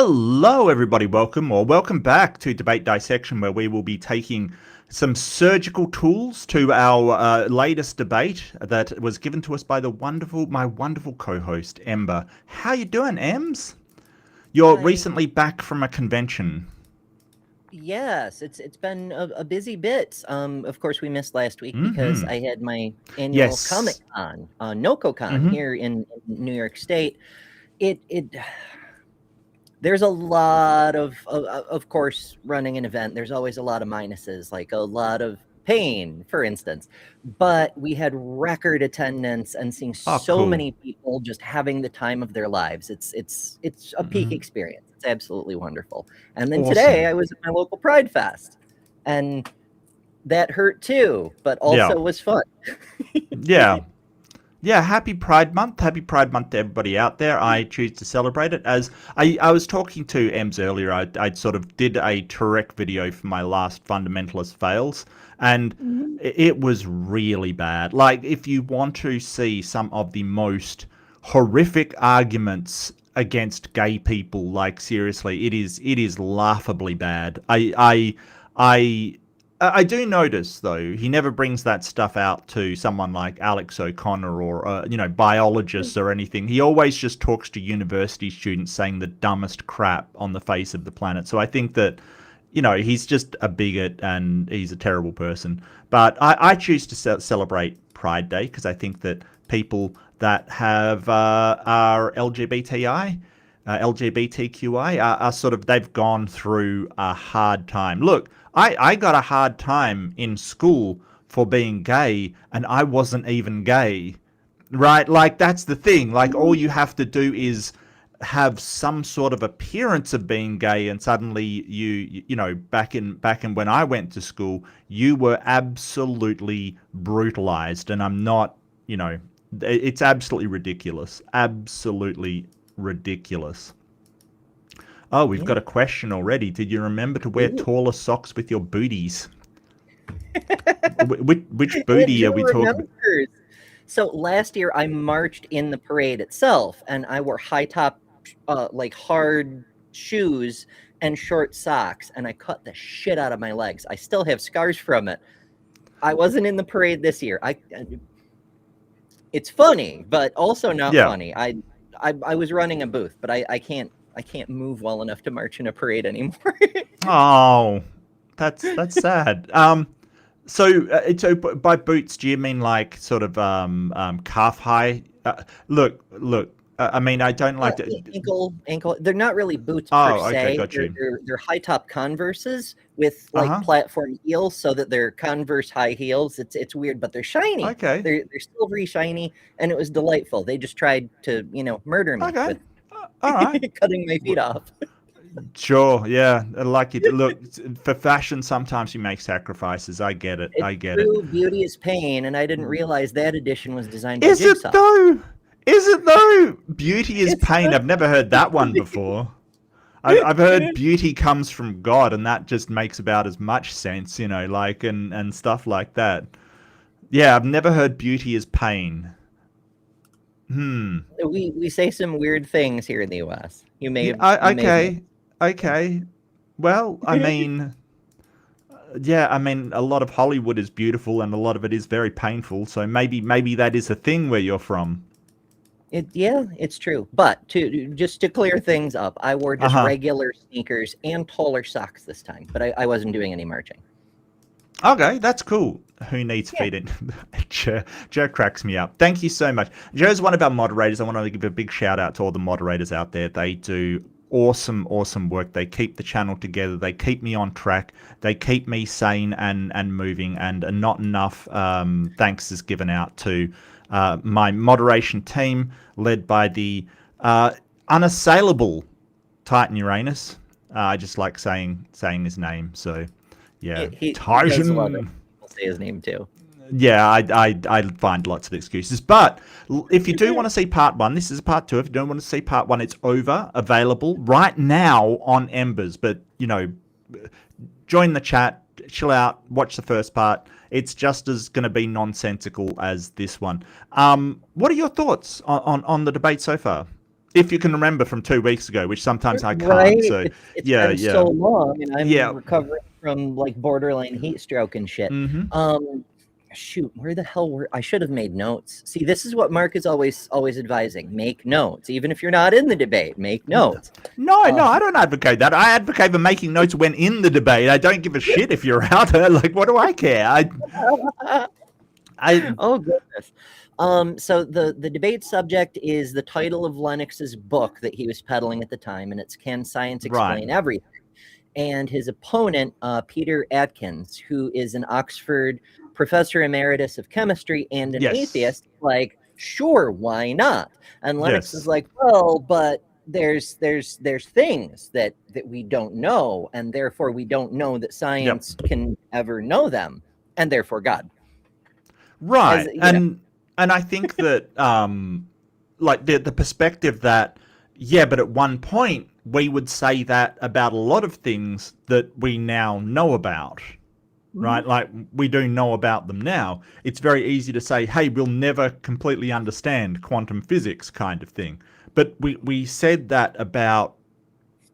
Hello, everybody. Welcome back to Debate Dissection, where we will be taking some surgical tools to our latest debate that was given to us by my wonderful co-host, Ember. How you doing, Ems? You're recently back from a convention. Yes, it's been a busy bit. Of course, we missed last week because I had my annual Comic Con, NocoCon here in New York State. There's a lot of course, running an event. There's always a lot of minuses, like a lot of pain, for instance. But we had record attendance and seeing so many people just having the time of their lives. It's a peak experience. It's absolutely wonderful. And then today I was at my local Pride Fest, and that hurt too, but also was fun. Yeah, happy Pride Month. Happy Pride Month to everybody out there. I choose to celebrate it. As I was talking to Ems earlier, I sort of did a Turek video for my last Fundamentalist Fails, and it was really bad. Like, if you want to see some of the most horrific arguments against gay people, like, seriously, it is laughably bad. I do notice, though, he never brings that stuff out to someone like Alex O'Connor or, biologists or anything. He always just talks to university students saying the dumbest crap on the face of the planet. So I think that, he's just a bigot and he's a terrible person. But I choose to celebrate Pride Day because I think that people that are LGBTQI are sort of, they've gone through a hard time. Look, I got a hard time in school for being gay, and I wasn't even gay, right? Like, that's the thing. Like, all you have to do is have some sort of appearance of being gay, and suddenly back in when I went to school, you were absolutely brutalized. And I'm not, it's absolutely ridiculous. Absolutely ridiculous. Oh, we've got a question already. Did you remember to wear taller socks with your booties? Which booty are we talking about? So last year I marched in the parade itself, and I wore high top, hard shoes and short socks, and I cut the shit out of my legs. I still have scars from it. I wasn't in the parade this year. It's funny, but also not funny. I was running a booth, but I can't move well enough to march in a parade anymore. Oh, that's sad. So by boots, do you mean like sort of calf high? Look. I mean, I don't like to... ankle. They're not really boots per se. Okay, got you. They're high top Converses with platform heels, so that they're Converse high heels. It's weird, but they're shiny. Okay, they're silvery shiny, and it was delightful. They just tried to murder me. Okay. All right. Cutting my feet off. Sure, yeah. Like it. Look, for fashion, sometimes you make sacrifices. I get it. Beauty is pain, and I didn't realize that edition was designed by Jigsaw. Is it though? Beauty is pain. Not. I've never heard that one before. I've heard beauty comes from God, and that just makes about as much sense, and stuff like that. Yeah, I've never heard beauty is pain. We say some weird things here in the U.S. You may. Okay. Well, I mean, a lot of Hollywood is beautiful, and a lot of it is very painful. So maybe that is a thing where you're from. It's true. But to clear things up, I wore just regular sneakers and taller socks this time. But I wasn't doing any marching. Okay, that's cool. Who needs feet in? Joe cracks me up. Thank you so much. Joe's one of our moderators. I want to give a big shout out to all the moderators out there. They do awesome work. They keep the channel together. They keep me on track. They keep me sane and moving. And not enough thanks is given out to my moderation team, led by the unassailable Titan Uranus. I just like saying his name. So. Yeah, Titan. I'll say his name too. Yeah, I find lots of excuses. But if you do want to see part 1, this is part 2. If you don't want to see part 1, it's available right now on Embers. But, join the chat, chill out, watch the first part. It's just as going to be nonsensical as this one. What are your thoughts on the debate so far? if you can remember from 2 weeks ago, which sometimes I can't. Right? So It's yeah, been yeah, so long, and I'm yeah. recovering from like borderline heat stroke and shit. Mm-hmm. Shoot, where the hell were I? Should have made notes. See, this is what Mark is always advising: make notes, even if you're not in the debate. Make notes. No, I don't advocate that. I advocate for making notes when in the debate. I don't give a shit if you're out there. Like, what do I care? Oh goodness. So the debate subject is the title of Lennox's book that he was peddling at the time, and it's "Can Science Explain Everything?" And his opponent, Peter Atkins, who is an Oxford professor emeritus of chemistry and an atheist, like, sure, why not? And Lennox is like, well, but there's things that we don't know, and therefore we don't know that science can ever know them, and therefore God. Right. And I think that like the perspective that, yeah, but at one point we would say that about a lot of things that we now know about. Right? Like, we do know about them now. It's very easy to say, hey, we'll never completely understand quantum physics kind of thing. But we said that about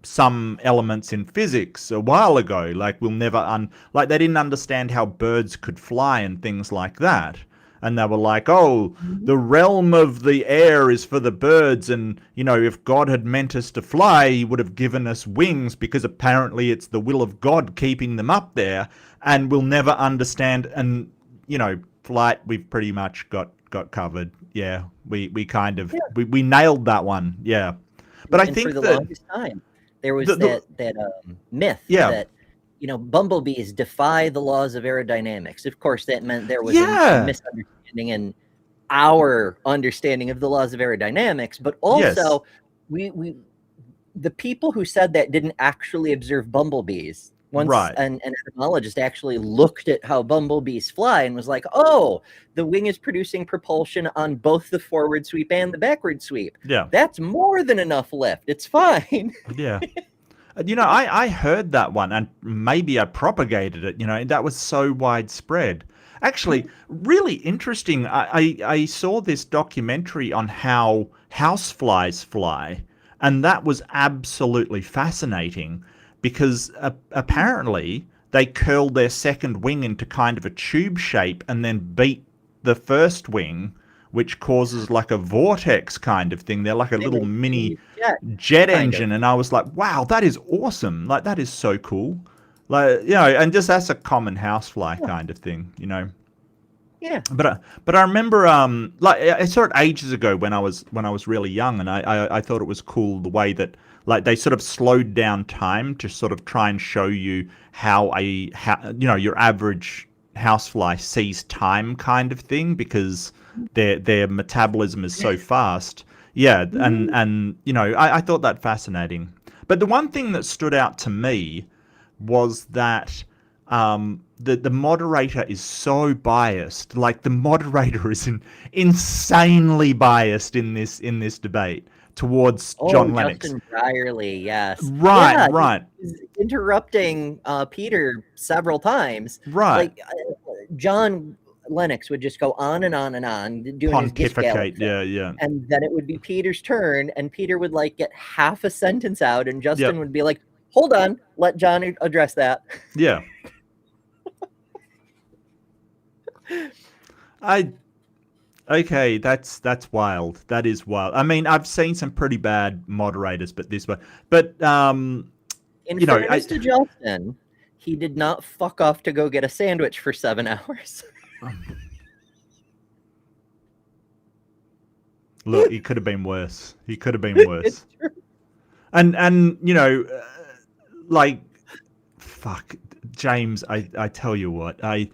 some elements in physics a while ago. Like, we'll never like, they didn't understand how birds could fly and things like that. And they were like, oh, the realm of the air is for the birds. And, you know, if God had meant us to fly, he would have given us wings, because apparently it's the will of God keeping them up there. And we'll never understand. And, you know, flight, we've pretty much got covered. Yeah, we kind of, we nailed that one. Yeah. But I think for the longest time, there was that myth that, you know, bumblebees defy the laws of aerodynamics. Of course, that meant there was a misunderstanding in our understanding of the laws of aerodynamics, but also we the people who said that didn't actually observe bumblebees. Once an entomologist actually looked at how bumblebees fly and was like, oh, the wing is producing propulsion on both the forward sweep and the backward sweep. Yeah. That's more than enough lift. It's fine. Yeah. You know, I heard that one, and maybe I propagated it, you know, that was so widespread. Actually, really interesting. I saw this documentary on how houseflies fly, and that was absolutely fascinating, because apparently they curl their second wing into kind of a tube shape and then beat the first wing, which causes like a vortex kind of thing. They're like a little mini jet engine. And I was like, wow, that is awesome. Like, that is so cool. Like, you know, and just that's a common housefly kind of thing, you know. Yeah. But I remember like, I saw it ages ago when I was really young, and I thought it was cool the way that, like, they sort of slowed down time to sort of try and show you how you know, your average housefly sees time kind of thing, because their metabolism is so fast. Yeah, and you know, I thought that fascinating. But the one thing that stood out to me was that the moderator is so biased. Like, the moderator is insanely biased in this debate towards John Lennox. Justin Brierly, yes. Right. He's interrupting Peter several times. Right. Like, John Lennox would just go on and on and on, doing his pontificate. Gish Yeah. And then it would be Peter's turn, and Peter would, like, get half a sentence out, and Justin would be like, hold on, let John address that. Yeah. Okay, that's wild. That is wild. I mean, I've seen some pretty bad moderators, but this one, but in fairness to Justin, he did not fuck off to go get a sandwich for 7 hours. Look, he could have been worse. It's true. And you know, like, fuck, James. I tell you what, I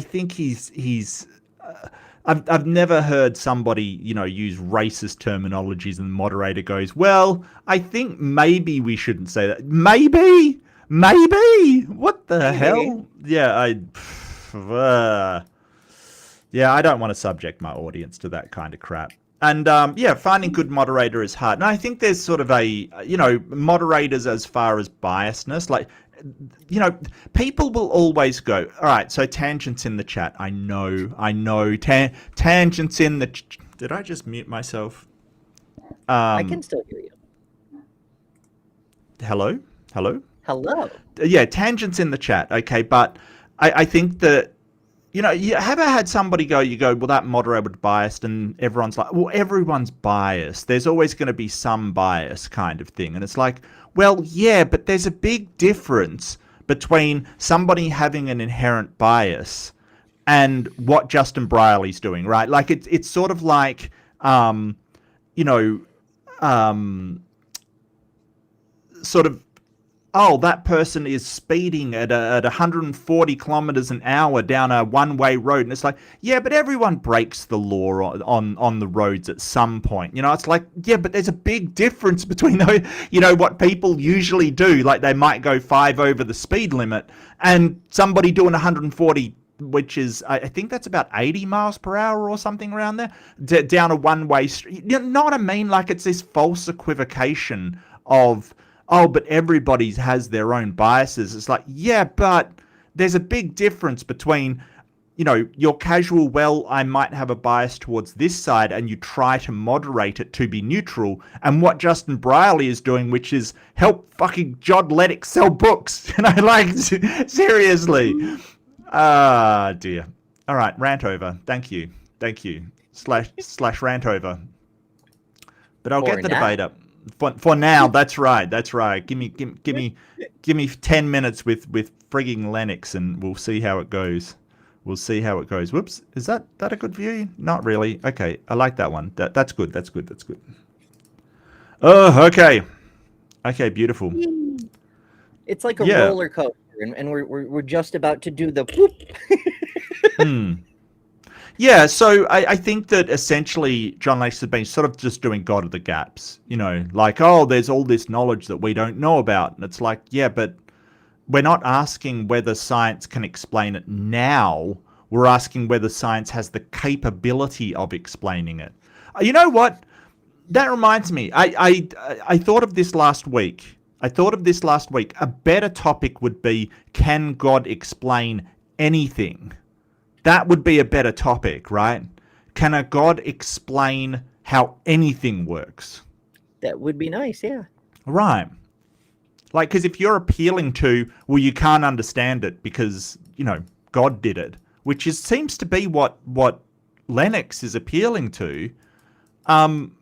think he's. I've never heard somebody, you know, use racist terminologies and the moderator goes, well, I think maybe we shouldn't say that. Maybe? What the hell? Yeah, I don't want to subject my audience to that kind of crap. And finding good moderator is hard. And I think there's sort of a, you know, moderators as far as biasness, like, you know, people will always go, all right, so tangents in the chat. I know. Tangents in the... Did I just mute myself? I can still hear you. Hello? Hello. Yeah, tangents in the chat. Okay, but I think that, you know, you ever had somebody you go, well, that moderator was biased, and everyone's like, well, everyone's biased. There's always going to be some bias kind of thing. And it's like, well, yeah, but there's a big difference between somebody having an inherent bias and what Justin Brierley's doing, right? Like, it's sort of like, you know, sort of, oh, that person is speeding at 140 kilometers an hour down a one-way road. And it's like, yeah, but everyone breaks the law on the roads at some point. You know, it's like, yeah, but there's a big difference between those, you know, what people usually do. Like, they might go 5 over the speed limit, and somebody doing 140, which is, I think that's about 80 miles per hour or something around there, down a one-way street. You know what I mean? Like, it's this false equivocation of, oh, but everybody has their own biases. It's like, yeah, but there's a big difference between, you know, your casual, well, I might have a bias towards this side, and you try to moderate it to be neutral, and what Justin Brierley is doing, which is help fucking John Lennox sell books. You know, like, seriously. Ah, dear. All right, rant over. Thank you. Slash rant over. But I'll get the debate up. For now, that's right. Give me 10 minutes with frigging Lennox, and we'll see how it goes. Whoops, is that a good view? Not really. Okay, I like that one. That's good. Oh, okay. Okay, beautiful. It's like a roller coaster, and we're just about to do the whoop. Yeah, so I think that essentially John Lennox has been sort of just doing God of the gaps, you know, like, oh, there's all this knowledge that we don't know about. And it's like, yeah, but we're not asking whether science can explain it now. We're asking whether science has the capability of explaining it. You know what? That reminds me. I thought of this last week. A better topic would be, can God explain anything? That would be a better topic, right? Can a God explain how anything works? That would be nice, yeah. Right. Like, because if you're appealing to, well, you can't understand it because, you know, God did it, which seems to be what Lennox is appealing to,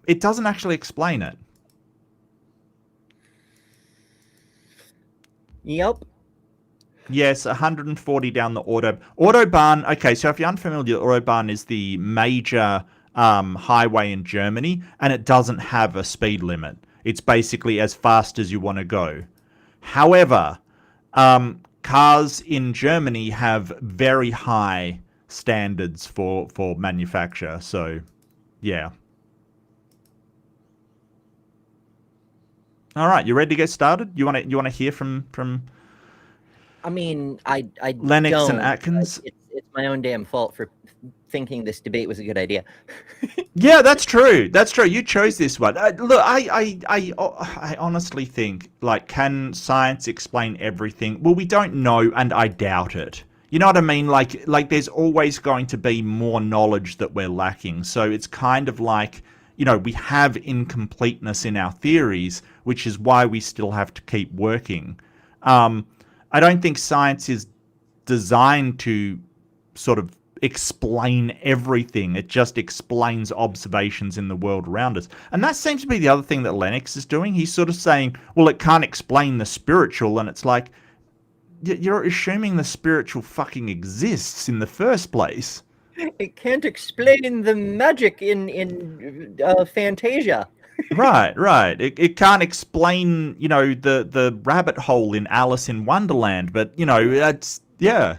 it doesn't actually explain it. Yep. Yes, 140 down the Autobahn. Okay, so if you're unfamiliar, Autobahn is the major highway in Germany, and it doesn't have a speed limit. It's basically as fast as you want to go. However, cars in Germany have very high standards for manufacture. So, yeah. All right, you ready to get started? You want to hear from I mean, I Lennox don't, and Atkins? It's my own damn fault for thinking this debate was a good idea. Yeah, that's true. You chose this one. Look, I honestly think, like, can science explain everything? Well, we don't know, and I doubt it. You know what I mean? Like there's always going to be more knowledge that we're lacking. So it's kind of like, you know, we have incompleteness in our theories, which is why we still have to keep working. I don't think science is designed to sort of explain everything. It just explains observations in the world around us. And that seems to be the other thing that Lennox is doing. He's sort of saying, well, it can't explain the spiritual. And it's like, you're assuming the spiritual fucking exists in the first place. It can't explain the magic in Fantasia. Right. It can't explain, you know, the rabbit hole in Alice in Wonderland, but, you know, it's, yeah.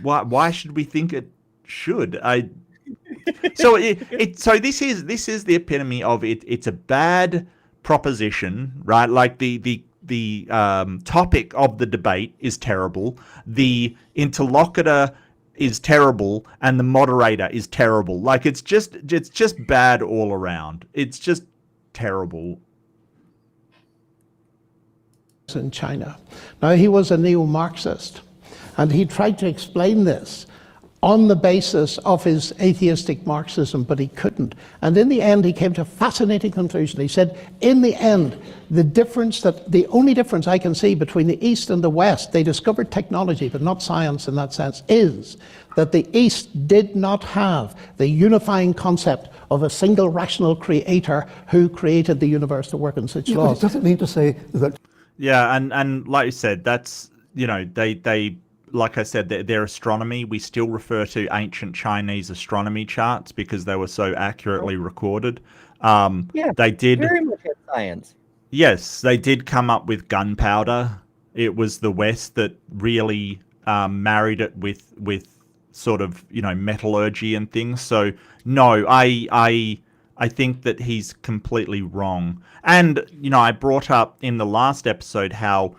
Why should we think it should? So this is the epitome of it. It's a bad proposition, right? Like the topic of the debate is terrible. The interlocutor is terrible, and the moderator is terrible. Like, it's just bad all around. It's just terrible. In China. Now, he was a neo-Marxist, and he tried to explain this on the basis of his atheistic Marxism, but he couldn't. And in the end, he came to a fascinating conclusion. He said, in the end, the only difference I can see between the East and the West, they discovered technology, but not science in that sense, is that the East did not have the unifying concept of a single rational creator who created the universe to work on such laws. But it doesn't mean to say that. Yeah, and like you said, that's, they like I said, their astronomy, we still refer to ancient Chinese astronomy charts because they were so accurately recorded. They did very much in science. Yes, they did come up with gunpowder. It was the West that really married it with sort of metallurgy and things. So no, I think that he's completely wrong. And I brought up in the last episode how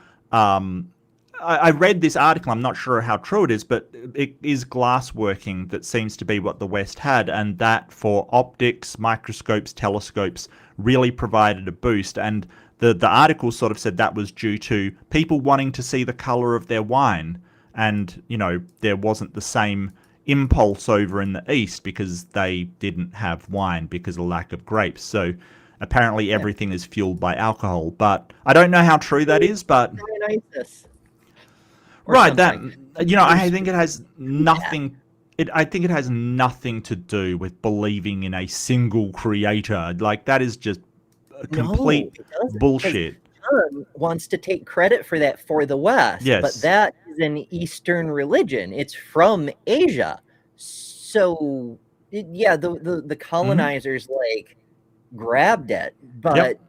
I read this article. I'm not sure how true it is, but it is glassworking that seems to be what the West had, and that for optics, microscopes, telescopes really provided a boost. And the article sort of said that was due to people wanting to see the color of their wine, and there wasn't the same impulse over in the East because they didn't have wine because of lack of grapes. So apparently everything is fueled by alcohol, but I don't know how true that is. But Dionysus. Right, that I think it has nothing. I think it has nothing to do with believing in a single creator. Like, that is just complete bullshit. John wants to take credit for that for the West, yes, but that is an Eastern religion. It's from Asia, so the colonizers grabbed it, but. Yep.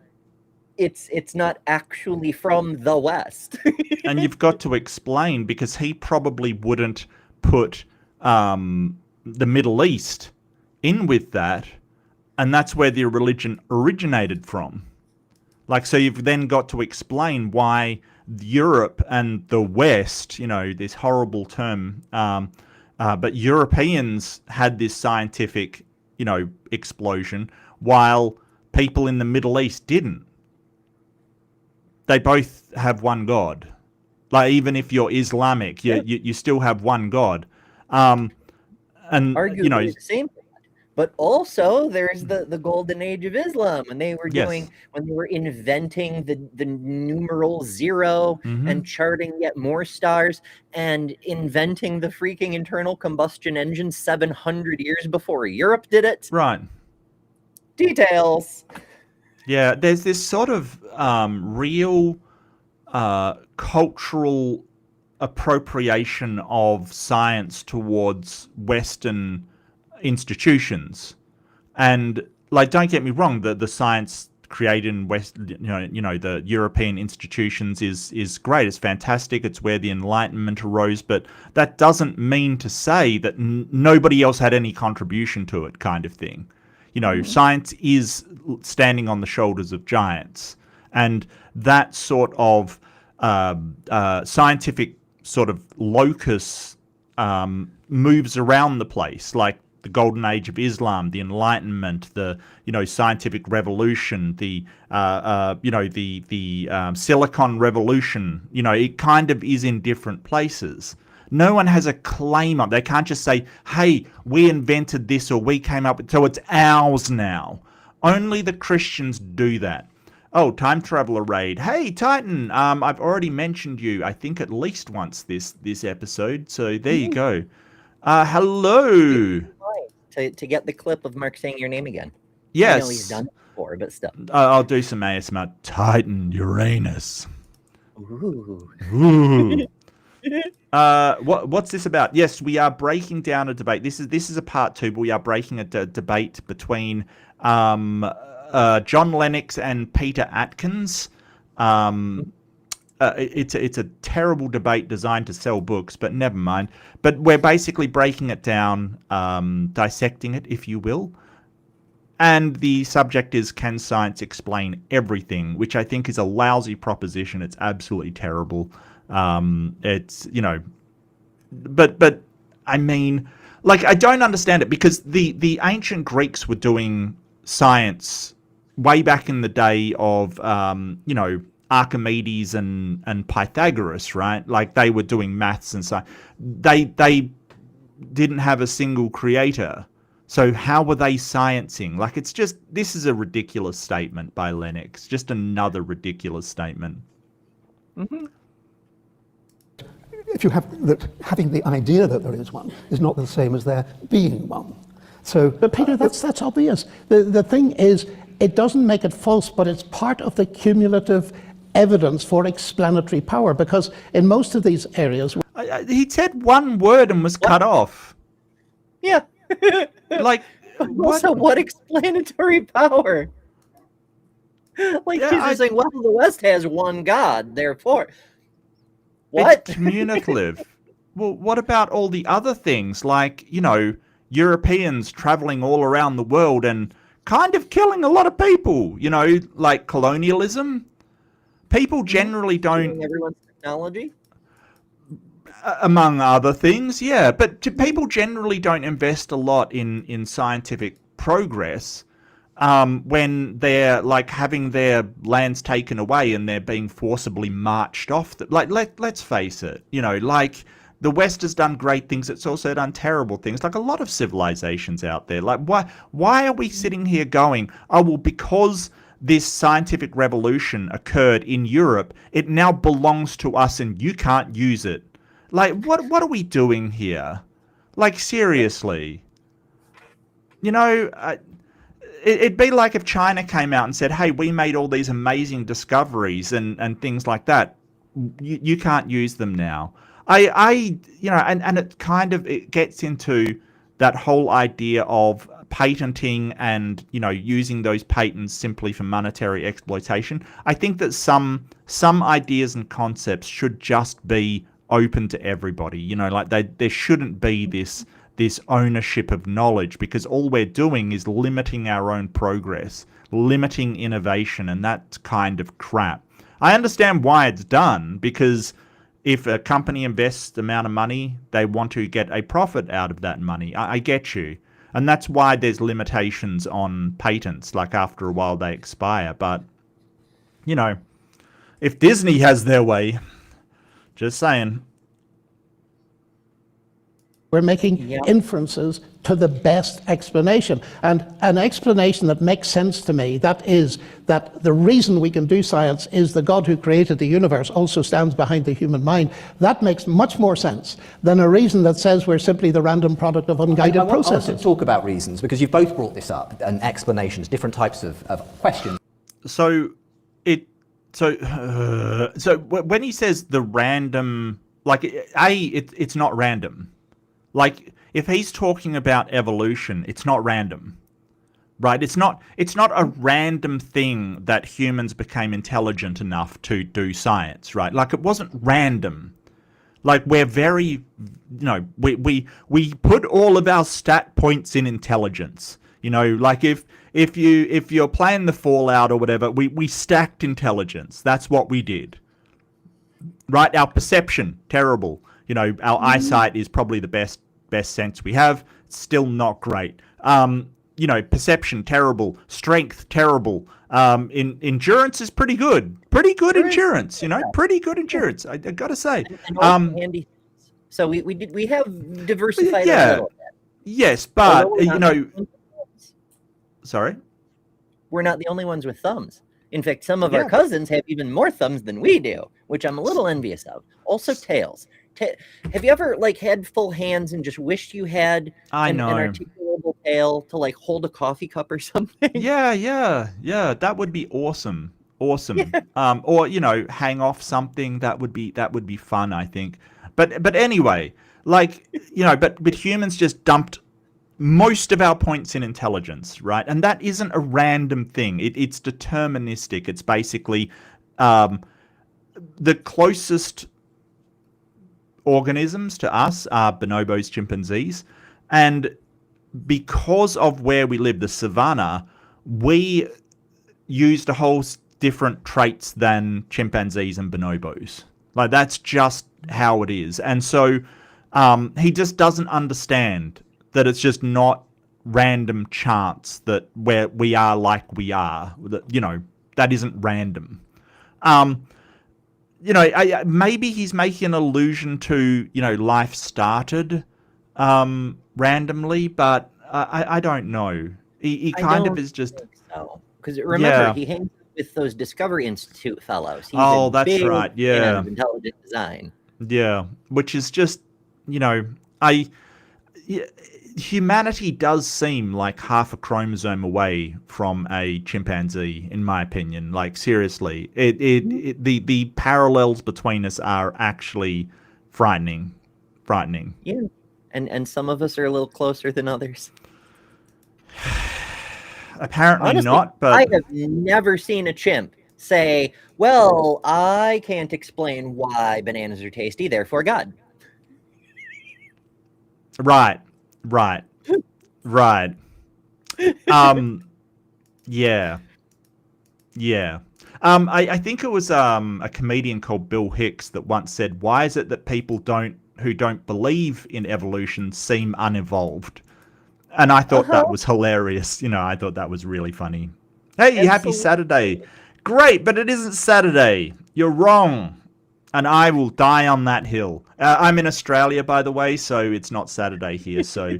It's not actually from the West. And you've got to explain, because he probably wouldn't put the Middle East in with that, and that's where the religion originated from. So you've then got to explain why Europe and the West, this horrible term, but Europeans had this scientific, explosion, while people in the Middle East didn't. They both have one God. Even if you're Islamic, you still have one God. And arguably the same thing. But also there's the golden age of Islam, and they were doing when they were inventing the numeral 0 and charting yet more stars and inventing the freaking internal combustion engine 700 years before Europe did it. Right. Details. Yeah, there's this sort of real cultural appropriation of science towards Western institutions, and don't get me wrong, the science created in West, the European institutions is great. It's fantastic. It's where the Enlightenment arose, but that doesn't mean to say that nobody else had any contribution to it, kind of thing. Science is standing on the shoulders of giants, and that sort of scientific sort of locus moves around the place, like the golden age of Islam, the Enlightenment, the scientific revolution, the Silicon Revolution. It kind of is in different places. No one has a claim up. They can't just say, hey, we invented this, or we came up with, so it's ours now. Only the Christians do that. Oh, time traveler raid. Hey, Titan, I've already mentioned you, I think, at least once this episode, so there you go. Hello. To get the clip of Mark saying your name again. Yes. I know he's done it before, but still. I'll do some ASMR. Titan Uranus. Ooh. Ooh. What's this about? Yes, we are breaking down a debate. This is a part 2, but we are breaking a debate between John Lennox and Peter Atkins. It's a terrible debate designed to sell books, but never mind. But we're basically breaking it down, dissecting it, if you will. And the subject is, can science explain everything? Which I think is a lousy proposition. It's absolutely terrible. It's, but I mean, I don't understand it, because the ancient Greeks were doing science way back in the day of, Archimedes and Pythagoras, right? They were doing maths and science. They didn't have a single creator. So how were they sciencing? Like, it's just, this is a ridiculous statement by Lennox. Just another ridiculous statement. Mm-hmm. If you have that, having the idea that there is one is not the same as there being one. So, But Peter, that's obvious. The thing is, it doesn't make it false, but it's part of the cumulative evidence for explanatory power, because in most of these areas... He said one word and was cut off. Yeah. Like, Also, what explanatory power? Like, Yeah, he's just saying, well, the West has one God, therefore. What? It's communicative. Well, what about all the other things, like, you know, Europeans traveling all around the world and kind of killing a lot of people, you know, like colonialism? People generally don't... Everyone's technology? Among other things, yeah. But people generally don't invest a lot in scientific progress when they're, like, having their lands taken away and they're being forcibly marched off. Let's face it, you know, like, the West has done great things. It's also done terrible things, like a lot of civilizations out there. Like, why are we sitting here going, oh, well, because this scientific revolution occurred in Europe, it now belongs to us and you can't use it. Like, what are we doing here? Like, seriously. You know, it'd be like if China came out and said, hey, we made all these amazing discoveries and things like that. You can't use them now. You know, and it kind of, it gets into that whole idea of patenting and, you know, using those patents simply for monetary exploitation. I think that some ideas and concepts should just be open to everybody. You know, like, there shouldn't be this ownership of knowledge, because all we're doing is limiting our own progress, limiting innovation, and that's kind of crap. I understand why it's done, because if a company invests the amount of money, they want to get a profit out of that money. I get you. And that's why there's limitations on patents. Like, after a while they expire. But, you know, if Disney has their way, just saying. We're making inferences to the best explanation. And an explanation that makes sense to me, that is that the reason we can do science is the God who created the universe also stands behind the human mind. That makes much more sense than a reason that says we're simply the random product of unguided processes. I want to talk about reasons, because you've both brought this up, and explanations, different types of questions. So when he says the random, like, it's not random. Like, if he's talking about evolution, it's not random, right? It's not a random thing that humans became intelligent enough to do science, right? Like, it wasn't random. Like, we're very, you know, we put all of our stat points in intelligence. You know, like, if you're playing the Fallout or whatever, we stacked intelligence. That's what we did. Right? Our perception, terrible. You know, our eyesight is probably the best sense we have. It's still not great. You know, perception, terrible. Strength, terrible. Endurance is pretty good. Pretty good endurance, you know, pretty good endurance, I gotta say. And handy. So we have diversified a little bit. Yes, but, you know... Sorry? We're not the only ones with thumbs. In fact, some of our cousins have even more thumbs than we do, which I'm a little envious of. Also, tails. Have you ever, like, had full hands and just wished you had an articulable tail to, like, hold a coffee cup or something? Yeah. That would be awesome. Yeah. Or, you know, hang off something. That would be fun, I think. But anyway, like, you know, but humans just dumped most of our points in intelligence, right? And that isn't a random thing. It's deterministic. It's basically the closest organisms to us are bonobos, chimpanzees, and because of where we live, the savannah, we used a whole different traits than chimpanzees and bonobos. Like, that's just how it is. And so he just doesn't understand that it's just not random chance that where we are like we are. That, you know, that isn't random. You know, maybe he's making an allusion to, you know, life started randomly, but I don't know. He I kind of don't is just think so. Because remember, yeah. he hangs with those Discovery Institute fellows. He's Oh, a that's big right. fan Yeah, of intelligent design. yeah. Which is just I y- humanity does seem like half a chromosome away from a chimpanzee, in my opinion. Like seriously, the parallels between us are actually frightening, frightening. Yeah. And some of us are a little closer than others. Apparently Honestly, not, but I have never seen a chimp say, well, I can't explain why bananas are tasty, therefore God. right, right, right. Yeah, yeah. I think it was a comedian called Bill Hicks that once said, "Why is it that people who don't believe in evolution seem unevolved?" And I thought that Uh-huh. was hilarious. I thought that was really funny. Hey, happy Absolutely. Saturday. Great, but it isn't Saturday. You're wrong. And I will die on that hill. I'm in Australia, by the way, so it's not Saturday here. So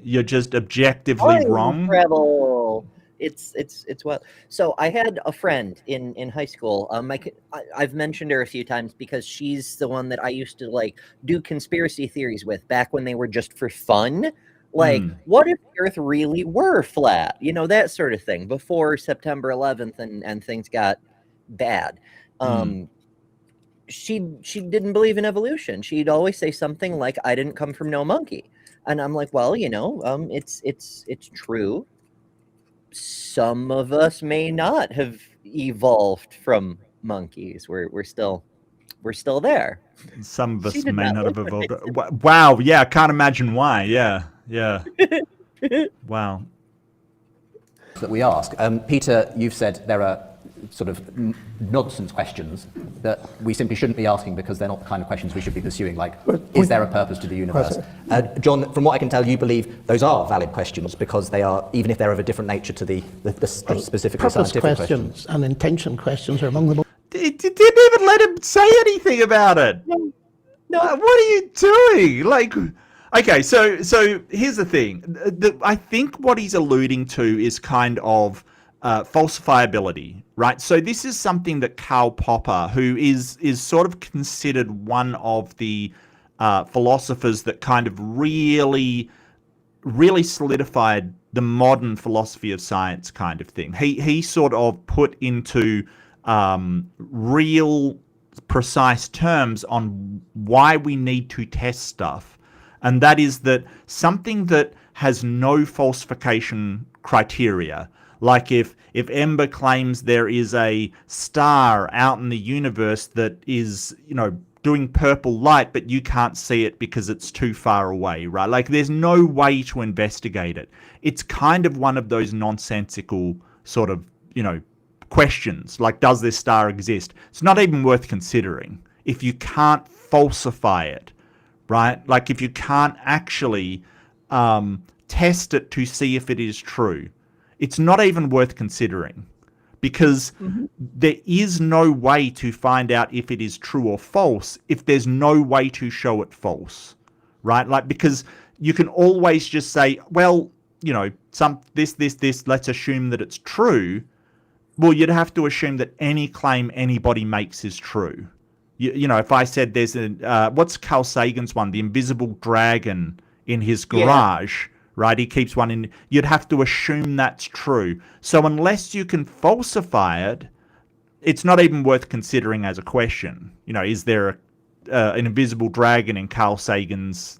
you're just objectively Time wrong. travel. It's what. So I had a friend in high school. I've mentioned her a few times because she's the one that I used to like do conspiracy theories with back when they were just for fun. Like, what if the Earth really were flat? That sort of thing before September 11th and things got bad. She didn't believe in evolution. She'd always say something like, "I didn't come from no monkey," and I'm like, "Well, it's true. Some of us may not have evolved from monkeys. We're still there." Some of She us did may not not have like evolved. Wow. Yeah, I can't imagine why. Yeah. Yeah. Wow. That we ask. Peter, you've said there are sort of nonsense questions that we simply shouldn't be asking because they're not the kind of questions we should be pursuing, like, is there a purpose to the universe? John, from what I can tell, you believe those are valid questions because they are, even if they're of a different nature to the specifically Purpose scientific questions and intention questions are among the most. It didn't even let him say anything about it. No. What are you doing? Like, okay, so here's the thing. I think what he's alluding to is kind of falsifiability, right? So this is something that Karl Popper, who is sort of considered one of the philosophers that kind of really solidified the modern philosophy of science kind of thing. He sort of put into real precise terms on why we need to test stuff, and that is that something that has no falsification criteria, like if Ember claims there is a star out in the universe that is doing purple light, but you can't see it because it's too far away, right? Like there's no way to investigate it. It's kind of one of those nonsensical sort of questions, like, does this star exist? It's not even worth considering if you can't falsify it, right? Like if you can't actually test it to see if it is true. It's not even worth considering because there is no way to find out if it is true or false if there's no way to show it false, right? Like, because you can always just say, well, this, let's assume that it's true. Well, you'd have to assume that any claim anybody makes is true. If I said there's what's Carl Sagan's one, the invisible dragon in his garage, right? He keeps one in. You'd have to assume that's true. So unless you can falsify it, it's not even worth considering as a question. Is there an invisible dragon in Carl Sagan's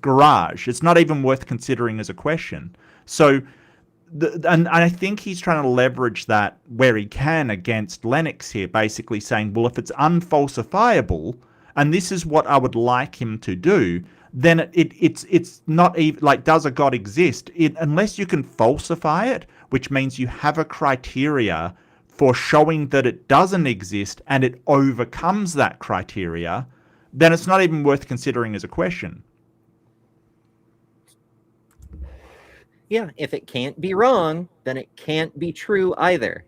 garage? It's not even worth considering as a question. So. And I think he's trying to leverage that where he can against Lennox here, basically saying, well, if it's unfalsifiable, and this is what I would like him to do, then it's not even like, does a God exist? Unless you can falsify it, which means you have a criteria for showing that it doesn't exist and it overcomes that criteria, then it's not even worth considering as a question. Yeah, if it can't be wrong, then it can't be true either.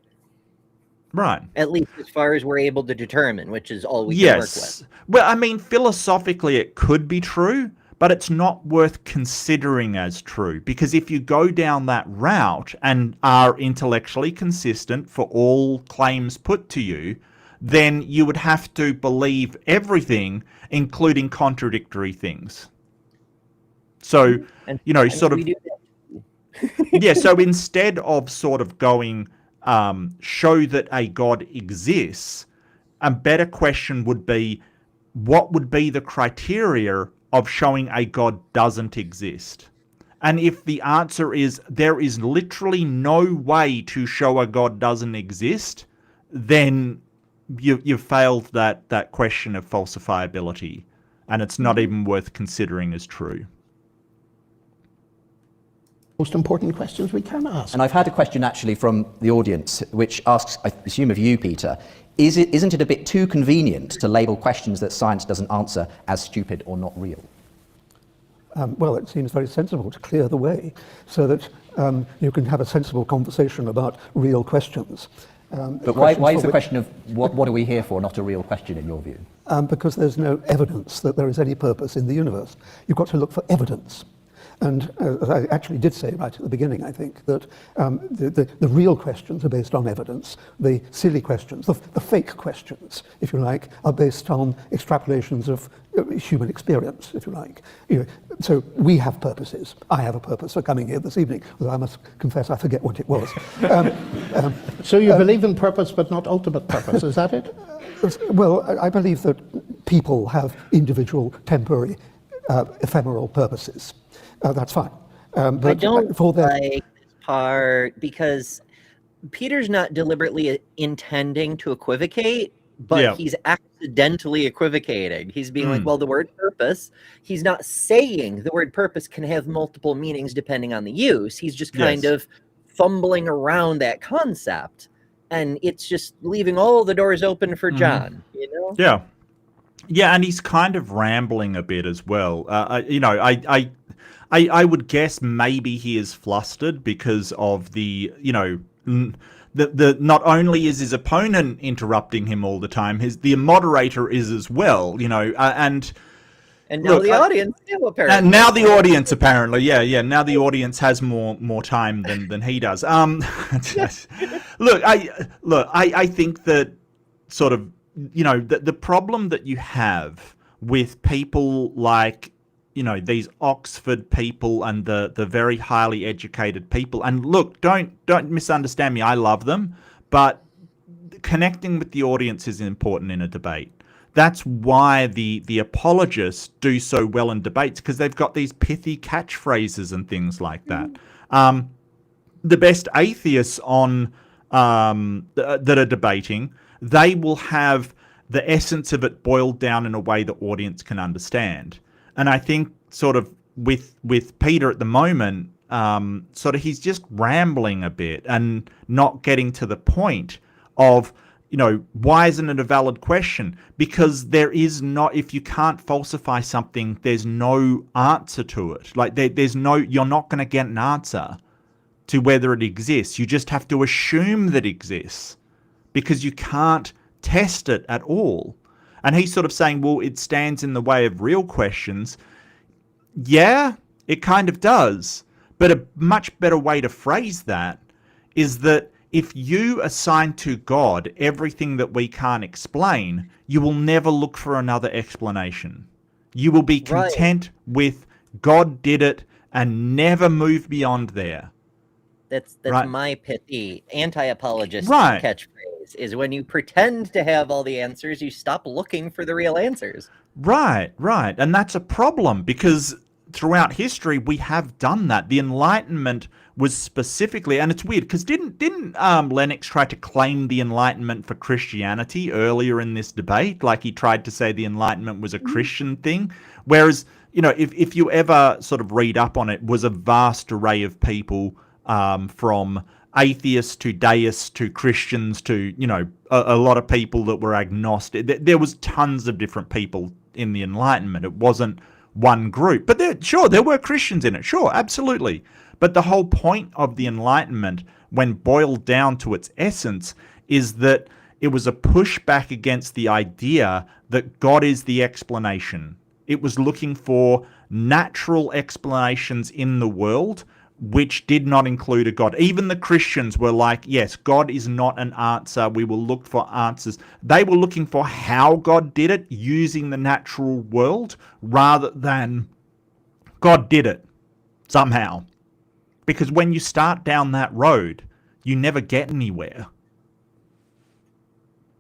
Right. At least as far as we're able to determine, which is all we can work with. Well, I mean, philosophically, it could be true, but it's not worth considering as true, because if you go down that route and are intellectually consistent for all claims put to you, then you would have to believe everything, including contradictory things. So, sort of, yeah, so instead of sort of going, show that a God exists, a better question would be, what would be the criteria of showing a God doesn't exist? And if the answer is there is literally no way to show a God doesn't exist, then you've failed that question of falsifiability, and it's not even worth considering as true. Most important questions we can ask. And I've had a question actually from the audience, which asks, I assume of you, Peter, isn't it a bit too convenient to label questions that science doesn't answer as stupid or not real? Well, it seems very sensible to clear the way so that you can have a sensible conversation about real questions. But why is the question of what are we here for not a real question in your view? Because there's no evidence that there is any purpose in the universe. You've got to look for evidence. And as I actually did say right at the beginning, I think that the real questions are based on evidence. The silly questions, the fake questions, if you like, are based on extrapolations of human experience, if you like. So we have purposes. I have a purpose for coming here this evening, although I must confess I forget what it was. So you believe in purpose but not ultimate purpose, is that it? Well, I believe that people have individual, temporary, ephemeral purposes. That's fine. But I don't like this part because Peter's not deliberately intending to equivocate, but he's accidentally equivocating. He's being like, well, the word purpose, he's not saying the word purpose can have multiple meanings depending on the use. He's just kind of fumbling around that concept. And it's just leaving all the doors open for John, Yeah. Yeah, and he's kind of rambling a bit as well. I would guess maybe he is flustered because of the not only is his opponent interrupting him all the time, the moderator is as well, and now look, the audience too, apparently. And now the audience apparently, now the audience has more time than he does. Look, I think that sort of, the problem that you have with people like, these Oxford people and the very highly educated people, and look, don't misunderstand me, I love them, but connecting with the audience is important in a debate. That's why the apologists do so well in debates, because they've got these pithy catchphrases and things like that. The best atheists on that are debating, they will have the essence of it boiled down in a way the audience can understand. And I think sort of with Peter at the moment, sort of he's just rambling a bit and not getting to the point of, why isn't it a valid question? Because there is not, if you can't falsify something, there's no answer to it. Like you're not going to get an answer to whether it exists. You just have to assume that it exists because you can't test it at all. And he's sort of saying, well, it stands in the way of real questions. Yeah, it kind of does. But a much better way to phrase that is that if you assign to God everything that we can't explain, you will never look for another explanation. You will be content with God did it and never move beyond there. That's my pithy anti-apologist catchphrase, is when you pretend to have all the answers, you stop looking for the real answers. Right. And that's a problem because throughout history, we have done that. The Enlightenment was specifically, and it's weird because didn't Lennox try to claim the Enlightenment for Christianity earlier in this debate? Like he tried to say the Enlightenment was a Christian thing, whereas if you ever sort of read up on it, was a vast array of people, from atheists to deists to Christians to a lot of people that were agnostic. There was tons of different people in the Enlightenment. It wasn't one group, but there were Christians in it. Sure, absolutely. But the whole point of the Enlightenment, when boiled down to its essence, is that it was a pushback against the idea that God is the explanation. It was looking for natural explanations in the world which did not include a God. Even the Christians were like, yes, God is not an answer. We will look for answers. They were looking for how God did it using the natural world rather than God did it somehow. Because when you start down that road, you never get anywhere.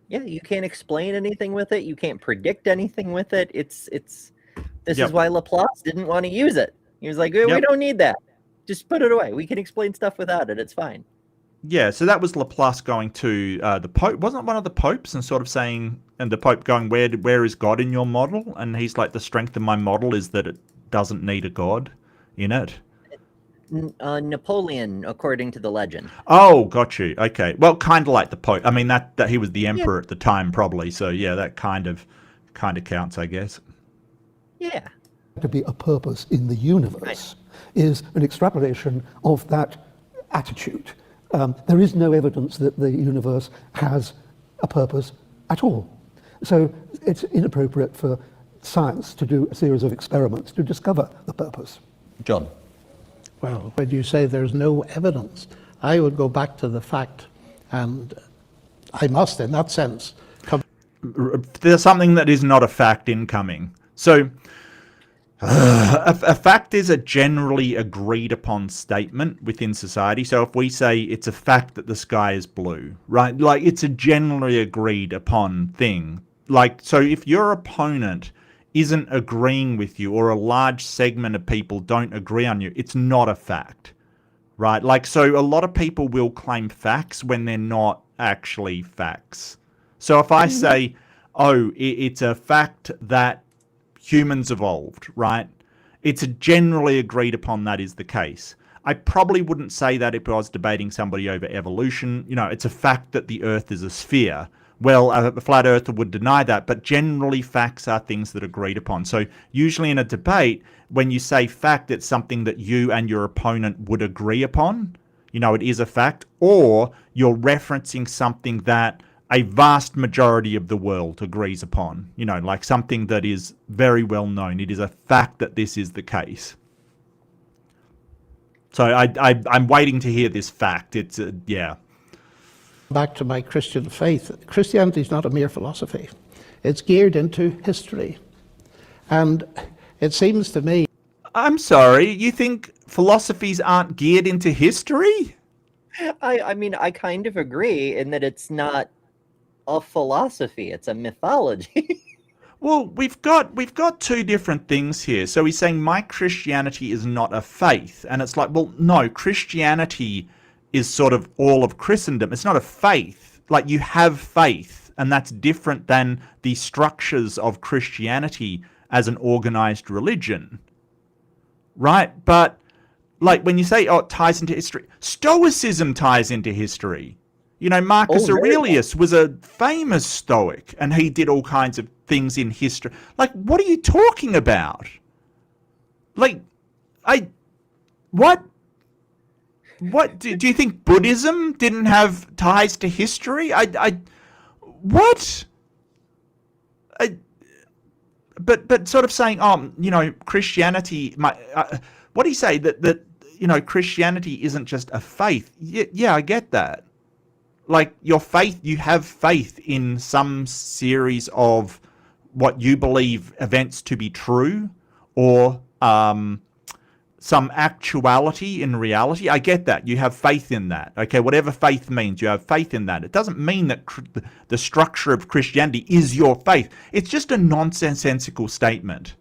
Yeah, you can't explain anything with it. You can't predict anything with it. This is why Laplace didn't want to use it. He was like, we don't need that. Just put it away. We can explain stuff without it. It's fine. Yeah, so that was Laplace going to the Pope. Wasn't it one of the popes and sort of saying, and the Pope going, where is God in your model? And he's like, the strength of my model is that it doesn't need a God in it. Napoleon, according to the legend. Oh, got you. Okay. Well, kind of like the Pope. I mean, that he was the emperor at the time, probably. So yeah, that kind of counts, I guess. Yeah. To be a purpose in the universe is an extrapolation of that attitude. There is no evidence that the universe has a purpose at all. So it's inappropriate for science to do a series of experiments to discover the purpose. John. Well, when you say there's no evidence, I would go back to the fact, and I must, in that sense, there's something that is not a fact incoming. So a fact is a generally agreed upon statement within society. So if we say it's a fact that the sky is blue, right? Like, it's a generally agreed upon thing. Like, so if your opponent isn't agreeing with you, or a large segment of people don't agree on you, it's not a fact, right? Like, so a lot of people will claim facts when they're not actually facts. So if I say, oh, it's a fact that humans evolved, right? It's generally agreed upon that is the case. I probably wouldn't say that if I was debating somebody over evolution. You know, it's a fact that the Earth is a sphere. Well, a flat earther would deny that, but generally facts are things that are agreed upon. So usually in a debate, when you say fact, it's something that you and your opponent would agree upon. You know, it is a fact, or you're referencing something that a vast majority of the world agrees upon. You know, like something that is very well known. It is a fact that this is the case. So I'm waiting to hear this fact. It's, yeah. back to my Christian faith. Christianity is not a mere philosophy. It's geared into history. And it seems to me... I'm sorry, you think philosophies aren't geared into history? I mean, I kind of agree in that it's not a philosophy, it's a mythology. Well, we've got two different things here. So he's saying my Christianity is not a faith. And it's like, well, no, Christianity is sort of all of Christendom. It's not a faith. Like, you have faith, and that's different than the structures of Christianity as an organized religion. Right? But, like, when you say, oh, it ties into history, Stoicism ties into history. You know, Marcus Aurelius was a famous Stoic, and he did all kinds of things in history. Like, what are you talking about? Like, what do you think Buddhism didn't have ties to history? What? But sort of saying, oh, you know, Christianity, what do you say? That you know, Christianity isn't just a faith. Yeah, I get that. Like, your faith, you have faith in some series of what you believe events to be true, or some actuality in reality. I get that. You have faith in that. Okay, whatever faith means, you have faith in that. It doesn't mean that the structure of Christianity is your faith. It's just a nonsensical statement,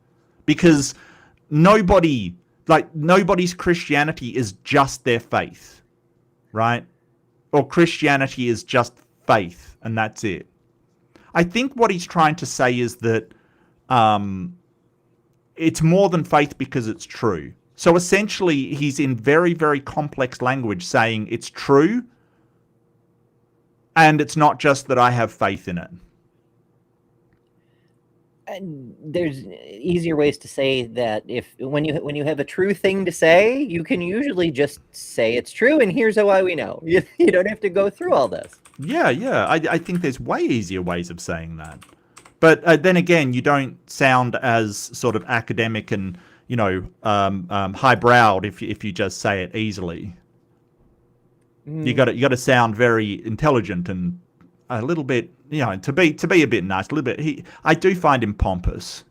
because nobody's Christianity is just their faith, right? Or Christianity is just faith, and that's it. I think what he's trying to say is that it's more than faith because it's true. So essentially, he's in very, very complex language saying it's true, and it's not just that I have faith in it. And there's easier ways to say that. When you have a true thing to say, you can usually just say it's true, and here's why we know. You don't have to go through all this. Yeah. I think there's way easier ways of saying that. But then again, you don't sound as sort of academic and, highbrowed if you just say it easily. You got to sound very intelligent and a little bit, to be a bit nice, a little bit. I do find him pompous,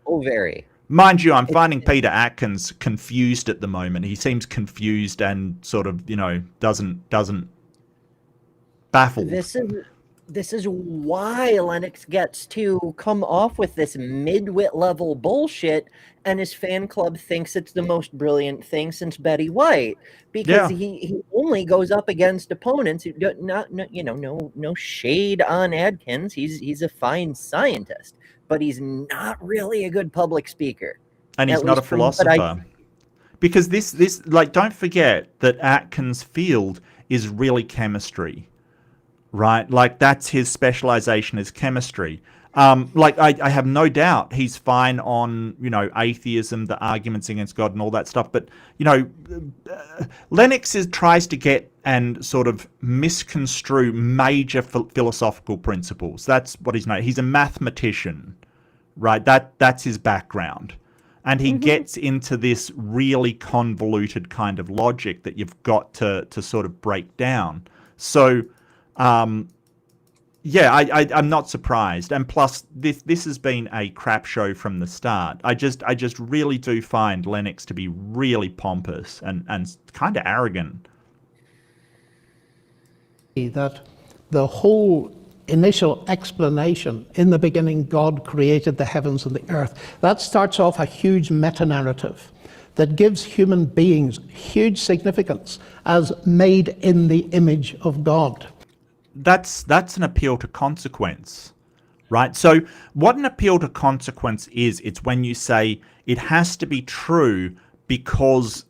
Oh, very. Mind you, I'm finding Peter Atkins confused at the moment. He seems confused and sort of, doesn't baffled. This is why Lennox gets to come off with this mid-wit level bullshit, and his fan club thinks it's the most brilliant thing since Betty White, because he only goes up against opponents who no shade on Adkins. He's a fine scientist, but he's not really a good public speaker, and he's not a philosopher. Because this don't forget that Atkins' field is really chemistry. Right, like that's his specialization is chemistry. I have no doubt he's fine on atheism, the arguments against God, and all that stuff. But Lennox tries to get and sort of misconstrue major philosophical principles. That's what he's known. He's a mathematician, right? That's his background, and he gets into this really convoluted kind of logic that you've got to sort of break down. So. I'm not surprised, and plus this has been a crap show from the start. I just really do find Lennox to be really pompous and kind of arrogant. That the whole initial explanation, in the beginning God created the heavens and the earth, that starts off a huge meta-narrative that gives human beings huge significance as made in the image of God. That's an appeal to consequence, right? So what an appeal to consequence is, it's when you say it has to be true because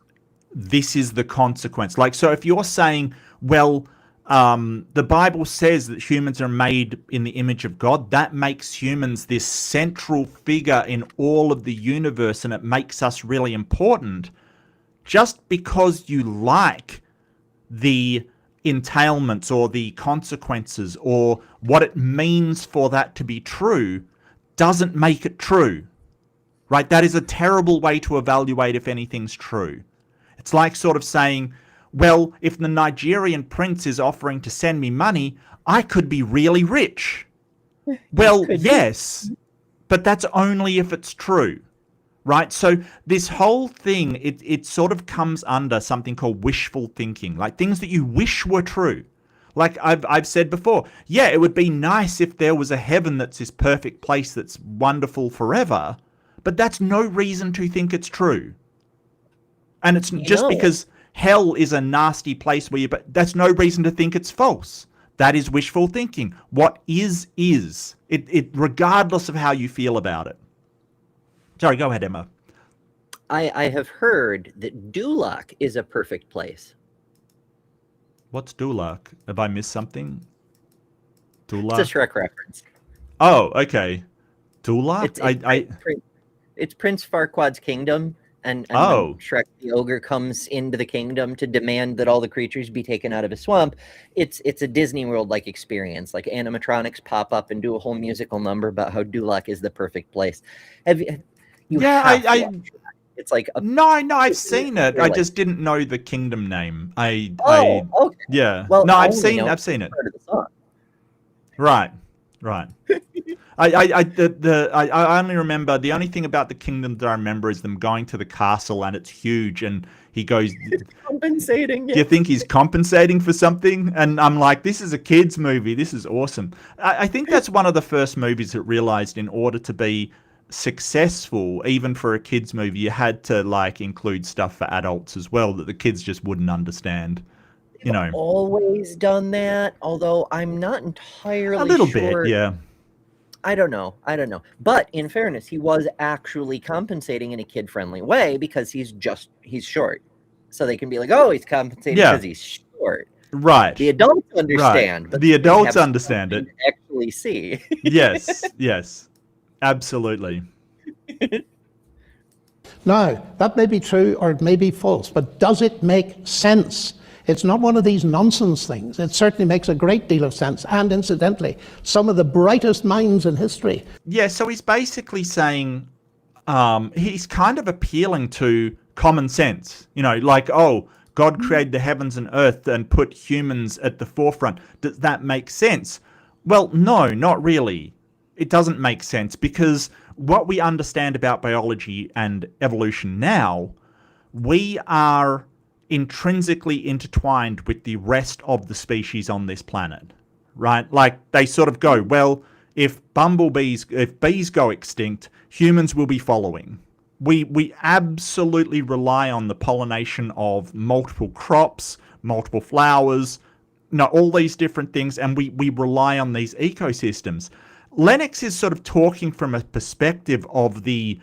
this is the consequence. Like, so if you're saying, well, the Bible says that humans are made in the image of God, that makes humans this central figure in all of the universe, and it makes us really important. Just because you like the entailments or the consequences or what it means for that to be true doesn't make it true, right? That is a terrible way to evaluate if anything's true. It's like sort of saying, well, if the Nigerian prince is offering to send me money, I could be really rich. Well, yes, but that's only if it's true. Right, so this whole thing, it sort of comes under something called wishful thinking, like things that you wish were true. Like I've said before, yeah, it would be nice if there was a heaven that's this perfect place that's wonderful forever, but that's no reason to think it's true. And it's just because hell is a nasty place but that's no reason to think it's false. That is wishful thinking. What is. It regardless of how you feel about it. Sorry, go ahead, Emma. I have heard that Duloc is a perfect place. What's Duloc? Have I missed something? Duloc? It's a Shrek reference. Oh, okay. Duloc? It's Prince Farquaad's kingdom, and when Shrek the ogre comes into the kingdom to demand that all the creatures be taken out of a swamp. It's a Disney World-like experience. Like animatronics pop up and do a whole musical number about how Duloc is the perfect place. It's like no, I've seen it. I just didn't know the kingdom name. Okay. Yeah. Well, no, I've seen it. Right. I only remember, the only thing about the kingdom that I remember is them going to the castle and it's huge, and he goes, it's compensating. Do you think he's compensating for something? And I'm like, this is a kid's movie. This is awesome. I think that's one of the first movies that realized in order to be successful, even for a kids movie, you had to include stuff for adults as well that the kids just wouldn't understand. Always done that, although I'm not entirely a little bit, yeah. I don't know. But in fairness, he was actually compensating in a kid-friendly way because he's short. So they can be like, oh, he's compensating because he's short. Right. The adults understand. Right. But the adults understand it. Actually see. Yes. Absolutely. Now, that may be true or it may be false, but does it make sense? It's not one of these nonsense things. It certainly makes a great deal of sense. And incidentally, some of the brightest minds in history. Yeah, so he's basically saying, he's kind of appealing to common sense. Like, oh, God created the heavens and earth and put humans at the forefront. Does that make sense? Well, no, not really. It doesn't make sense, because what we understand about biology and evolution now, we are intrinsically intertwined with the rest of the species on this planet, right? Like, they sort of go, well, if bees go extinct, humans will be following. We absolutely rely on the pollination of multiple crops, multiple flowers, all these different things, and we rely on these ecosystems. Lennox is sort of talking from a perspective of the,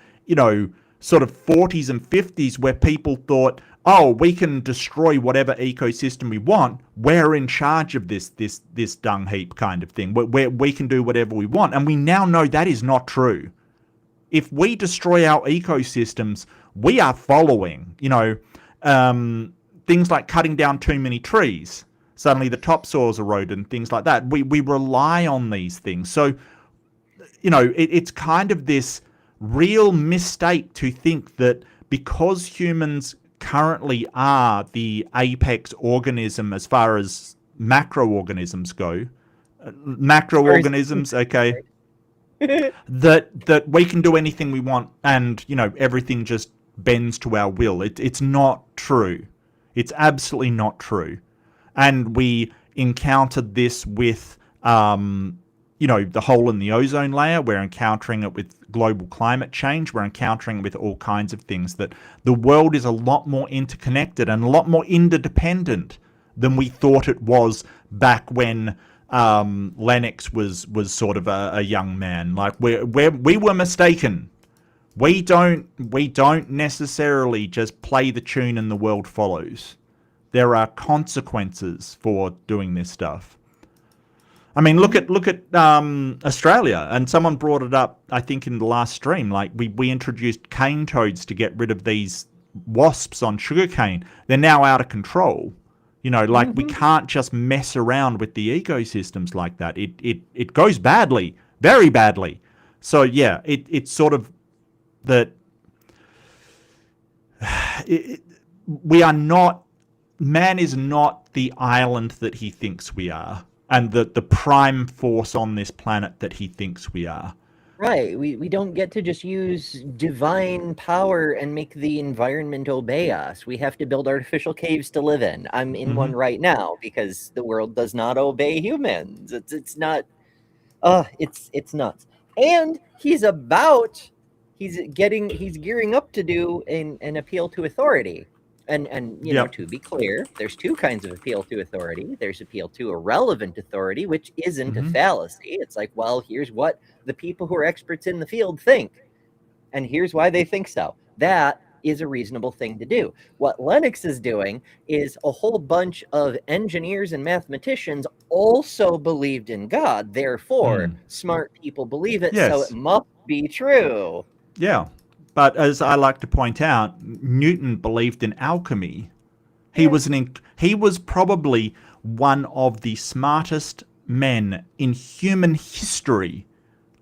sort of 40s and 50s, where people thought, oh, we can destroy whatever ecosystem we want. We're in charge of this dung heap kind of thing. We can do whatever we want. And we now know that is not true. If we destroy our ecosystems, we are following, things like cutting down too many trees. Suddenly the topsoil's eroded and things like that. We rely on these things. So, it's kind of this real mistake to think that because humans currently are the apex organism as far as macroorganisms go, okay, that we can do anything we want and, everything just bends to our will. It's not true. It's absolutely not true. And we encountered this with, the hole in the ozone layer. We're encountering it with global climate change. We're encountering it with all kinds of things, that the world is a lot more interconnected and a lot more interdependent than we thought it was back when Lennox was sort of a young man. Like, we were mistaken. We don't necessarily just play the tune and the world follows. There are consequences for doing this stuff. I mean, look at Australia, and someone brought it up, I think, in the last stream. Like, we introduced cane toads to get rid of these wasps on sugarcane. They're now out of control. We can't just mess around with the ecosystems like that. It goes badly, very badly. So yeah, it's sort of that man is not the island that he thinks we are, and the prime force on this planet that he thinks we are. Right. We don't get to just use divine power and make the environment obey us. We have to build artificial caves to live in. I'm in one right now because the world does not obey humans. It's not. It's nuts. And he's gearing up to do an appeal to authority. And to be clear, there's two kinds of appeal to authority. There's appeal to irrelevant authority, which isn't a fallacy. It's like, well, here's what the people who are experts in the field think, and here's why they think so. That is a reasonable thing to do. What Lennox is doing is a whole bunch of engineers and mathematicians also believed in God. Therefore, smart people believe it, so it must be true. Yeah. But as I like to point out, Newton believed in alchemy. He was probably one of the smartest men in human history.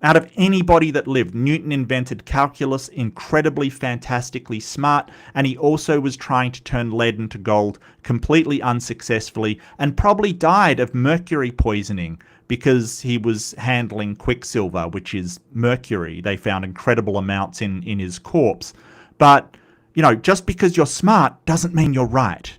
Out of anybody that lived, Newton invented calculus, incredibly, fantastically smart, and he also was trying to turn lead into gold completely unsuccessfully, and probably died of mercury poisoning because he was handling quicksilver, which is mercury. They found incredible amounts in his corpse. But, just because you're smart doesn't mean you're right.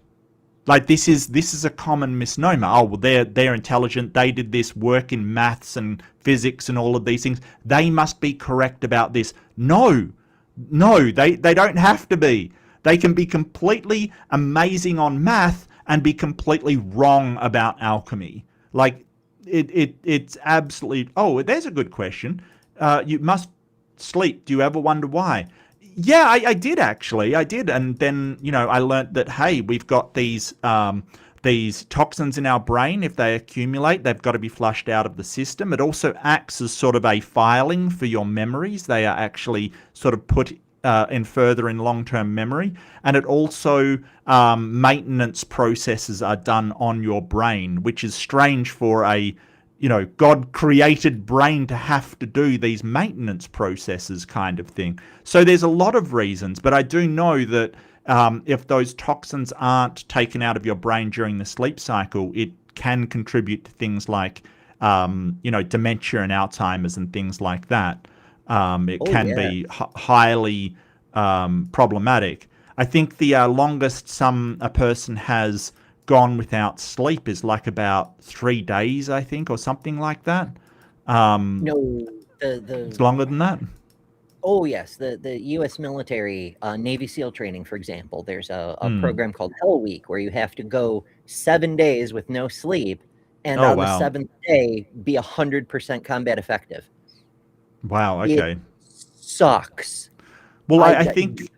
Like, this is a common misnomer. Oh, well, they're intelligent. They did this work in maths and physics and all of these things. They must be correct about this. No, they don't have to be. They can be completely amazing on math and be completely wrong about alchemy. Like, it's absolutely... Oh, there's a good question. You must sleep. Do you ever wonder why? Yeah, I did actually. I did, and then I learnt that we've got these toxins in our brain. If they accumulate, they've got to be flushed out of the system. It also acts as sort of a filing for your memories. They are actually sort of put further in long-term memory, and it also maintenance processes are done on your brain, which is strange for a God created brain to have to do these maintenance processes kind of thing. So there's a lot of reasons, but I do know that if those toxins aren't taken out of your brain during the sleep cycle, it can contribute to things like dementia and Alzheimer's and things like that. It can be highly problematic. I think the longest a person has gone without sleep is like about 3 days, I think, or something like that. No, It's longer than that. Oh yes, the U.S. military, Navy SEAL training, for example. There's a program called Hell Week where you have to go 7 days with no sleep, and on the 7th day be 100% combat effective. Wow. Okay. It sucks. Well, I think.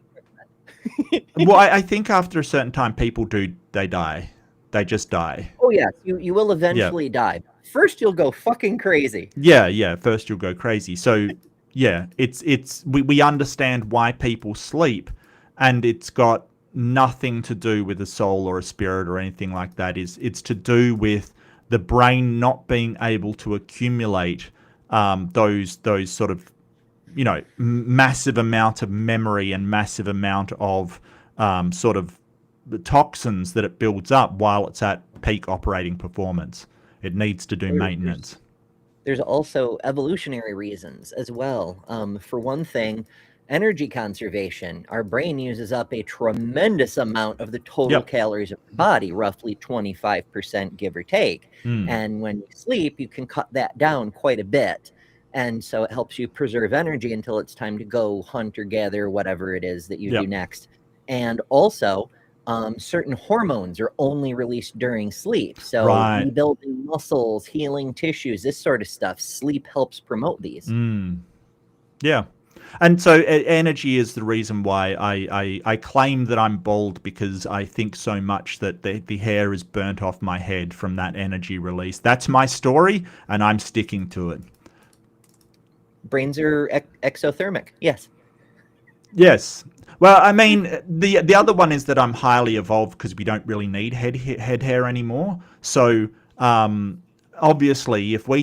Well, I think after a certain time, people they die. They just die. Oh yes, you will eventually die. First, you'll go fucking crazy. Yeah. First, you'll go crazy. So, yeah, we understand why people sleep, and it's got nothing to do with a soul or a spirit or anything like that. It's to do with the brain not being able to accumulate those sort of massive amount of memory and massive amount of sort of toxins that it builds up while it's at peak operating performance. It needs to do maintenance. There's also evolutionary reasons as well. For one thing, energy conservation. Our brain uses up a tremendous amount of the total calories of the body, roughly 25%, give or take. And when you sleep, you can cut that down quite a bit. And so it helps you preserve energy until it's time to go hunt or gather, whatever it is that you do next. And also, certain hormones are only released during sleep. So rebuilding muscles, healing tissues, this sort of stuff, sleep helps promote these. Yeah. And so energy is the reason why I claim that I'm bald, because I think so much that the hair is burnt off my head from that energy release. That's my story, and I'm sticking to it. Brains are exothermic. Yes. Yes. Well, I mean, the other one is that I'm highly evolved because we don't really need head hair anymore. So obviously, if I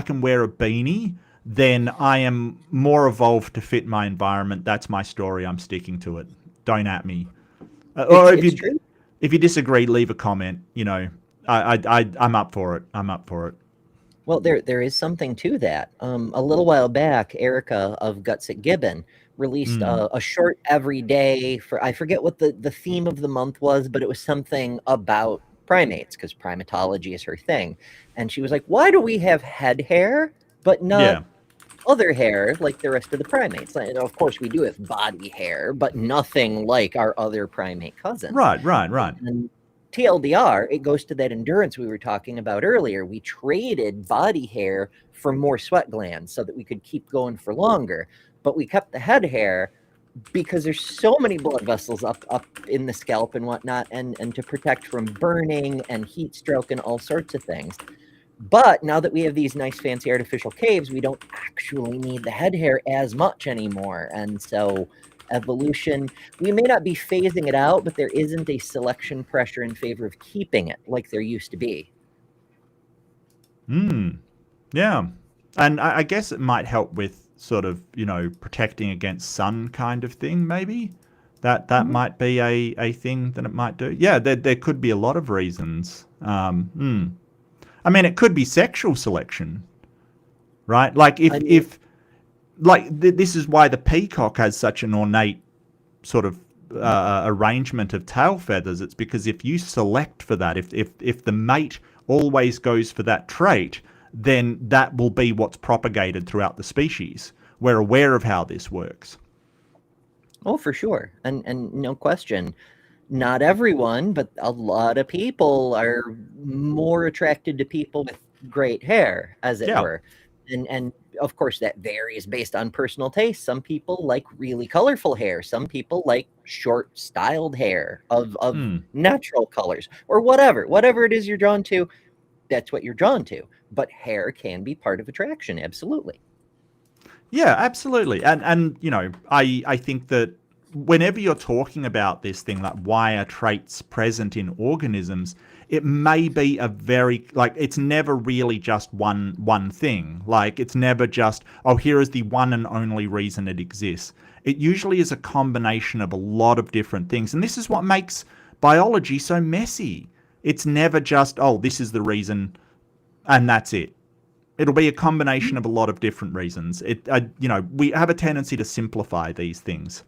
can wear a beanie, then I am more evolved to fit my environment. That's my story. I'm sticking to it. Don't at me. Or if you disagree, leave a comment. I'm up for it. I'm up for it. Well, there is something to that. A little while back, Erica of Guts at Gibbon released a short every day for, I forget what the theme of the month was, but it was something about primates, because primatology is her thing. And she was like, why do we have head hair, but not other hair like the rest of the primates? And of course, we do have body hair, but nothing like our other primate cousins. Right. And TLDR, it goes to that endurance we were talking about earlier. We traded body hair for more sweat glands so that we could keep going for longer. But we kept the head hair because there's so many blood vessels up in the scalp and whatnot, and to protect from burning and heat stroke and all sorts of things. But now that we have these nice fancy artificial caves, we don't actually need the head hair as much anymore. And so evolution, we may not be phasing it out, but there isn't a selection pressure in favor of keeping it like there used to be. Yeah. And I guess it might help with sort of, protecting against sun kind of thing, maybe. That might be a thing that it might do. Yeah, there could be a lot of reasons. I mean, it could be sexual selection, right? Like this is why the peacock has such an ornate sort of arrangement of tail feathers. It's because if you select for that, if the mate always goes for that trait, then that will be what's propagated throughout the species. We're aware of how this works. Oh, for sure. And no question, not everyone, but a lot of people are more attracted to people with great hair, as it were. And of course, that varies based on personal taste. Some people like really colorful hair. Some people like short styled hair of natural colors, or whatever it is you're drawn to. That's what you're drawn to. But hair can be part of attraction. Absolutely. Yeah, absolutely. And you know, I think that whenever you're talking about this thing, like why are traits present in organisms, it may be a very, like, it's never really just one thing. Like, it's never just, oh, here is the one and only reason it exists. It usually is a combination of a lot of different things. And this is what makes biology so messy. It's never just, oh, this is the reason and that's it. It'll be a combination of a lot of different reasons. You know, we have a tendency to simplify these things.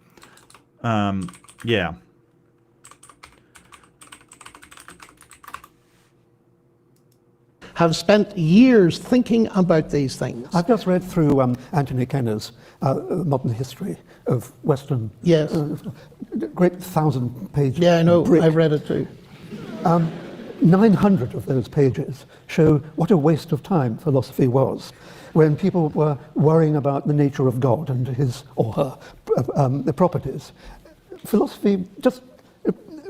Yeah. Have spent years thinking about these things. I've just read through Anthony Kenner's Modern History of Western. Yes. Great 1,000-page. Yeah, I know. brick. I've read it too. 900 of those pages show what a waste of time philosophy was when people were worrying about the nature of God and his or her the properties. Philosophy, just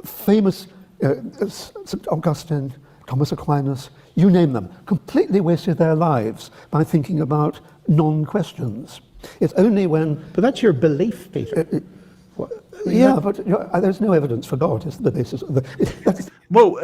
famous St. Augustine, Thomas Aquinas, you name them, completely wasted their lives by thinking about non-questions. It's only when... But that's your belief, Peter. Yeah, but there's no evidence for God is the basis of the... Well,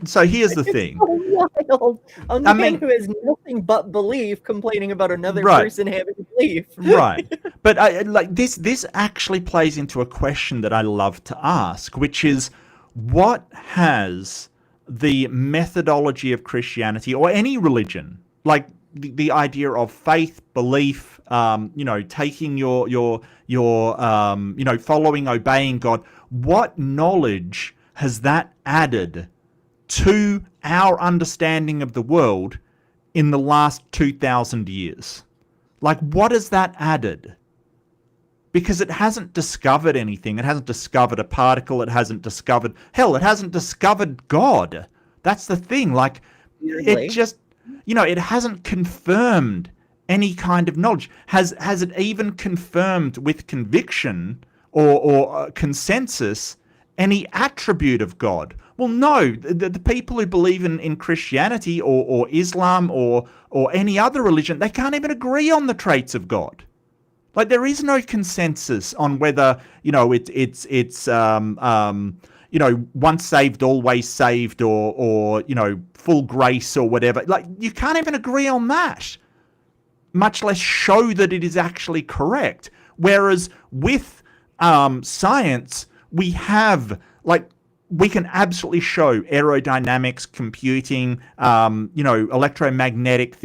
so here's the thing. Wild. A man who has nothing but belief complaining about another Right. person having belief. Right. But like this actually plays into a question that I love to ask, which is, what has the methodology of Christianity or any religion, like the idea of faith, belief, you know, taking your you know, following, obeying God, what knowledge has that added to our understanding of the world in the last 2,000 years? Like, what has that added? Because it hasn't discovered anything. It hasn't discovered a particle. It hasn't discovered... Hell, it hasn't discovered God. That's the thing. Like, it just... You know, it hasn't confirmed any kind of knowledge. Has it even confirmed with conviction or consensus any attribute of God? Well, no. The people who believe in Christianity or Islam or any other religion, they can't even agree on the traits of God. Like, there is no consensus on whether, you know, it's you know, once saved, always saved, or you know, full grace or whatever. Like, you can't even agree on that, much less show that it is actually correct. Whereas with science, we have, like, we can absolutely show aerodynamics, computing, you know, electromagnetic.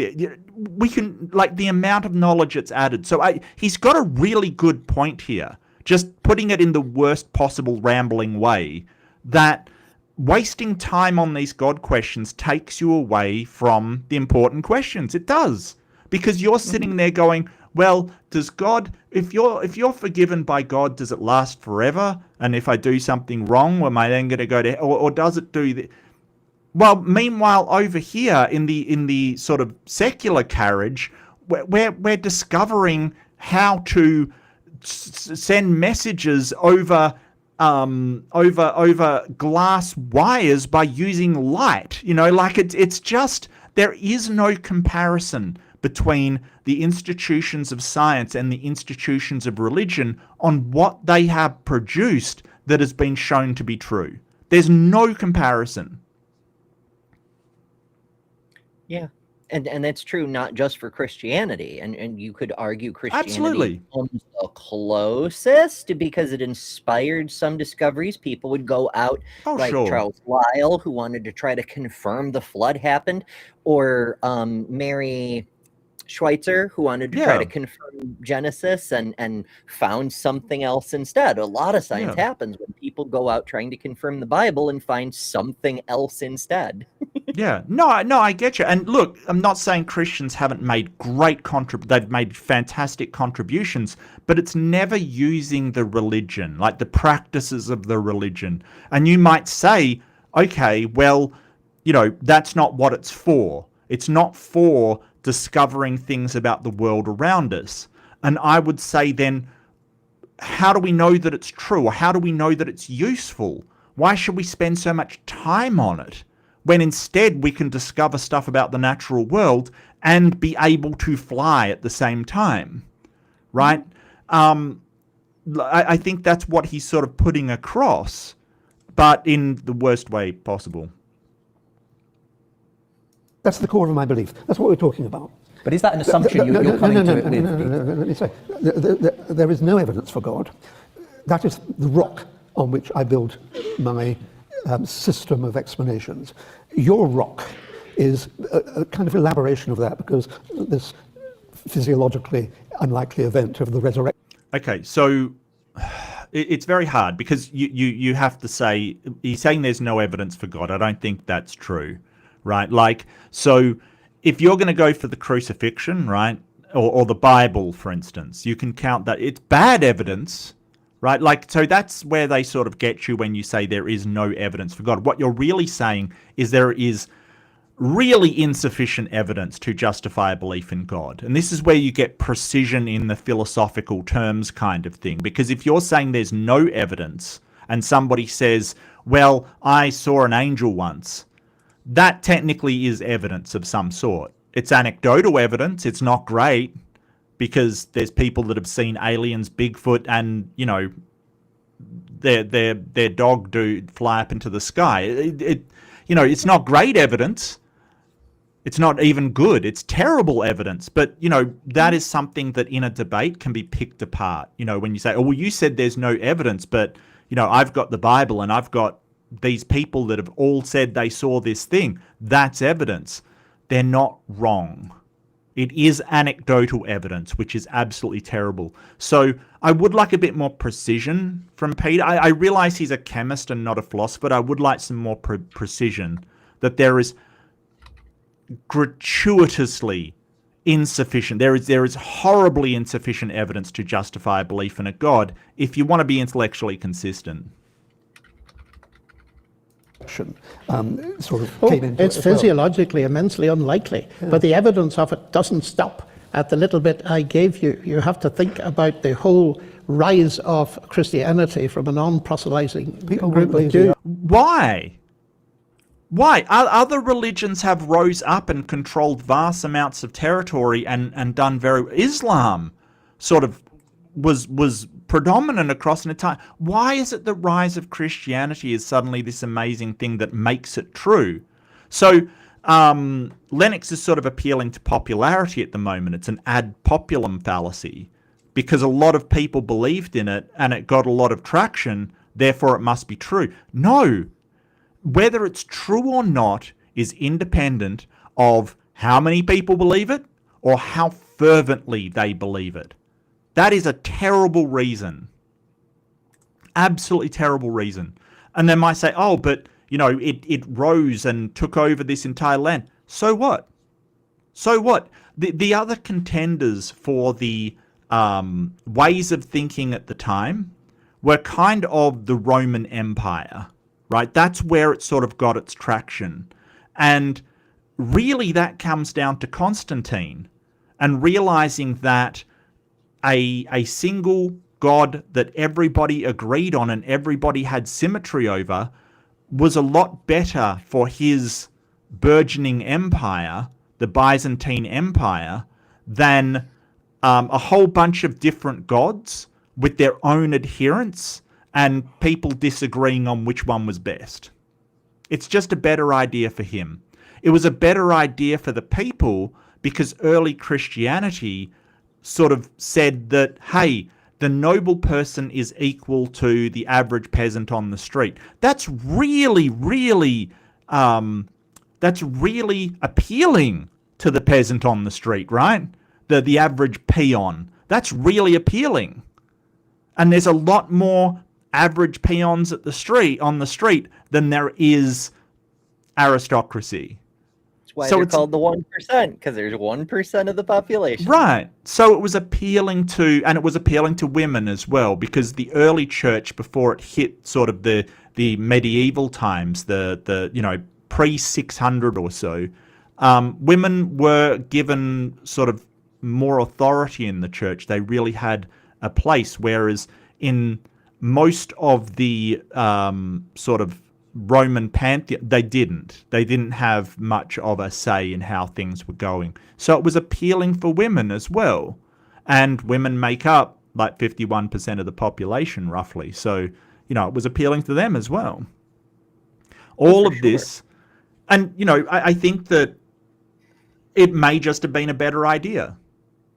We can, like, the amount of knowledge it's added. So he's got a really good point here, just putting it in the worst possible rambling way, that wasting time on these God questions takes you away from the important questions. It does. Because you're sitting there going, well, does God, if you're forgiven by God, does it last forever? And if I do something wrong, am I then going to go to, or does it do the... Well, meanwhile, over here in the sort of secular carriage, we're discovering how to send messages over glass wires by using light. You know, like, it's just, there is no comparison between the institutions of science and the institutions of religion on what they have produced that has been shown to be true. There's no comparison. Yeah. And that's true not just for Christianity. And you could argue Christianity Absolutely. comes the closest because it inspired some discoveries. People would go out, like sure. Charles Lyell, who wanted to try to confirm the flood happened, or Mary Schweitzer, who wanted to try to confirm Genesis and found something else instead. A lot of science happens when people go out trying to confirm the Bible and find something else instead. Yeah, no, I get you. And look, I'm not saying Christians haven't made they've made fantastic contributions, but it's never using the religion, like the practices of the religion. And you might say, okay, well, you know, that's not what it's for. It's not for discovering things about the world around us. And I would say then, how do we know that it's true? Or how do we know that it's useful? Why should we spend so much time on it, when instead we can discover stuff about the natural world and be able to fly at the same time? right? I think that's what he's sort of putting across, but in the worst way possible. That's the core of my belief. That's what we're talking about. But is that an assumption you're coming to it with? No, let me say. There is no evidence for God. That is the rock on which I build my system of explanations. Your rock is a kind of elaboration of that, because this physiologically unlikely event of the resurrection. Okay, so it's very hard, because you have to say, he's saying there's no evidence for God. I don't think that's true, right? Like, so if you're going to go for the crucifixion, right, or the Bible, for instance, you can count that. It's bad evidence, right? Like, so that's where they sort of get you when you say there is no evidence for God. What you're really saying is there is really insufficient evidence to justify a belief in God. And this is where you get precision in the philosophical terms kind of thing. Because if you're saying there's no evidence and somebody says, well, I saw an angel once, that technically is evidence of some sort. It's anecdotal evidence. It's not great, because there's people that have seen aliens, Bigfoot, and, you know, their dog do fly up into the sky. You know, it's not great evidence. It's not even good. It's terrible evidence. But, you know, that is something that in a debate can be picked apart. You know, when you say, oh, well, you said there's no evidence, but, you know, I've got the Bible and I've got these people that have all said they saw this thing. That's evidence. They're not wrong. It is anecdotal evidence, which is absolutely terrible. So I would like a bit more precision from Peter. I realize he's a chemist and not a philosopher, but I would like some more precision, that there is gratuitously insufficient. There is horribly insufficient evidence to justify a belief in a God if you want to be intellectually consistent. Sort of came into it's it as well. physiologically immensely unlikely, but the evidence of it doesn't stop at the little bit I gave you. You have to think about the whole rise of Christianity from a non-proselytizing group of Jews. Why? Why? Other religions have rose up and controlled vast amounts of territory and done very... Islam sort of was predominant across an entire... Why is it the rise of Christianity is suddenly this amazing thing that makes it true? So Lennox is sort of appealing to popularity at the moment. It's an ad populum fallacy, because a lot of people believed in it and it got a lot of traction, therefore it must be true. No! Whether it's true or not is independent of how many people believe it or how fervently they believe it. That is a terrible reason. Absolutely terrible reason. And they might say, oh, but, you know, it rose and took over this entire land. So what? So what? The other contenders for the ways of thinking at the time were kind of the Roman Empire, right? That's where it sort of got its traction. And really that comes down to Constantine and realizing that a single God that everybody agreed on and everybody had symmetry over was a lot better for his burgeoning empire, the Byzantine Empire, than a whole bunch of different gods with their own adherents and people disagreeing on which one was best. It's just a better idea for him. It was a better idea for the people because early Christianity sort of said that, hey, the noble person is equal to the average peasant on the street. That's really, really appealing to the peasant on the street, right? The average peon. That's really appealing. And there's a lot more average peons on the street than there is aristocracy. That's why they're called the 1%, because there's 1% of the population. Right. So it was appealing to, and it was appealing to women as well, because the early church, before it hit sort of the medieval times, the you know, pre-600 or so, women were given sort of more authority in the church. They really had a place, whereas in most of the sort of Roman pantheon, they didn't have much of a say in how things were going. So it was appealing for women as well. and women make up like 51% of the population roughly. So, it was appealing to them as well. All of this, and, I think that it may just have been a better idea,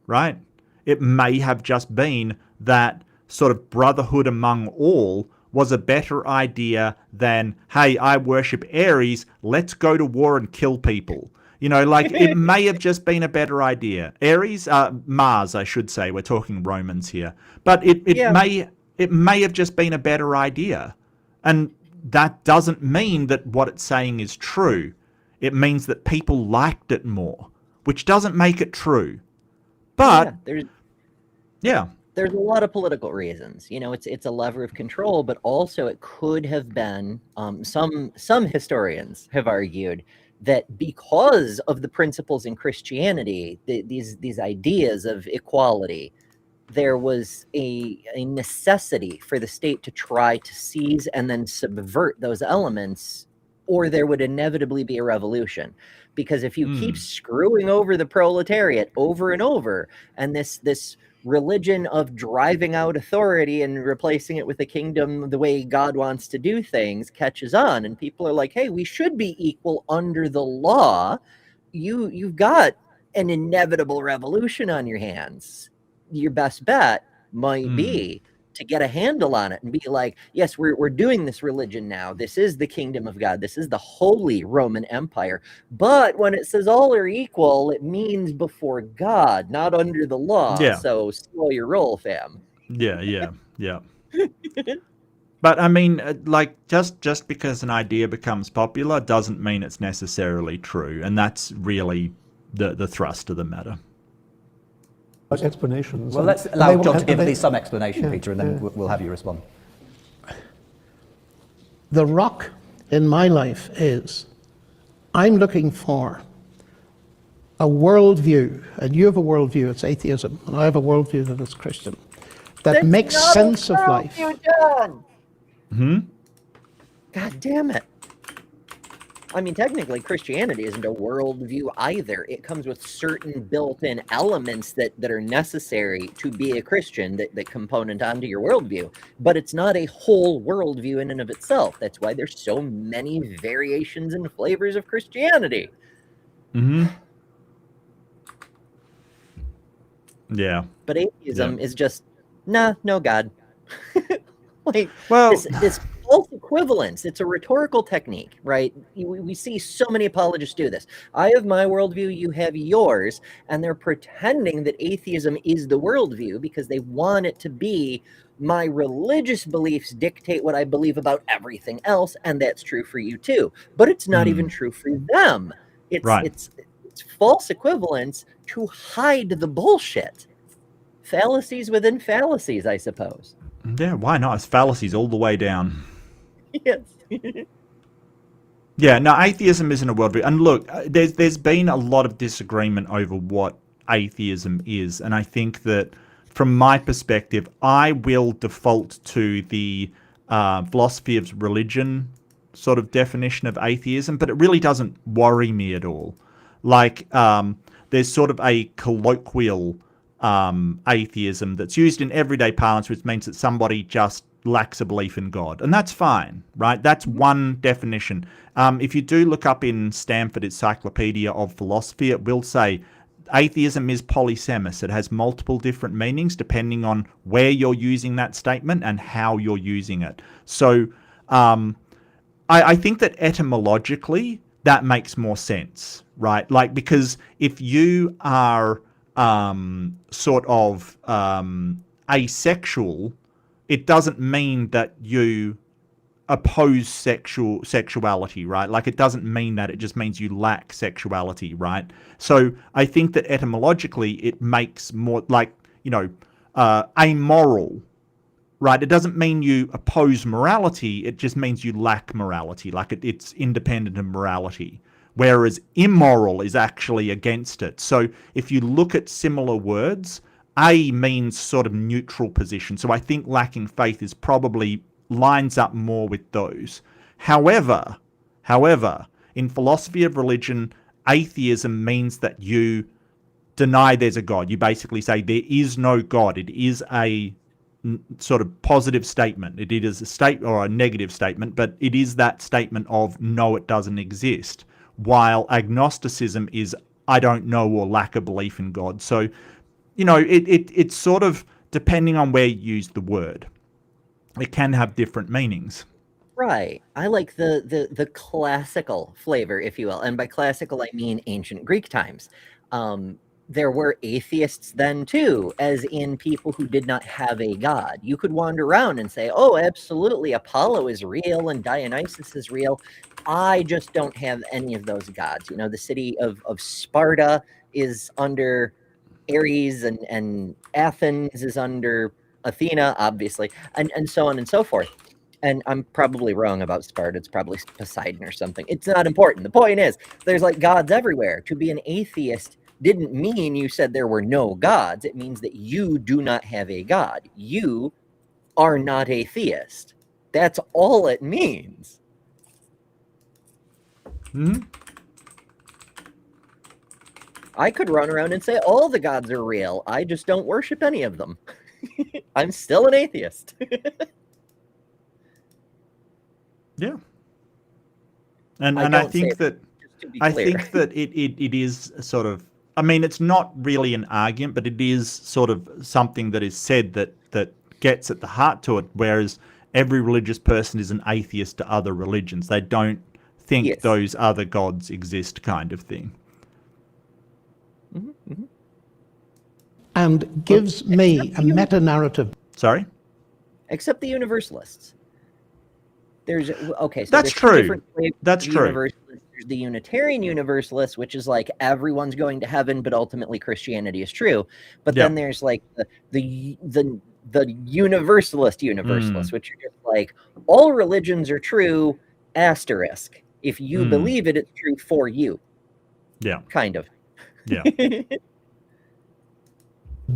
right? It may have just been that sort of brotherhood among all was a better idea than, hey, I worship Ares, let's go to war and kill people. It may have just been a better idea. Ares, Mars, I should say, we're talking Romans here. But it may have just been a better idea. And that doesn't mean that what it's saying is true. It means that people liked it more, which doesn't make it true. But there's a lot of political reasons. It's a lever of control, but also it could have been. Some historians have argued that because of the principles in Christianity, these ideas of equality, there was a necessity for the state to try to seize and then subvert those elements, or there would inevitably be a revolution. Because if you keep screwing over the proletariat over and over, and this religion of driving out authority and replacing it with a kingdom the way God wants to do things catches on, and people are like, hey, we should be equal under the law, you've got an inevitable revolution on your hands. Your best bet might be to get a handle on it and be like, yes, we're doing this religion now. This is the kingdom of God. This is the Holy Roman Empire. But when it says all are equal, it means before God, not under the law. Yeah. So slow your roll, fam. Yeah. But I mean, just because an idea becomes popular doesn't mean it's necessarily true. And that's really the thrust of the matter. Explanations. Well, let's allow John to give at least some explanation, Peter, and then we'll have you respond. The rock in my life is I'm looking for a worldview, and you have a worldview, it's atheism, and I have a worldview that is Christian, that makes sense of life. God damn it. I mean, technically, Christianity isn't a worldview either. It comes with certain built-in elements that are necessary to be a Christian, that component onto your worldview. But it's not a whole worldview in and of itself. That's why there's so many variations and flavors of Christianity. Yeah. But atheism is just, no God. This false equivalence, it's a rhetorical technique, right? We see so many apologists do this. I have my worldview, you have yours, and they're pretending that atheism is the worldview because they want it to be my religious beliefs dictate what I believe about everything else, and that's true for you too. But it's not even true for them. It's false equivalence to hide the bullshit. Fallacies within fallacies, I suppose. Yeah, why not? It's fallacies all the way down. Yes. Yeah, no, atheism isn't a worldview. And look, there's been a lot of disagreement over what atheism is. And I think that from my perspective, I will default to the philosophy of religion sort of definition of atheism, but it really doesn't worry me at all. Like, there's sort of a colloquial atheism that's used in everyday parlance, which means that somebody just lacks a belief in God. And that's fine, right? That's one definition. If you do look up in Stanford Encyclopedia of Philosophy, it will say atheism is polysemous. It has multiple different meanings depending on where you're using that statement and how you're using it. So I think that etymologically that makes more sense, right? Like, because if you are sort of asexual, it doesn't mean that you oppose sexuality, right? Like, it doesn't mean that. It just means you lack sexuality, right? So I think that etymologically it makes more like, amoral, right? It doesn't mean you oppose morality. It just means you lack morality. Like, it's independent of morality. Whereas immoral is actually against it. So if you look at similar words, a means sort of neutral position. So I think lacking faith is probably lines up more with those. However, in philosophy of religion, atheism means that you deny there's a God. You basically say there is no God. It is a sort of positive statement. It is a statement or a negative statement, but it is that statement of no, it doesn't exist. While agnosticism is I don't know or lack a belief in God. So, it's sort of depending on where you use the word. It can have different meanings. Right. I like the classical flavor, if you will. And by classical, I mean ancient Greek times. There were atheists then too, as in people who did not have a god. You could wander around and say, oh, absolutely, Apollo is real and Dionysus is real. I just don't have any of those gods. The city of Sparta is under Ares, and Athens is under Athena, obviously, and so on and so forth. And I'm probably wrong about Sparta. It's probably Poseidon or something. It's not important. The point is, there's like gods everywhere. To be an atheist didn't mean you said there were no gods. It means that you do not have a god. You are not a theist. That's all it means. I could run around and say all the gods are real. I just don't worship any of them. I'm still an atheist. Yeah. And I think that it is sort of, I mean, it's not really an argument, but it is sort of something that is said that gets at the heart to it, whereas every religious person is an atheist to other religions. They don't think those other gods exist, kind of thing. And gives me a meta-narrative. Sorry? Except the universalists. There's that's true. That's true. There's the Unitarian Universalists, which is like everyone's going to heaven, but ultimately Christianity is true. But then there's like the Universalist, which are just like all religions are true. Asterisk. If you believe it, it's true for you. Yeah. Kind of. Yeah.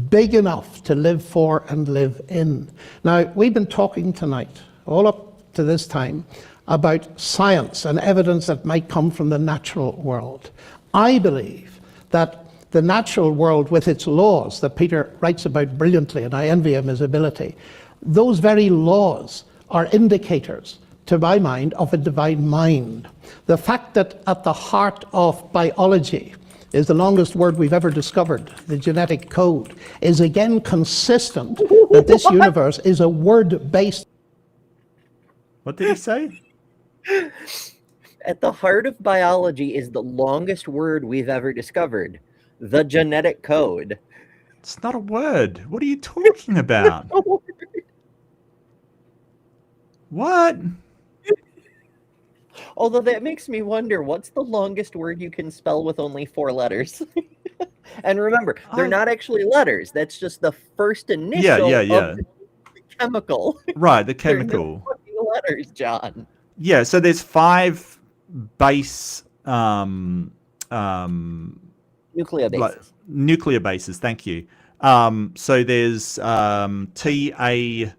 Big enough to live for and live in. Now, we've been talking tonight, all up to this time, about science and evidence that might come from the natural world. I believe that the natural world with its laws that Peter writes about brilliantly, and I envy him his ability, those very laws are indicators, to my mind, of a divine mind. The fact that at the heart of biology is the longest word we've ever discovered, the genetic code, is again consistent that this universe is a word-based. What did he say? At the heart of biology is the longest word we've ever discovered, the genetic code. It's not a word. What are you talking about? What? Although that makes me wonder, what's the longest word you can spell with only 4 letters? And remember, they're not actually letters. That's just the first initial of the chemical. Right, the chemical. Letters, John. Yeah, so there's 5 base nuclear bases, thank you. So there's TAG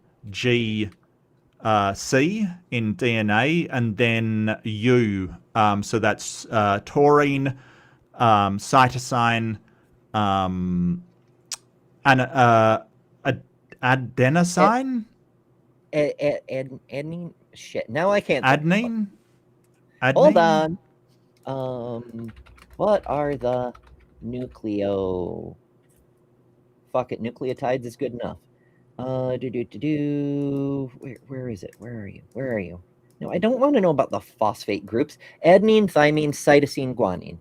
C in DNA, and then U. So that's taurine, cytosine, and adenosine. Adenine. Shit. Now I can't. Adenine. Hold on. What are the nucleotides is good enough. Where is it? Where are you? No, I don't want to know about the phosphate groups. Adenine, thymine, cytosine, guanine.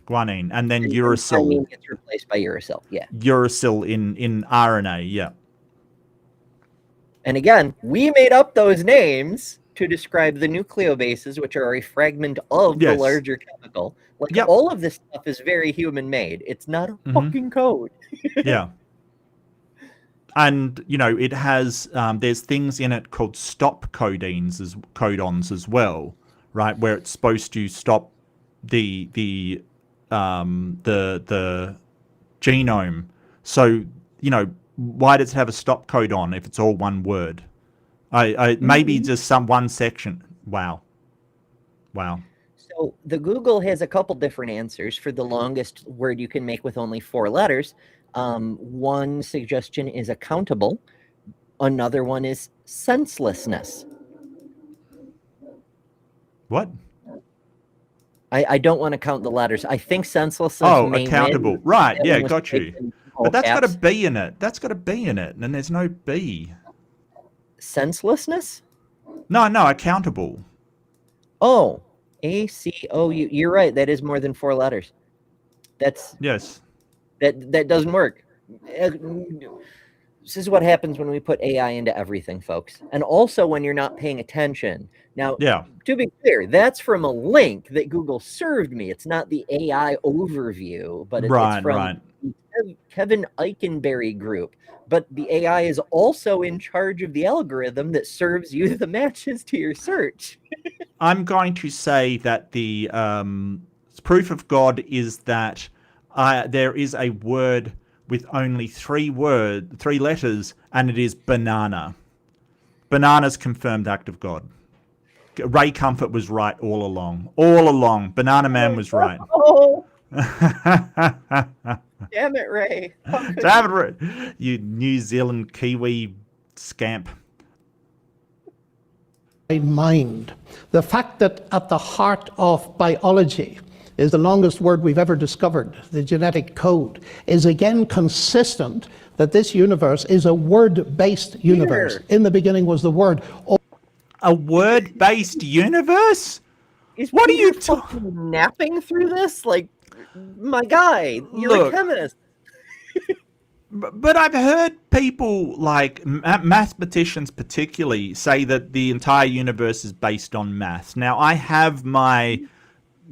Guanine, and then uracil. Thymine gets replaced by uracil. Yeah. Uracil in RNA. Yeah. And again, we made up those names to describe the nucleobases, which are a fragment of the larger chemical. Like all of this stuff is very human-made. It's not a fucking code. Yeah. And, it has, there's things in it called stop codons as well, right? Where it's supposed to stop the genome. So, why does it have a stop codon if it's all one word? Maybe just one section. Wow. So the Google has a couple different answers for the longest word you can make with only 4 letters. One suggestion is accountable. Another one is senselessness. What? I don't want to count the letters. I think senselessness Oh, may accountable. win. Right, That yeah, one was got you. typed in all But that's got a caps. B in it. That's got a B in it, and there's no B. Senselessness? No, accountable. Oh, ACOU. You're right. That is more than 4 letters. Yes. That doesn't work. This is what happens when we put AI into everything, folks. And also when you're not paying attention. Now, Yeah. to be clear, that's from a link that Google served me. It's not the AI overview, but it's Right, from right. the Kevin Eikenberry group. But the AI is also in charge of the algorithm that serves you the matches to your search. I'm going to say that the proof of God is that there is a word with only 3 letters, and it is banana. Banana's confirmed act of God. Ray Comfort was right all along. All along. Banana Man was right. Oh, damn it, Ray. How could Damn it, Ray. You New Zealand Kiwi scamp. Mind. The fact that at the heart of biology is the longest word we've ever discovered, the genetic code, is again consistent that this universe is a word-based universe. Here. In the beginning was the word. A word-based universe? Is What are you Peter fucking napping through this? Like, my guy, you're Look. a chemist. But I've heard people, like mathematicians particularly, say that the entire universe is based on maths. Now, I have my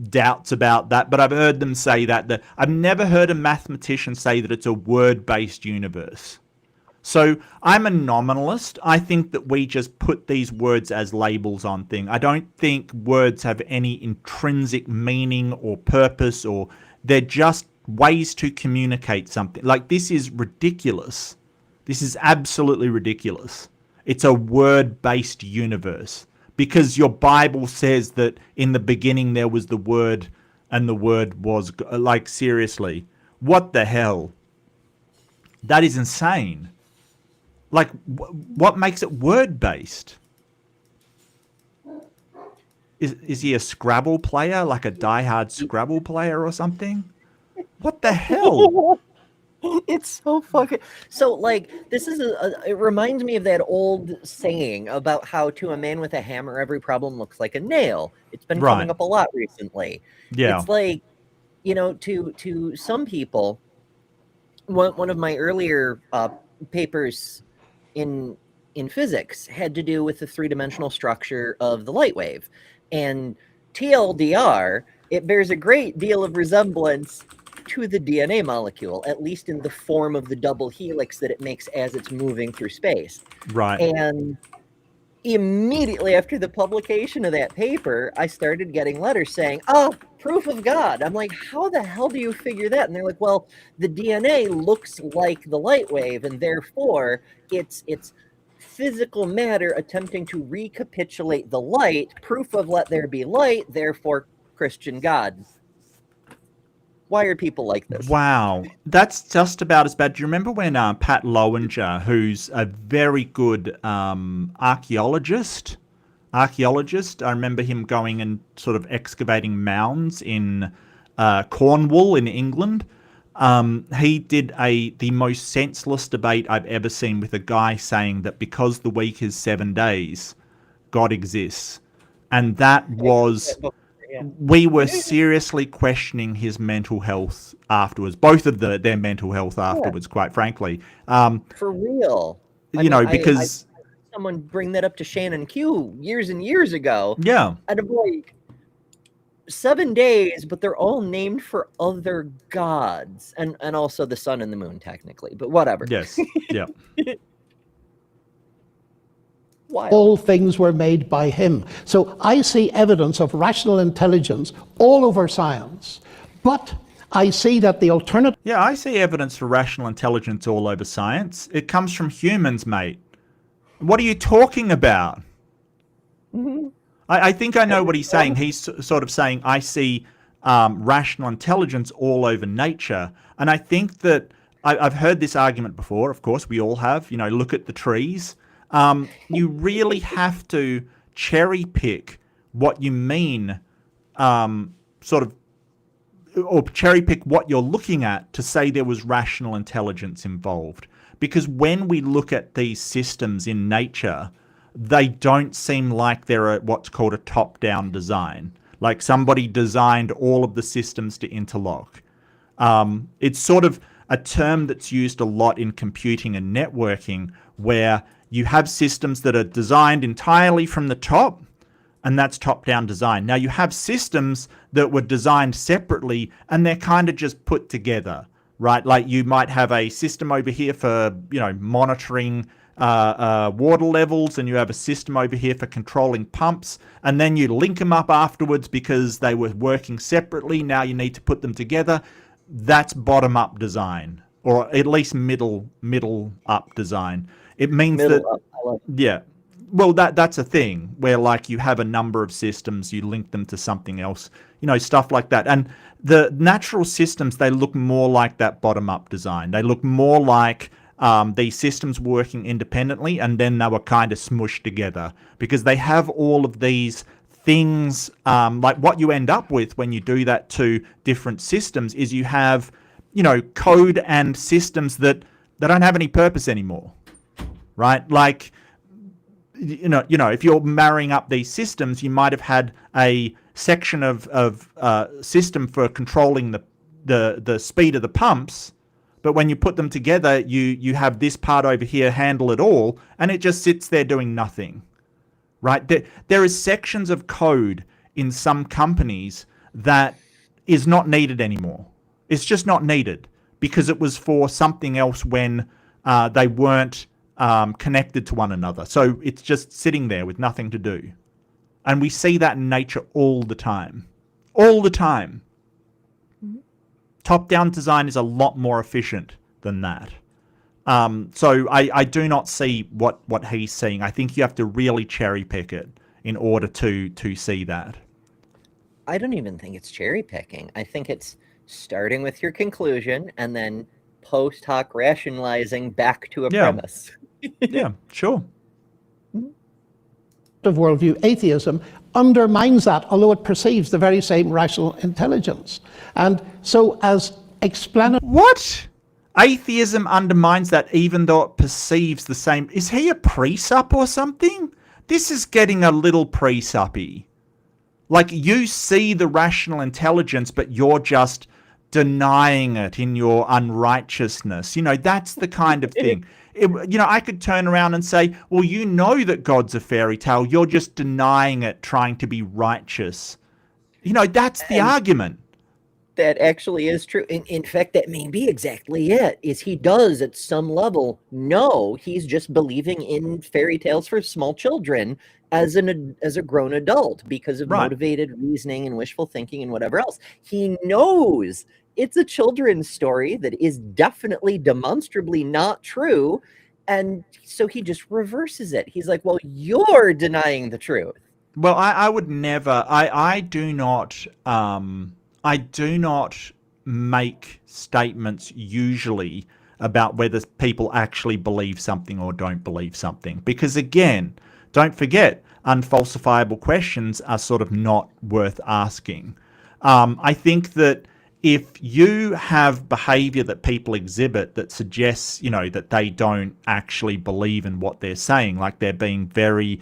doubts about that, but I've heard them say that. I've never heard a mathematician say that it's a word-based universe. So I'm a nominalist. I think that we just put these words as labels on things. I don't think words have any intrinsic meaning or purpose, or they're just ways to communicate something. Like, this is ridiculous. This is absolutely ridiculous. It's a word-based universe. Because your Bible says that in the beginning there was the Word, and the Word was... Like, seriously. What the hell? That is insane. Like, what makes it word-based? Is he a Scrabble player? Like a diehard Scrabble player or something? What the hell? It's so fucking... So, like, this is it reminds me of that old saying about how to a man with a hammer, every problem looks like a nail. It's been coming Right. up a lot recently. Yeah. It's like, you know, to some people, one of my earlier papers in physics had to do with the 3-dimensional structure of the light wave. And TLDR, it bears a great deal of resemblance to the DNA molecule, at least in the form of the double helix that it makes as it's moving through space. Right. And immediately after the publication of that paper, I started getting letters saying, oh, proof of God. I'm like, how the hell do you figure that? And they're like, well, the DNA looks like the light wave, and therefore it's physical matter attempting to recapitulate the light, proof of let there be light, therefore Christian God. Why are people like this? Wow. That's just about as bad. Do you remember when Pat Lowinger, who's a very good archaeologist, I remember him going and sort of excavating mounds in Cornwall in England. He did the most senseless debate I've ever seen with a guy saying that because the week is 7 days, God exists. And that was... We were seriously questioning his mental health afterwards, both of their mental health afterwards, quite frankly. For real. Because... I someone bring that up to Shannon Q years and years ago. Yeah. And I'm like, 7 days, but they're all named for other gods. And also the sun and the moon, technically. But whatever. Yes. Yeah. Wild. All things were made by him. So I see evidence of rational intelligence all over science, but I see that the alternative... Yeah, I see evidence for rational intelligence all over science. It comes from humans, mate. What are you talking about? Mm-hmm. I think I know what he's saying. He's sort of saying, I see rational intelligence all over nature. And I think that I've heard this argument before. Of course, we all have. Look at the trees. You really have to cherry pick what you mean, or cherry pick what you're looking at to say there was rational intelligence involved. Because when we look at these systems in nature, they don't seem like they're what's called a top-down design. Like somebody designed all of the systems to interlock. It's sort of a term that's used a lot in computing and networking, where you have systems that are designed entirely from the top, and that's top-down design. Now you have systems that were designed separately, and they're kind of just put together, right? Like you might have a system over here for, monitoring water levels, and you have a system over here for controlling pumps, and then you link them up afterwards because they were working separately. Now you need to put them together. That's bottom-up design, or at least middle-up design. It means yeah. Well, that's a thing where like you have a number of systems, you link them to something else, stuff like that. And the natural systems, they look more like that bottom-up design. They look more like these systems working independently, and then they were kind of smushed together because they have all of these things. Like what you end up with when you do that to different systems is you have, code and systems that don't have any purpose anymore, right? Like, if you're marrying up these systems, you might have had a section of system for controlling the speed of the pumps, but when you put them together, you have this part over here handle it all, and it just sits there doing nothing, right? There is sections of code in some companies that is not needed anymore. It's just not needed because it was for something else when they weren't connected to one another. So it's just sitting there with nothing to do. And we see that in nature all the time. All the time. Mm-hmm. Top-down design is a lot more efficient than that. So I do not see what he's seeing. I think you have to really cherry pick it in order to see that. I don't even think it's cherry picking. I think it's starting with your conclusion and then post hoc rationalizing back to a premise. Yeah, sure. Of worldview, atheism undermines that, although it perceives the very same rational intelligence. And so as explanatory... What? Atheism undermines that even though it perceives the same... Is he a pre-sup or something? This is getting a little pre-suppy. Like, you see the rational intelligence, but you're just denying it in your unrighteousness. That's the kind of thing. I could turn around and say, well, you know that God's a fairy tale. You're just denying it, trying to be righteous. That's the argument. That actually is true. In fact, that may be exactly it, is he does at some level know he's just believing in fairy tales for small children as a grown adult because of motivated reasoning and wishful thinking and whatever else. He knows it's a children's story that is definitely demonstrably not true. And so he just reverses it. He's like, well, you're denying the truth. Well, I would never, I do not make statements usually about whether people actually believe something or don't believe something. Because again, don't forget, unfalsifiable questions are sort of not worth asking. I think that if you have behavior that people exhibit that suggests, that they don't actually believe in what they're saying, like they're being very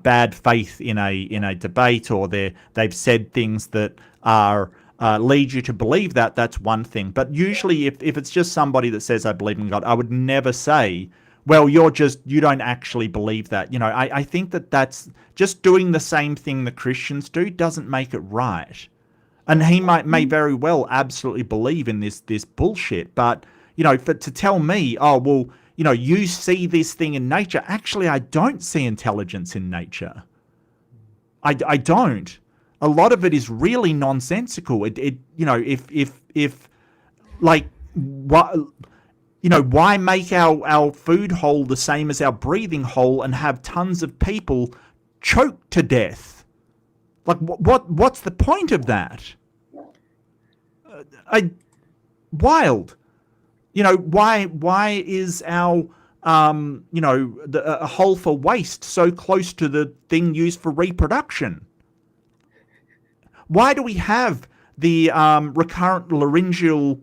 bad faith in a debate, or they've said things that are lead you to believe that, that's one thing. But usually if it's just somebody that says, I believe in God, I would never say, well, you don't actually believe that. I think that's just doing the same thing the Christians do doesn't make it right. And he may very well absolutely believe in this bullshit. But, to tell me, oh, well, you see this thing in nature. Actually, I don't see intelligence in nature. I don't. A lot of it is really nonsensical. Why make our food hole the same as our breathing hole and have tons of people choke to death? Like, what's the point of that? Wild. Why is our a hole for waste so close to the thing used for reproduction? Why do we have the recurrent laryngeal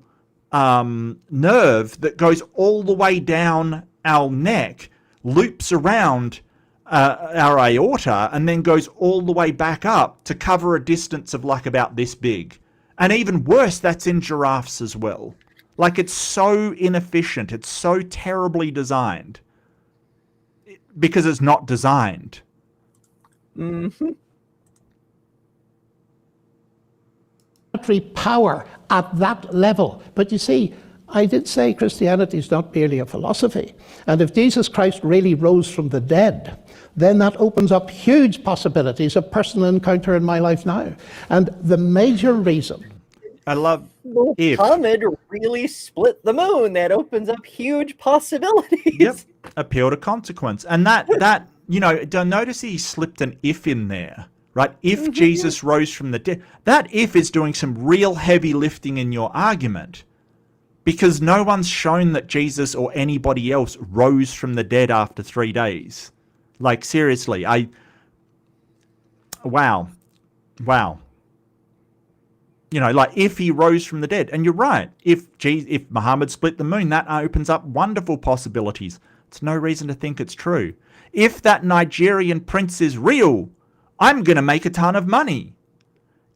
nerve that goes all the way down our neck, loops around our aorta, and then goes all the way back up to cover a distance of like about this big? And even worse, that's in giraffes as well. Like, it's so inefficient. It's so terribly designed because it's not designed. Mm-hmm. Power at that level. But you see, I did say Christianity is not merely a philosophy. And if Jesus Christ really rose from the dead, then that opens up huge possibilities of personal encounter in my life now. And the major reason... I love Muhammad really split the moon. That opens up huge possibilities. Yep. Appeal to consequence. And that don't notice he slipped an if in there, right? If Jesus rose from the dead, that if is doing some real heavy lifting in your argument, because no one's shown that Jesus or anybody else rose from the dead after 3 days. Like, seriously, wow. Like, if he rose from the dead, and you're right, if Muhammad split the moon, that opens up wonderful possibilities. It's no reason to think it's true. If that Nigerian prince is real, I'm going to make a ton of money.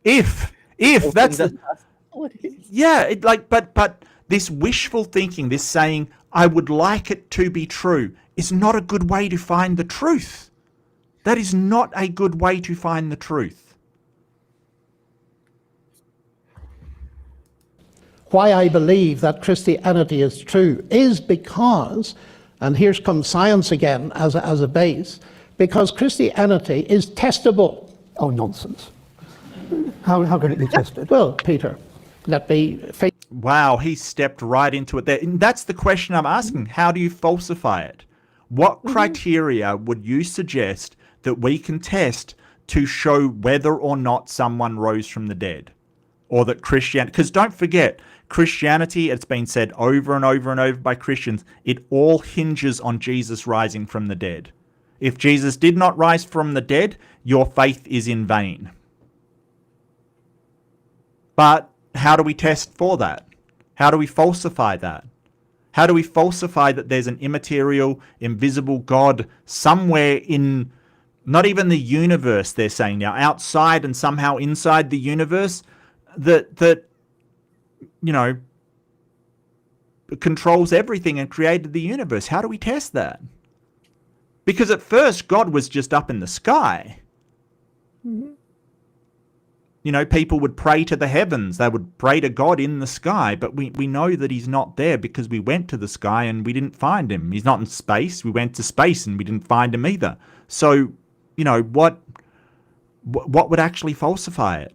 If that's the... Yeah, but this wishful thinking, this saying, I would like it to be true, is not a good way to find the truth. That is not a good way to find the truth. Why I believe that Christianity is true is because, and here comes science again as a base, because Christianity is testable. Oh, nonsense. How can it be tested? Well, Peter, let me... Wow, he stepped right into it there. And that's the question I'm asking. How do you falsify it? What criteria would you suggest that we can test to show whether or not someone rose from the dead? Or that Christianity... Because don't forget, Christianity, it's been said over and over and over by Christians, it all hinges on Jesus rising from the dead. If Jesus did not rise from the dead, your faith is in vain. But how do we test for that? How do we falsify that? How do we falsify that there's an immaterial, invisible God somewhere in, not even the universe, they're saying now, outside and somehow inside the universe, that controls everything and created the universe? How do we test that? Because at first, God was just up in the sky. People would pray to the heavens. They would pray to God in the sky. But we know that he's not there because we went to the sky and we didn't find him. He's not in space. We went to space and we didn't find him either. So, what would actually falsify it?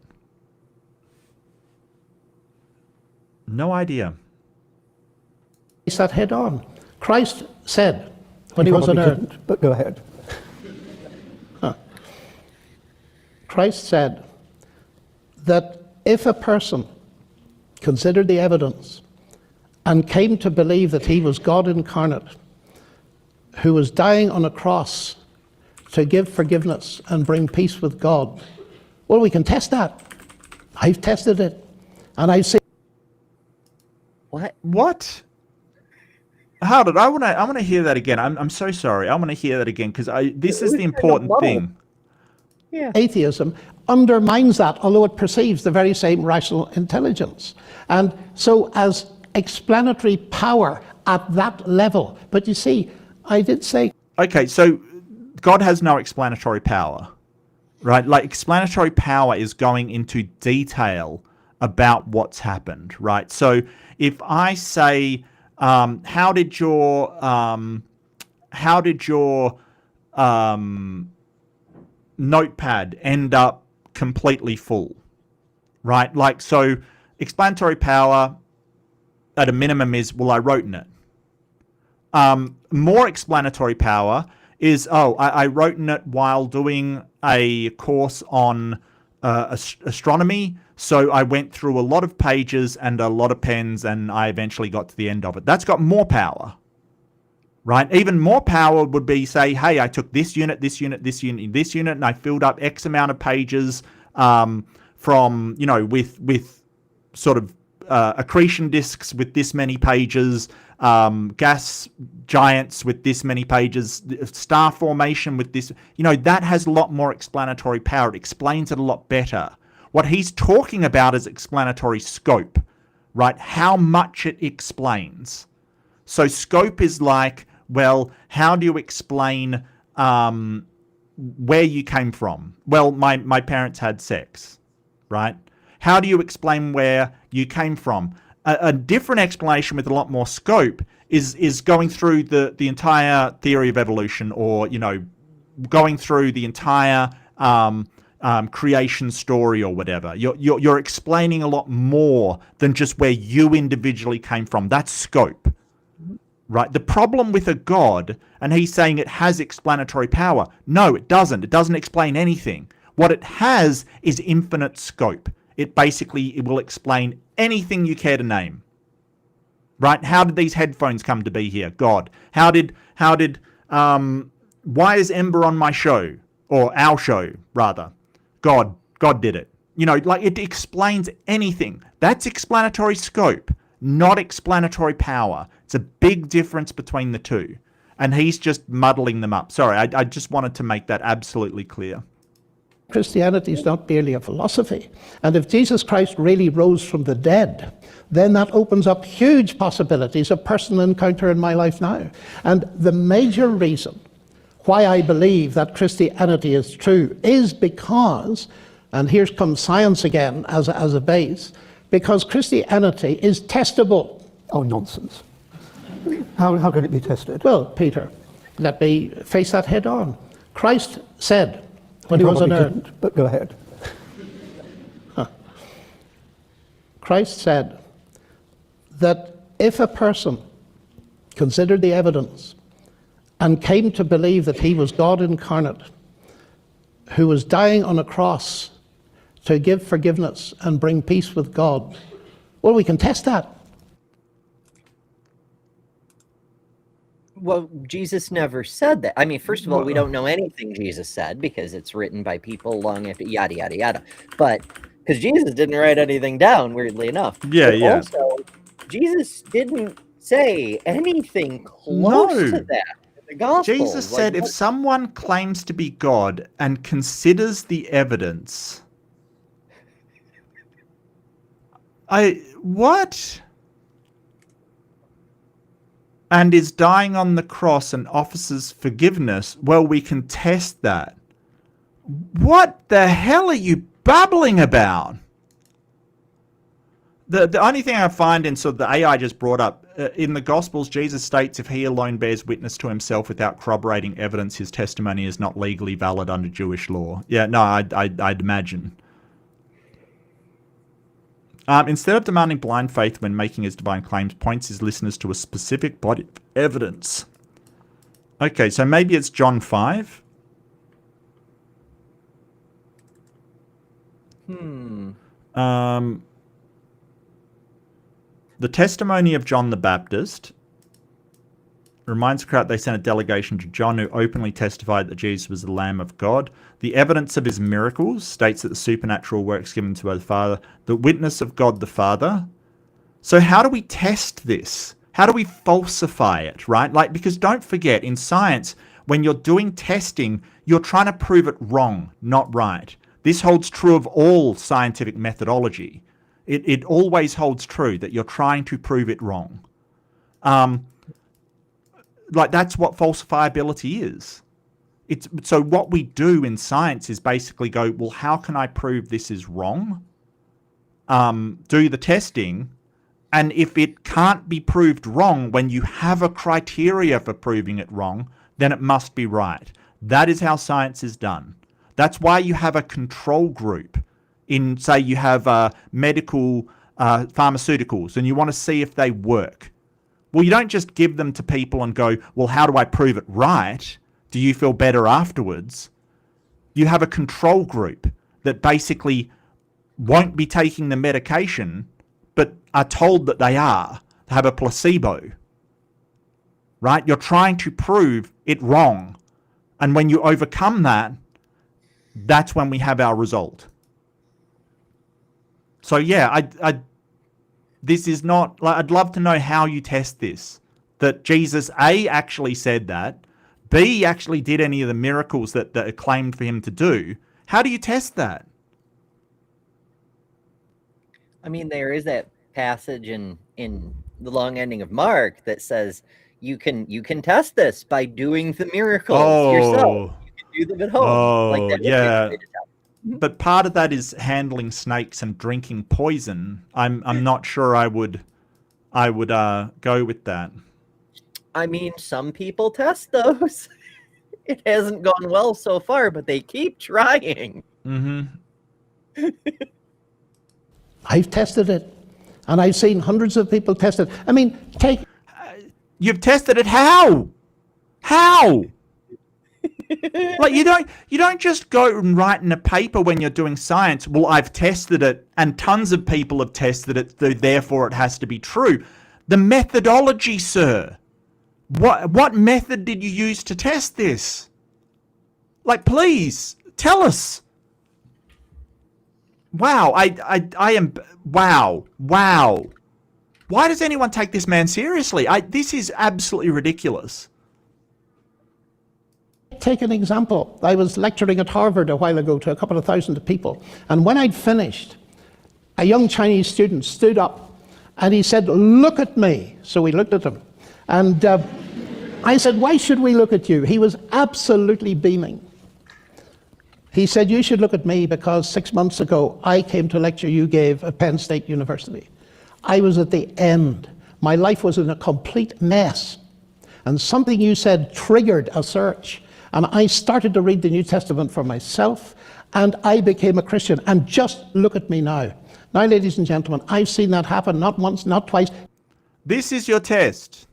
No idea. He sat head on. Christ said when he was on earth. Didn't, but go ahead. Christ said that if a person considered the evidence and came to believe that he was God incarnate, who was dying on a cross to give forgiveness and bring peace with God, well, we can test that. I've tested it, and I've seen. What? Hold on, I want to hear that again. I'm so sorry. I want to hear that again because this is the important thing. Yeah. Atheism undermines that, although it perceives the very same rational intelligence. And so as explanatory power at that level, but you see, I did say... Okay, so God has no explanatory power, right? Like, explanatory power is going into detail about what's happened, right? So if I say, how did your notepad end up completely full, right? Like, so explanatory power at a minimum is, well, I wrote in it. More explanatory power is, I wrote in it while doing a course on astronomy, so I went through a lot of pages and a lot of pens, and I eventually got to the end of it. That's got more power, right? Even more power would be, say, hey, I took this unit, this unit, this unit, this unit, and I filled up X amount of pages from, with sort of accretion disks with this many pages, gas giants with this many pages, star formation with this, that has a lot more explanatory power. It explains it a lot better. What he's talking about is explanatory scope, right? How much it explains. So scope is like, well, how do you explain where you came from? Well, my parents had sex, right? How do you explain where you came from? A different explanation with a lot more scope is going through the entire theory of evolution, or going through the entire creation story or whatever. You're explaining a lot more than just where you individually came from. That's scope, right? The problem with a god, and he's saying it has explanatory power. No, it doesn't. It doesn't explain anything. What it has is infinite scope. It will explain anything you care to name, right? How did these headphones come to be here? God. Why is Ember on my show, or our show rather? God did it. It explains anything. That's explanatory scope, not explanatory power. It's a big difference between the two, and he's just muddling them up. Sorry, I just wanted to make that absolutely clear. Christianity is not merely a philosophy. And if Jesus Christ really rose from the dead, then that opens up huge possibilities of personal encounter in my life now. And the major reason why I believe that Christianity is true is because, and here comes science again as a base, because Christianity is testable. Oh, nonsense. How can it be tested? Well, Peter, let me face that head on. Christ said, when he was on earth. But go ahead. Christ said that if a person considered the evidence and came to believe that he was God incarnate, who was dying on a cross to give forgiveness and bring peace with God, well, we can test that. Well, Jesus never said that. I mean, first of all, we don't know anything Jesus said because it's written by people long after, yada, yada, yada. But, because Jesus didn't write anything down, weirdly enough. Yeah. Also, Jesus didn't say anything close to that in the Gospels. Jesus said if someone claims to be God and considers the evidence... What? And is dying on the cross and offers forgiveness, well, we can test that. What the hell are you babbling about? The only thing I find in sort of the AI just brought up, in the Gospels, Jesus states if he alone bears witness to himself without corroborating evidence, his testimony is not legally valid under Jewish law. Yeah, no, I'd imagine. Instead of demanding blind faith when making his divine claims, points his listeners to a specific body of evidence. Okay, so maybe it's John 5. The testimony of John the Baptist reminds the crowd they sent a delegation to John, who openly testified that Jesus was the Lamb of God. The evidence of his miracles states that the supernatural works given to the Father, the witness of God the Father. So how do we test this? How do we falsify it, right? Because don't forget, in science, when you're doing testing, you're trying to prove it wrong, not right. This holds true of all scientific methodology. It always holds true that you're trying to prove it wrong. That's what falsifiability is. So what we do in science is basically go, well, how can I prove this is wrong? Do the testing, and if it can't be proved wrong when you have a criteria for proving it wrong, then it must be right. That is how science is done. That's why you have a control group in, say, you have medical pharmaceuticals, and you want to see if they work. Well, you don't just give them to people and go, well, how do I prove it right? Do you feel better afterwards? You have a control group, that basically won't be taking the medication, but are told that they are, they have a placebo, right? You're trying to prove it wrong. And when you overcome that, that's when we have our result. So yeah, this is not, like, I'd love to know how you test this. That Jesus, A, actually said that, B, actually did any of the miracles that are claimed for him to do. How do you test that? I mean, there is that passage in the long ending of Mark that says you can test this by doing the miracles yourself. You can do them at home. Like that yeah. But part of that is handling snakes and drinking poison. I'm not sure I would go with that. I mean, some people test those. It hasn't gone well so far, but they keep trying. Mm-hmm. I've tested it, and I've seen hundreds of people test it. I mean, You've tested it how? How? Like, you don't just go and write in a paper when you're doing science, well, I've tested it and tons of people have tested it, so therefore it has to be true. The methodology, sir. What method did you use to test this? Like, please tell us. Wow, I am, wow. Why does anyone take this man seriously? This is absolutely ridiculous. Take an example. I was lecturing at Harvard a while ago to a couple of thousand people, and when I'd finished, a young Chinese student stood up and he said, "Look at me." So we looked at him, and I said, "Why should we look at you?" He was absolutely beaming. He said, "You should look at me because 6 months ago I came to a lecture you gave at Penn State University. I was at the end. My life was in a complete mess. And something you said triggered a search. And I started to read the New Testament for myself, and I became a Christian. And just look at me now." Now, ladies and gentlemen, I've seen that happen not once, not twice. This is your test.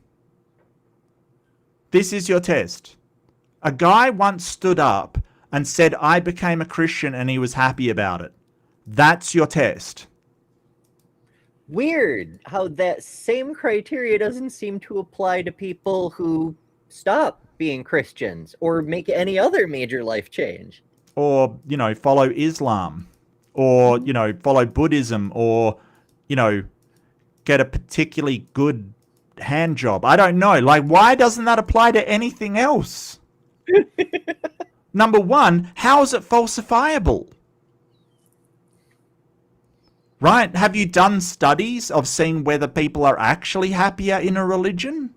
This is your test. A guy once stood up and said, "I became a Christian," and he was happy about it. That's your test. Weird how that same criteria doesn't seem to apply to people who stop being Christians or make any other major life change. Or, follow Islam. Or, follow Buddhism. Or, get a particularly good hand job. I don't know. Like, why doesn't that apply to anything else? Number one, how is it falsifiable? Right? Have you done studies of seeing whether people are actually happier in a religion?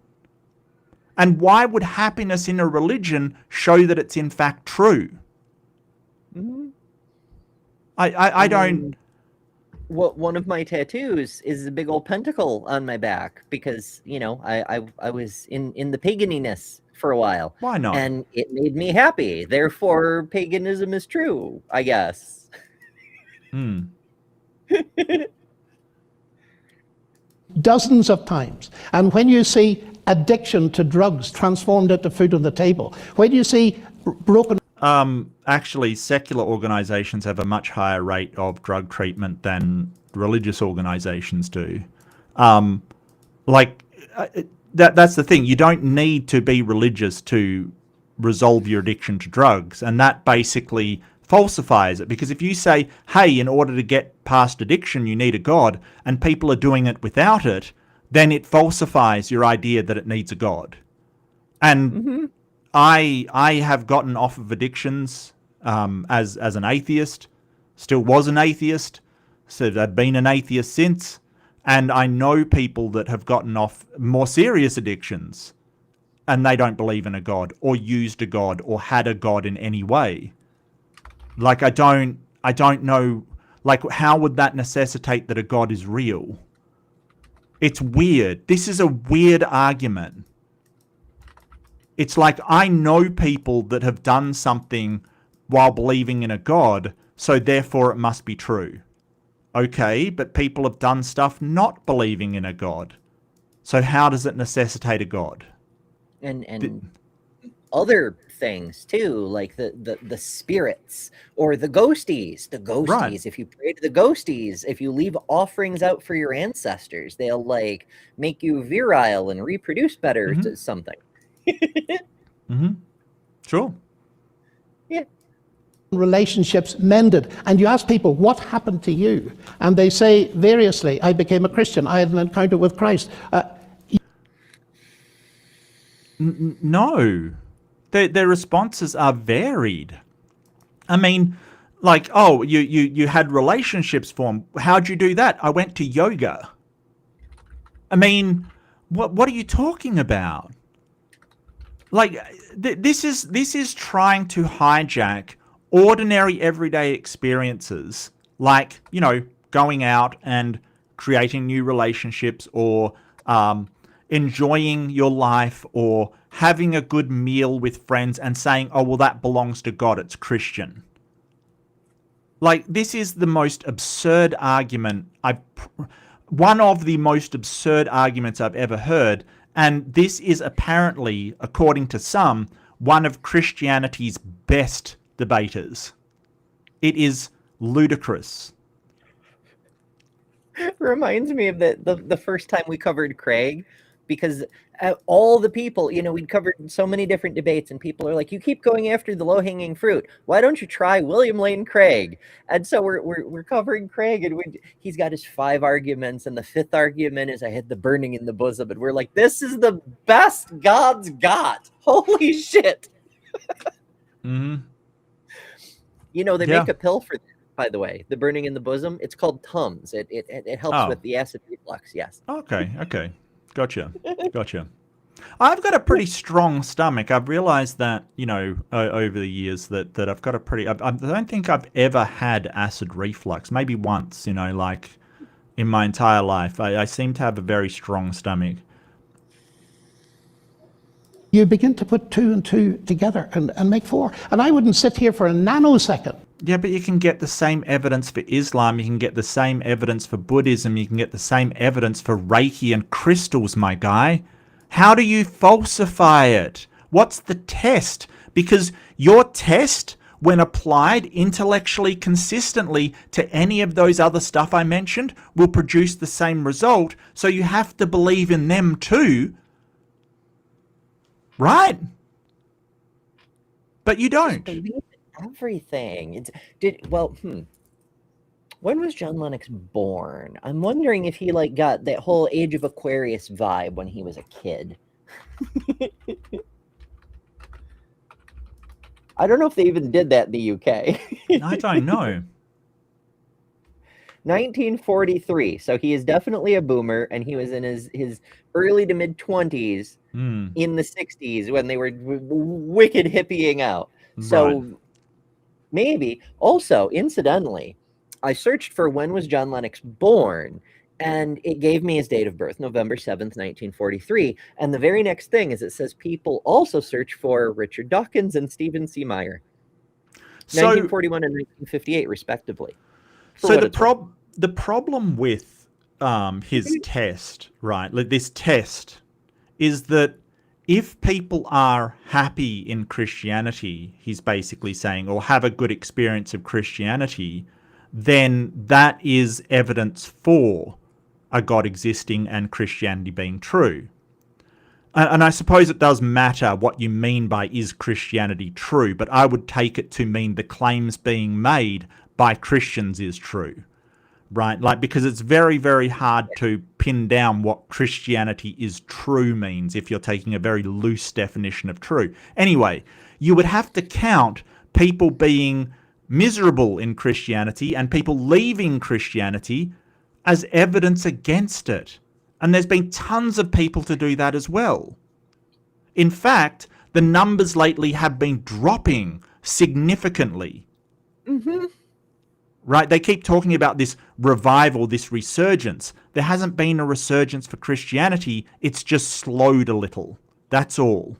And why would happiness in a religion show that it's in fact true? Mm-hmm. I don't... One of my tattoos is a big old pentacle on my back because, I was in the paganism for a while. Why not? And it made me happy. Therefore, paganism is true, I guess. Dozens of times. And when you see addiction to drugs transformed into food on the table, when you see broken... Actually, secular organizations have a much higher rate of drug treatment than religious organizations do. That's the thing. You don't need to be religious to resolve your addiction to drugs. And that basically falsifies it. Because if you say, hey, in order to get past addiction, you need a God, and people are doing it without it, then it falsifies your idea that it needs a God. And I have gotten off of addictions as an atheist, still was an atheist, so I've been an atheist since, and I know people that have gotten off more serious addictions and they don't believe in a God or used a God or had a God in any way. Like, I don't know, like, how would that necessitate that a God is real? It's weird. This is a weird argument. It's like, I know people that have done something while believing in a God, so therefore it must be true. Okay, but people have done stuff not believing in a God. So how does it necessitate a God? And other things too, like the spirits or the ghosties. The ghosties, Right. if you pray to the ghosties, if you leave offerings out for your ancestors, they'll like make you virile and reproduce better to something. Sure. Yeah. Relationships mended. And you ask people, what happened to you? And they say variously, I became a Christian, I had an encounter with Christ. No. Their responses are varied. I mean, like, oh, you had relationships formed. How'd you do that? I went to yoga. I mean, what are you talking about? Like, this is trying to hijack ordinary everyday experiences, like, you know, going out and creating new relationships, or enjoying your life, or having a good meal with friends, and saying, oh, well, that belongs to God, it's Christian. Like, this is the most absurd argument one of the most absurd arguments I've ever heard. And this is apparently, according to some, one of Christianity's best debaters. It is ludicrous. Reminds me of the first time we covered Craig, because all the people, you know, we'd covered so many different debates, and people are like, you keep going after the low-hanging fruit. Why don't you try William Lane Craig? And so we're covering Craig, and he's got his 5 arguments, and the 5th argument is I had the burning in the bosom, and we're like, this is the best God's got. Holy shit. You know, they make a pill for that, by the way, the burning in the bosom. It's called Tums. It helps with the acid reflux. Yes. Okay. Gotcha. I've got a pretty strong stomach. I've realized that, you know, over the years that I've got a pretty... I don't think I've ever had acid reflux. Maybe once, you know, like in my entire life. I seem to have a very strong stomach. You begin to put 2 and 2 together and make 4. And I wouldn't sit here for a nanosecond. Yeah, but you can get the same evidence for Islam, you can get the same evidence for Buddhism, you can get the same evidence for Reiki and crystals, my guy. How do you falsify it? What's the test? Because your test, when applied intellectually consistently to any of those other stuff I mentioned, will produce the same result, so you have to believe in them too. Right? But you don't. Everything. When was John Lennox born? I'm wondering if he like got that whole Age of Aquarius vibe when he was a kid. I don't know if they even did that in the UK. I don't know. 1943. So he is definitely a boomer, and he was in his early to mid 20s in the 60s when they were wicked hippieing out. So maybe. Also, incidentally, I searched for when was John Lennox born, and it gave me his date of birth, November 7th, 1943. And the very next thing is it says people also search for Richard Dawkins and Stephen C. Meyer. 1941 and 1958, respectively. So the problem with his test, right, like this test, is that if people are happy in Christianity, he's basically saying, or have a good experience of Christianity, then that is evidence for a God existing and Christianity being true. And I suppose it does matter what you mean by is Christianity true, but I would take it to mean the claims being made by Christians is true. Right? Like, because it's very, very hard to pin down what Christianity is true means if you're taking a very loose definition of true. Anyway, you would have to count people being miserable in Christianity and people leaving Christianity as evidence against it. And there's been tons of people to do that as well. In fact, the numbers lately have been dropping significantly. Right? They keep talking about this revival, this resurgence. There hasn't been a resurgence for Christianity. It's just slowed a little. That's all.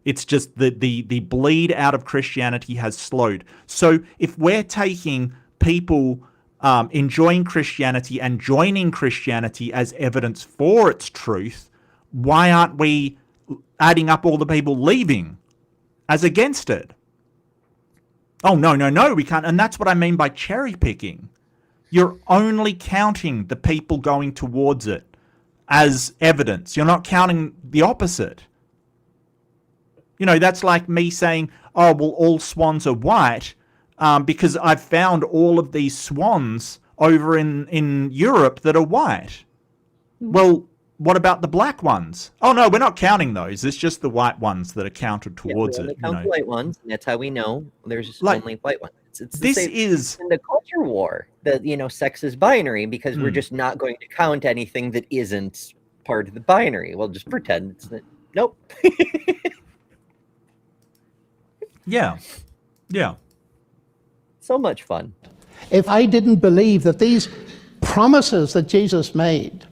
It's just the bleed out of Christianity has slowed. So if we're taking people enjoying Christianity and joining Christianity as evidence for its truth, why aren't we adding up all the people leaving? as against it. Oh, no, we can't. And that's what I mean by cherry picking. You're only counting the people going towards it as evidence. You're not counting the opposite. You know, that's like me saying, oh, well, all swans are white because I've found all of these swans over in Europe that are white. Well, what about the black ones? Oh, no, we're not counting those. It's just the white ones that are counted towards we only it. count the white ones, and that's how we know there's Like, only white ones. It's the this same is... in the culture war that, you know, sex is binary because we're just not going to count anything that isn't part of the binary. We'll just pretend it's the, nope. Yeah. So much fun. If I didn't believe that these promises that Jesus made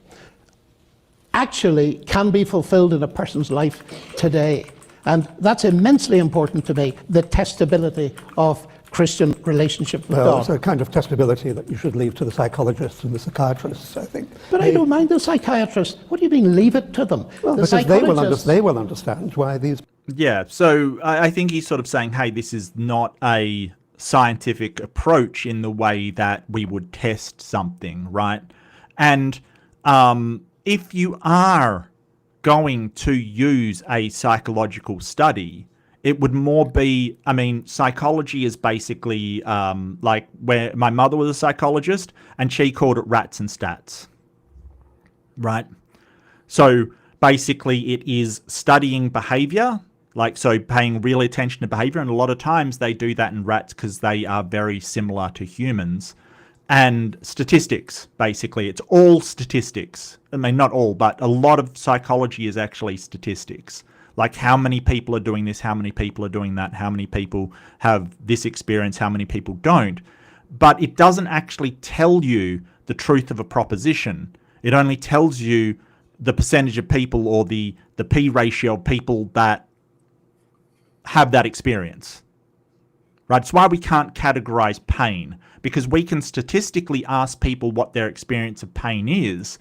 actually can be fulfilled in a person's life today, and that's immensely important to me, the testability of Christian relationship with Well, God. it's a kind of testability that you should leave to the psychologists and the psychiatrists, I think. But I don't mind the psychiatrists. What do you mean, leave it to them? Well, The because they psychologists- will understand why these... Yeah, so I think he's sort of saying, hey, this is not a scientific approach in the way that we would test something, right? And if you are going to use a psychological study, it would more be, I mean, psychology is basically like where my mother was a psychologist and she called it rats and stats, right? So basically it is studying behavior, like, so paying real attention to behavior. And a lot of times they do that in rats because they are very similar to humans. And statistics, basically. It's all statistics. I mean, not all, but a lot of psychology is actually statistics. Like how many people are doing this, how many people are doing that, how many people have this experience, how many people don't. But it doesn't actually tell you the truth of a proposition. It only tells you the percentage of people or the P ratio of people that have that experience. Right? It's why we can't categorize pain, because we can statistically ask people what their experience of pain is.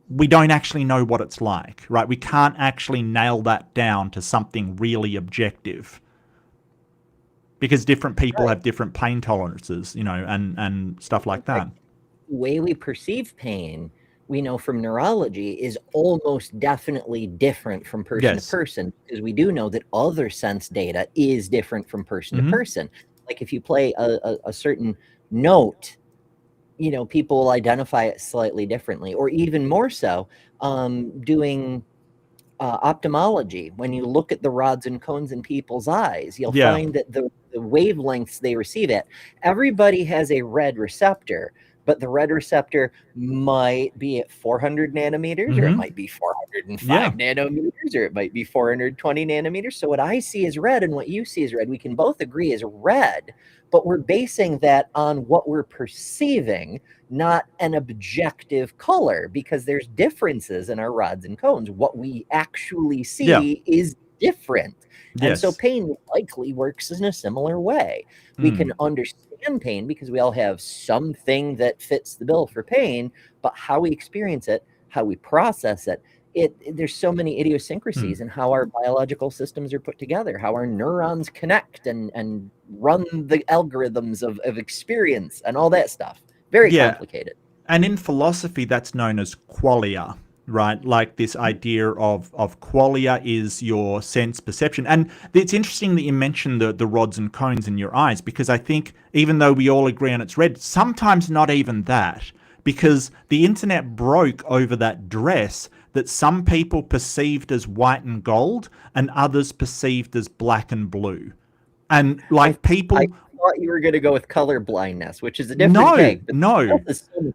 We don't actually know what it's like, right? We can't actually nail that down to something really objective, because different people have different pain tolerances, you know, and stuff like that. The way we perceive pain, we know from neurology, is almost definitely different from person to person, because we do know that other sense data is different from person to person. Like if you play a certain note, you know, people will identify it slightly differently, or even more so, doing ophthalmology. When you look at the rods and cones in people's eyes, you'll find that the wavelengths they receive at, everybody has a red receptor, but the red receptor might be at 400 nanometers, or it might be 405 nanometers, or it might be 420 nanometers. So what I see is red and what you see is red. We can both agree is red, but we're basing that on what we're perceiving, not an objective color, because there's differences in our rods and cones. What we actually see is different. And so pain likely works in a similar way. We can understand pain because we all have something that fits the bill for pain, but how we experience it, how we process it, there's so many idiosyncrasies in how our biological systems are put together, how our neurons connect and run the algorithms of experience and all that stuff. Very complicated. And in philosophy, that's known as qualia, right? Like this idea of qualia is your sense perception. And it's interesting that you mentioned the rods and cones in your eyes, because I think even though we all agree on it's red, sometimes not even that, because the internet broke over that dress that some people perceived as white and gold and others perceived as black and blue. And like people... I thought you were going to go with color blindness, which is a different thing. No.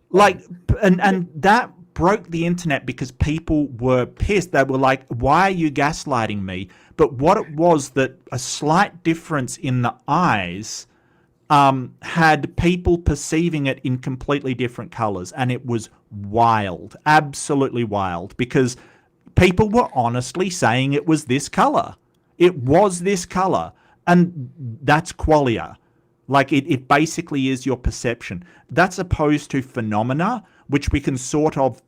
Like, and that broke the internet because people were pissed. They were like, why are you gaslighting me? But what it was, that a slight difference in the eyes had people perceiving it in completely different colors. And it was wild, absolutely wild, because people were honestly saying it was this color. It was this color. And that's qualia. Like it basically is your perception. That's opposed to phenomena, which we can sort of,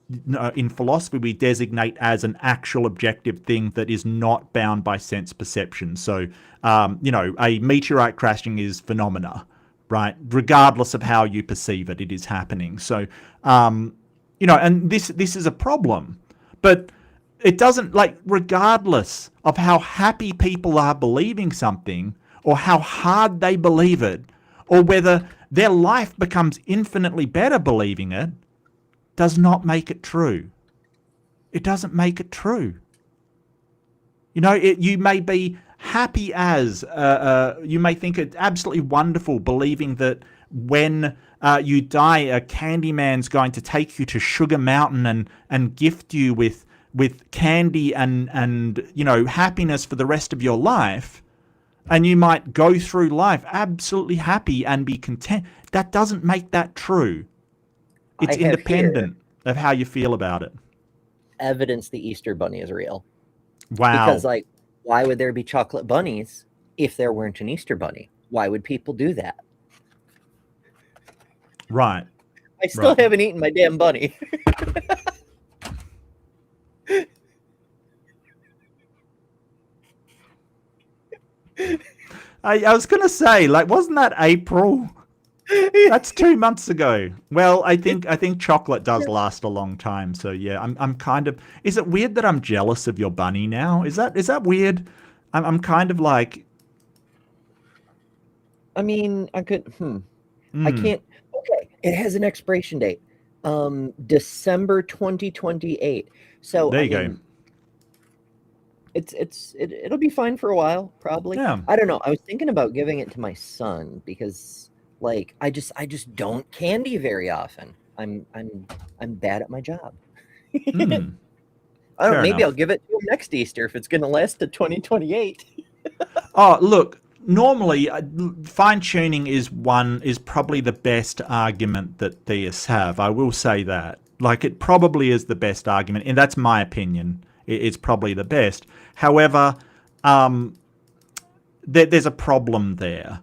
in philosophy, we designate as an actual objective thing that is not bound by sense perception. So, a meteorite crashing is phenomena, right? Regardless of how you perceive it, it is happening. So, and this is a problem. But it doesn't, regardless of how happy people are believing something, or how hard they believe it, or whether their life becomes infinitely better believing it, does not make it true. It doesn't make it true. You may be happy as, you may think it's absolutely wonderful believing that when you die, a Candyman's going to take you to Sugar Mountain and gift you with candy and happiness for the rest of your life. And you might go through life absolutely happy and be content. That doesn't make that true. It's independent of how you feel about it. Evidence the Easter Bunny is real. Wow. Because, why would there be chocolate bunnies if there weren't an Easter Bunny? Why would people do that? Right. I still haven't eaten my damn bunny. I was going to say, wasn't that April? That's 2 months ago. Well, I think chocolate does last a long time. So yeah, I'm kind of. Is it weird that I'm jealous of your bunny now? Is that weird? I'm kind of like. I mean, I could. I can't. Okay, it has an expiration date, December 2028. So there you go. It'll be fine for a while, probably. Yeah. I don't know. I was thinking about giving it to my son because, I just don't candy very often. I'm bad at my job. I don't know. Fair Maybe enough. I'll give it to him next Easter if it's going to last to 2028. Oh, look. Normally, fine tuning is probably the best argument that theists have. I will say that. It probably is the best argument, and that's my opinion. It's probably the best. However, there's a problem there,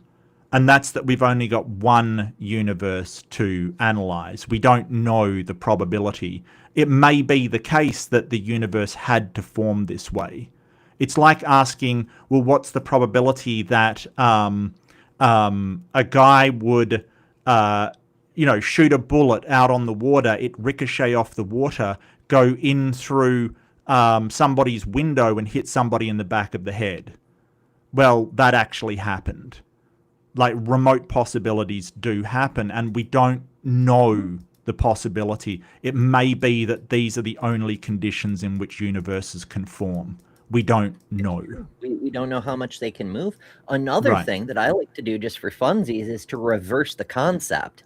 and that's that we've only got one universe to analyze. We don't know the probability. It may be the case that the universe had to form this way. It's like asking, well, what's the probability that a guy would, shoot a bullet out on the water, it ricochet off the water, go in through somebody's window and hit somebody in the back of the head? Well, that actually happened. Remote possibilities do happen, and we don't know the possibility. It may be that these are the only conditions in which universes can form. We don't know. We don't know how much they can move. Another thing that I like to do just for funsies is to reverse the concept.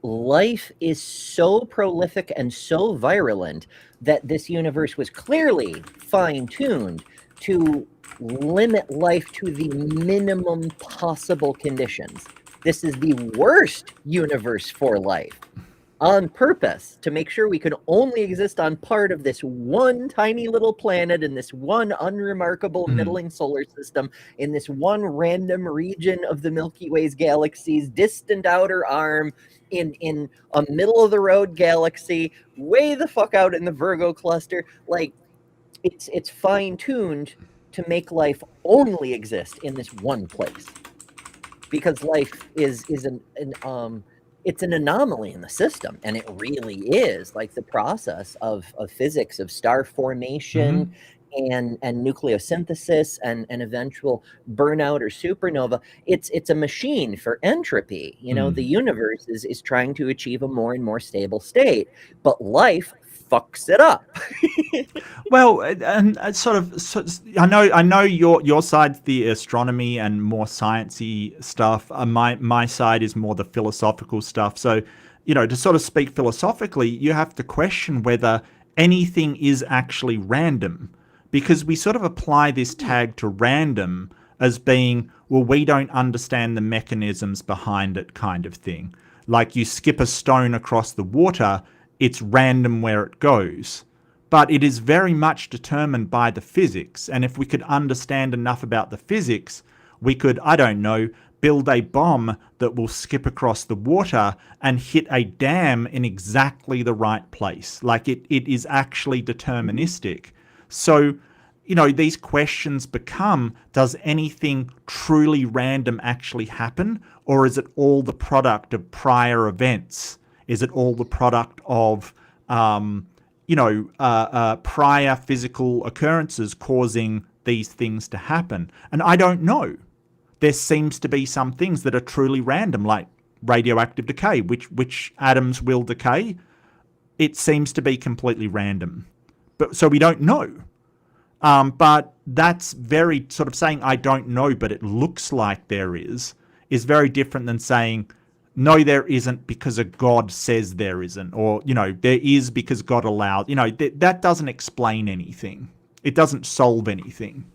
Life is so prolific and so virulent that this universe was clearly fine-tuned to limit life to the minimum possible conditions. This is the worst universe for life, on purpose, to make sure we can only exist on part of this one tiny little planet in this one unremarkable middling solar system, in this one random region of the Milky Way's galaxy's distant outer arm, in a middle-of-the-road galaxy, way the fuck out in the Virgo cluster. It's fine-tuned to make life only exist in this one place. Because life is it's an anomaly in the system, and it really is. The process of physics, of star formation and nucleosynthesis and eventual burnout or supernova, it's a machine for entropy. The universe is trying to achieve a more and more stable state, but life fucks it up. Well, and I know your side's the astronomy and more sciencey stuff. My side is more the philosophical stuff. So, to sort of speak philosophically, you have to question whether anything is actually random, because we sort of apply this tag to random as being, well, we don't understand the mechanisms behind it, kind of thing. You skip a stone across the water, it's random where it goes. But it is very much determined by the physics. And if we could understand enough about the physics, we could, build a bomb that will skip across the water and hit a dam in exactly the right place. Like it is actually deterministic. So, you know, these questions become, does anything truly random actually happen? Or is it all the product of prior events? Is it all the product of, prior physical occurrences causing these things to happen? And I don't know. There seems to be some things that are truly random, like radioactive decay, which atoms will decay. It seems to be completely random. But so we don't know. But that's very sort of saying, I don't know, but it looks like there is very different than saying, no, there isn't because a God says there isn't, or, you know, there is because God allowed. You know, that doesn't explain anything. It doesn't solve anything.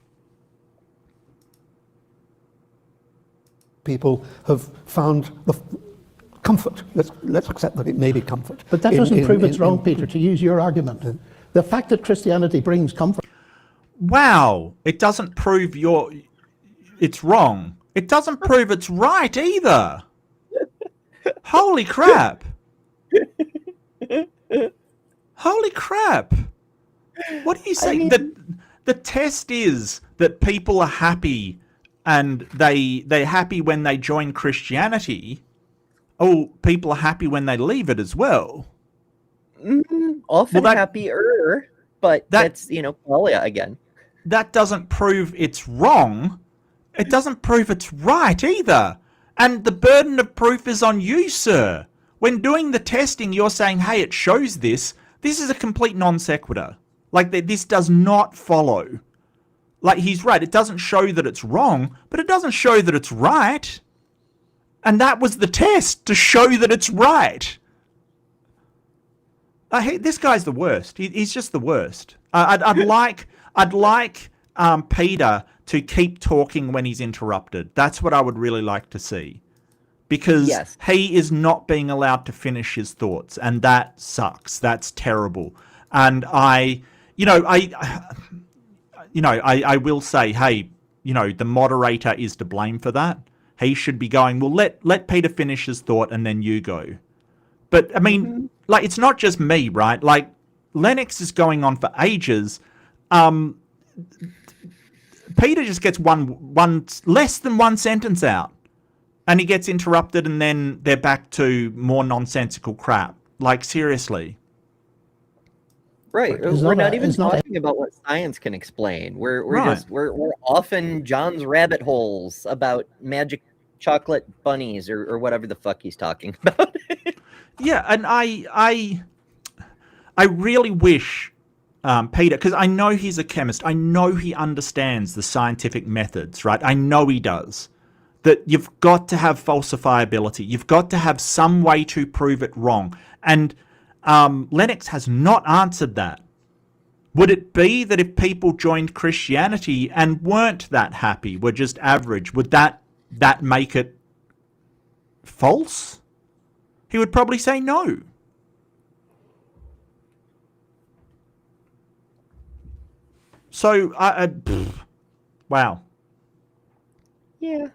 People have found the comfort. Let's accept that it may be comfort. But that doesn't prove it's wrong, Peter, to use your argument. The fact that Christianity brings comfort. Wow, it doesn't prove it's wrong. It doesn't prove it's right either. Holy crap. Holy crap. What do you say? I mean, the test is that people are happy and they're happy when they join Christianity. Oh, people are happy when they leave it as well. Often happier, but that's, qualia again. That doesn't prove it's wrong. It doesn't prove it's right either. And the burden of proof is on you, sir. When doing the testing, you're saying, hey, it shows this. This is a complete non sequitur. Like, this does not follow. Like, he's right. It doesn't show that it's wrong, but it doesn't show that it's right. And that was the test, to show that it's right. This guy's the worst. He's just the worst. I'd like Peter to keep talking when he's interrupted. That's what I would really like to see. Because he is not being allowed to finish his thoughts, and that sucks. That's terrible. And I will say, hey, the moderator is to blame for that. He should be going, well, let Peter finish his thought and then you go. But I mean, like, it's not just me, right? Like, Lennox is going on for ages. Peter just gets one less than one sentence out, and he gets interrupted, and then they're back to more nonsensical crap. Like, seriously. Right. We're not even talking about what science can explain. We're often John's rabbit holes about magic chocolate bunnies or whatever the fuck he's talking about. Yeah, and I really wish Peter, because I know he's a chemist. I know he understands the scientific methods, right? I know he does. That you've got to have falsifiability. You've got to have some way to prove it wrong. And Lennox has not answered that. Would it be that if people joined Christianity and weren't that happy, were just average, would that make it false? He would probably say no. So, wow. Yeah.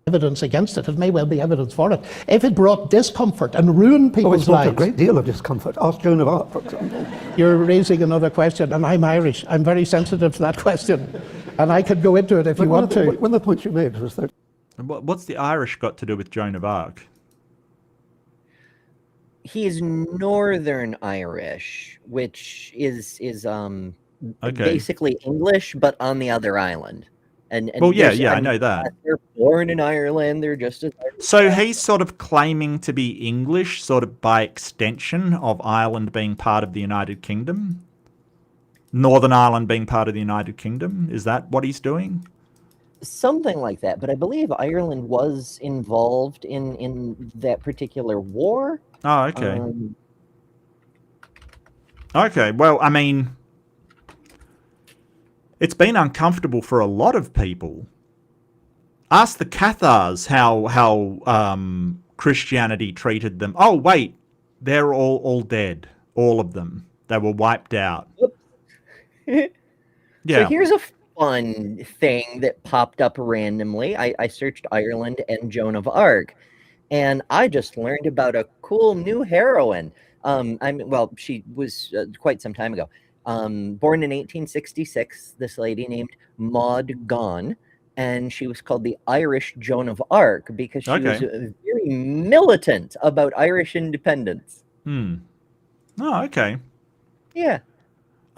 Evidence against it. It may well be evidence for it. If it brought discomfort and ruined people's lives. A great deal of discomfort. Ask Joan of Arc, for example. You're raising another question, and I'm Irish. I'm very sensitive to that question. And I could go into it if you want to. One of the points you made was that... What's the Irish got to do with Joan of Arc? He's Northern Irish, which is basically English, but on the other island. And well, I know that. They're born in Ireland. They're just as Irish. So he's sort of claiming to be English, sort of by extension of Ireland being part of the United Kingdom? Northern Ireland being part of the United Kingdom? Is that what he's doing? Something like that. But I believe Ireland was involved in that particular war. Oh, okay. Okay, well, I mean, it's been uncomfortable for a lot of people. Ask the Cathars how Christianity treated them. Oh, wait, they're all dead. All of them. They were wiped out. Yeah. So here's fun thing that popped up randomly. I searched Ireland and Joan of Arc, and I just learned about a cool new heroine. Well, she was quite some time ago. Born in 1866, this lady named Maud Gonne, and she was called the Irish Joan of Arc because she was very militant about Irish independence. Oh, okay. Yeah.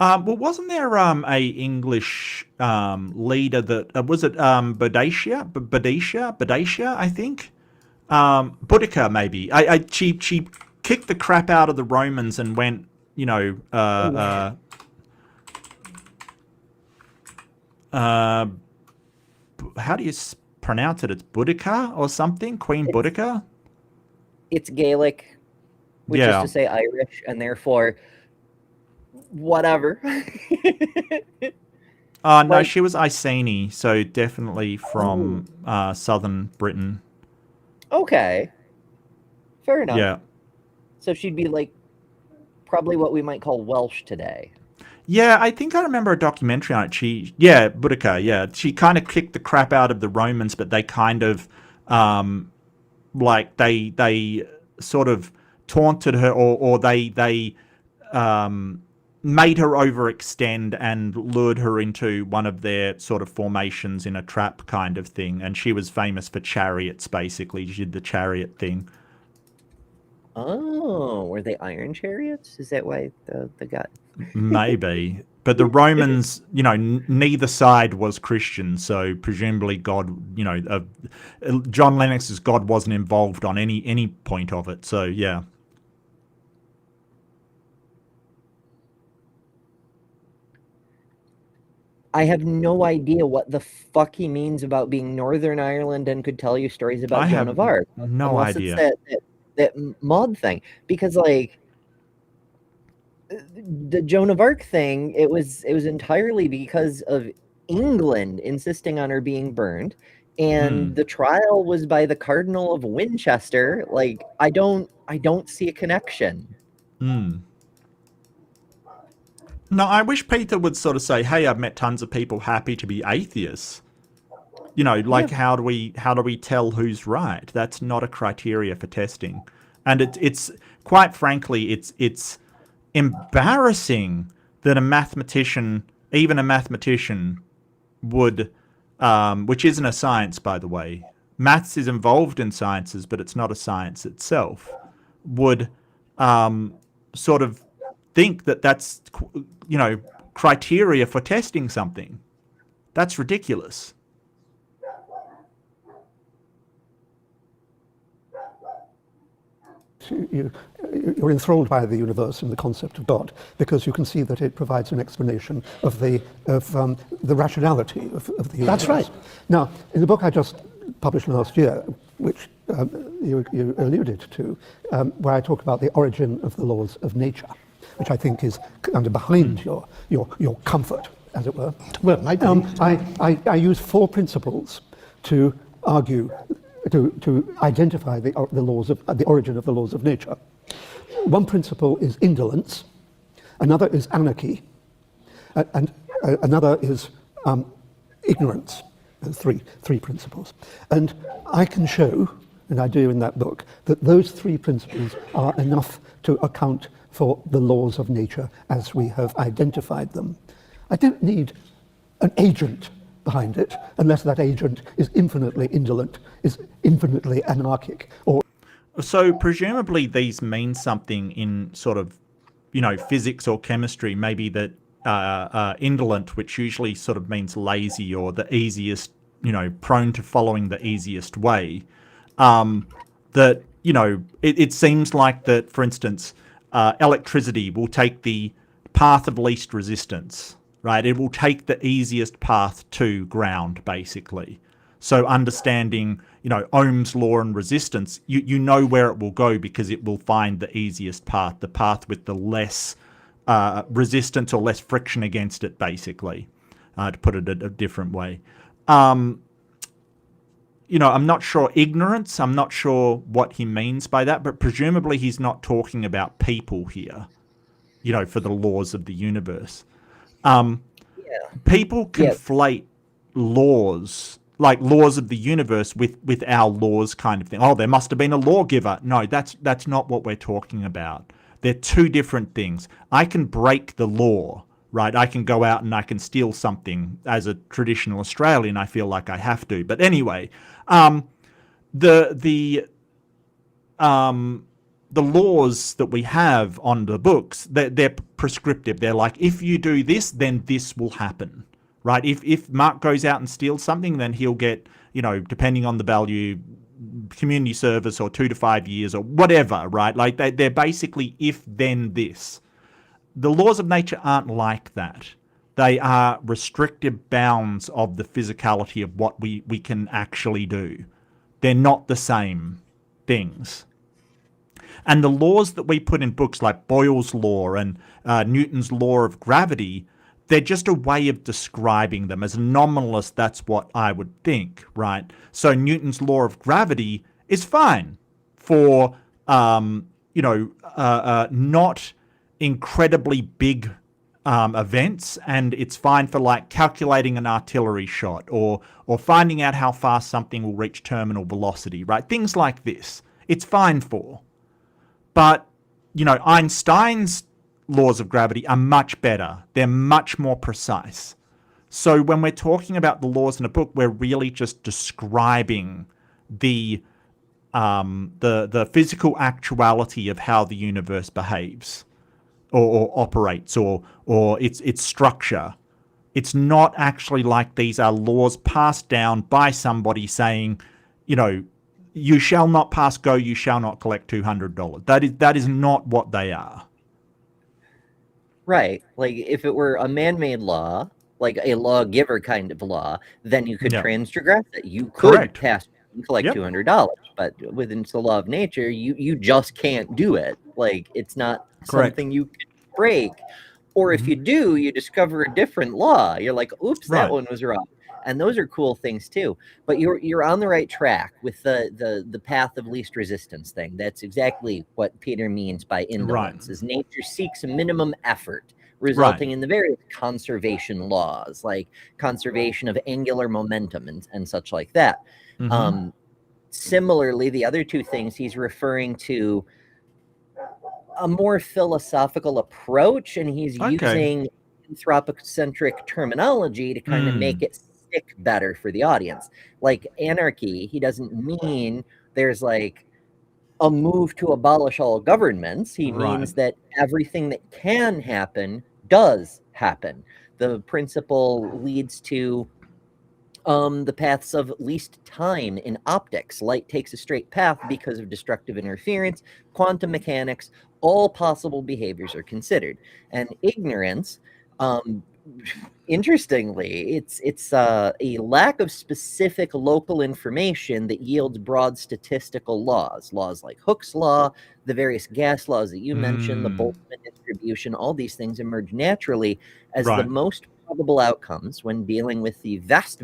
Well, wasn't there a English leader that was it Boadicea, I think, Boudica maybe. She kicked the crap out of the Romans and went, how do you pronounce it? It's Boudica or something? Queen Boudica? It's Gaelic, which is to say Irish, and therefore whatever. No, she was Iceni, so definitely from southern Britain. Okay. Fair enough. Yeah. So she'd be like probably what we might call Welsh today. Yeah, I think I remember a documentary on it. Boudica, yeah. She kind of kicked the crap out of the Romans, but they kind of, they sort of taunted her, or they made her overextend and lured her into one of their sort of formations in a trap kind of thing. And she was famous for chariots, basically. She did the chariot thing. Oh, were they iron chariots? Is that why the guy? Maybe. But the Romans, neither side was Christian, so presumably God, John Lennox's God wasn't involved on any point of it. So, yeah. I have no idea what the fuck he means about being Northern Ireland and could tell you stories about Joan of Arc. No idea. It's that Maud thing, because the Joan of Arc thing, it was entirely because of England insisting on her being burned, and the trial was by the Cardinal of Winchester. Like, I don't see a connection. No, I wish Peter would sort of say, "Hey, I've met tons of people happy to be atheists." How do we tell who's right? That's not a criteria for testing, and it's quite frankly, it's embarrassing that a mathematician, even a mathematician, would, which isn't a science, by the way. Maths is involved in sciences, but it's not a science itself. Would sort of think that that's criteria for testing something. That's ridiculous. You're enthralled by the universe and the concept of God because you can see that it provides an explanation of the rationality of the universe. That's right. Now, in the book I just published last year, which you alluded to, where I talk about the origin of the laws of nature, which I think is kind of behind your comfort, as it were. Well, I use 4 principles to argue, to identify the origin of the laws of nature. One principle is indolence, another is anarchy, and another is ignorance. Three principles. And I can show, and I do in that book, that those 3 principles are enough to account for the laws of nature as we have identified them. I don't need an agent behind it, unless that agent is infinitely indolent, is infinitely anarchic, or... So presumably these mean something in sort of, physics or chemistry, maybe that indolent, which usually sort of means lazy or the easiest, prone to following the easiest way, that, it seems like that, for instance, electricity will take the path of least resistance, right? It will take the easiest path to ground, basically. So understanding, Ohm's law and resistance, you know where it will go because it will find the easiest path, the path with the less resistance or less friction against it, basically, to put it a different way. I'm not sure ignorance. I'm not sure what he means by that, but presumably he's not talking about people here, for the laws of the universe. Yeah, people conflate laws, like laws of the universe, with our laws kind of thing. Oh, there must have been a lawgiver. No, that's not what we're talking about. They're two different things. I can break the law, right? I can go out and I can steal something. As a traditional Australian, I feel like I have to. But anyway, the laws that we have on the books, they're prescriptive. They're like, if you do this, then this will happen, right? If Mark goes out and steals something, then he'll get, depending on the value, community service or 2 to 5 years or whatever, right? Like they're basically if then this. The laws of nature aren't like that. They are restrictive bounds of the physicality of what we can actually do. They're not the same things. And the laws that we put in books like Boyle's law and Newton's law of gravity, they're just a way of describing them. As a nominalist, that's what I would think, right? So Newton's law of gravity is fine for, not incredibly big events, and it's fine for like calculating an artillery shot or finding out how fast something will reach terminal velocity, right? Things like this, it's fine for. But, Einstein's laws of gravity are much better. They're much more precise. So when we're talking about the laws in a book, we're really just describing the physical actuality of how the universe behaves or operates or its structure. It's not actually like these are laws passed down by somebody saying, you shall not pass go, you shall not collect $200. That is not what they are. Right. Like if it were a man-made law, like a lawgiver kind of law, then you could transgress it. You could pass and collect $200, but within the law of nature, you just can't do it. Like it's not something you can break. Or if you do, you discover a different law. You're like, oops, that one was wrong. And those are cool things too. But you're on the right track with the path of least resistance thing. That's exactly what Peter means by indolence. Is nature seeks a minimum effort, resulting in the various conservation laws, like conservation of angular momentum and such like that. Similarly, the other two things he's referring to a more philosophical approach, and he's using anthropocentric terminology to kind of make it stick better for the audience. Like anarchy, he doesn't mean there's like a move to abolish all governments. He means that everything that can happen does happen. The principle leads to the paths of least time in optics. Light takes a straight path because of destructive interference. Quantum mechanics, all possible behaviors are considered. And ignorance, interestingly, it's a lack of specific local information that yields broad statistical laws like Hooke's law, the various gas laws that you mentioned, the Boltzmann distribution. All these things emerge naturally as the most probable outcomes when dealing with the vast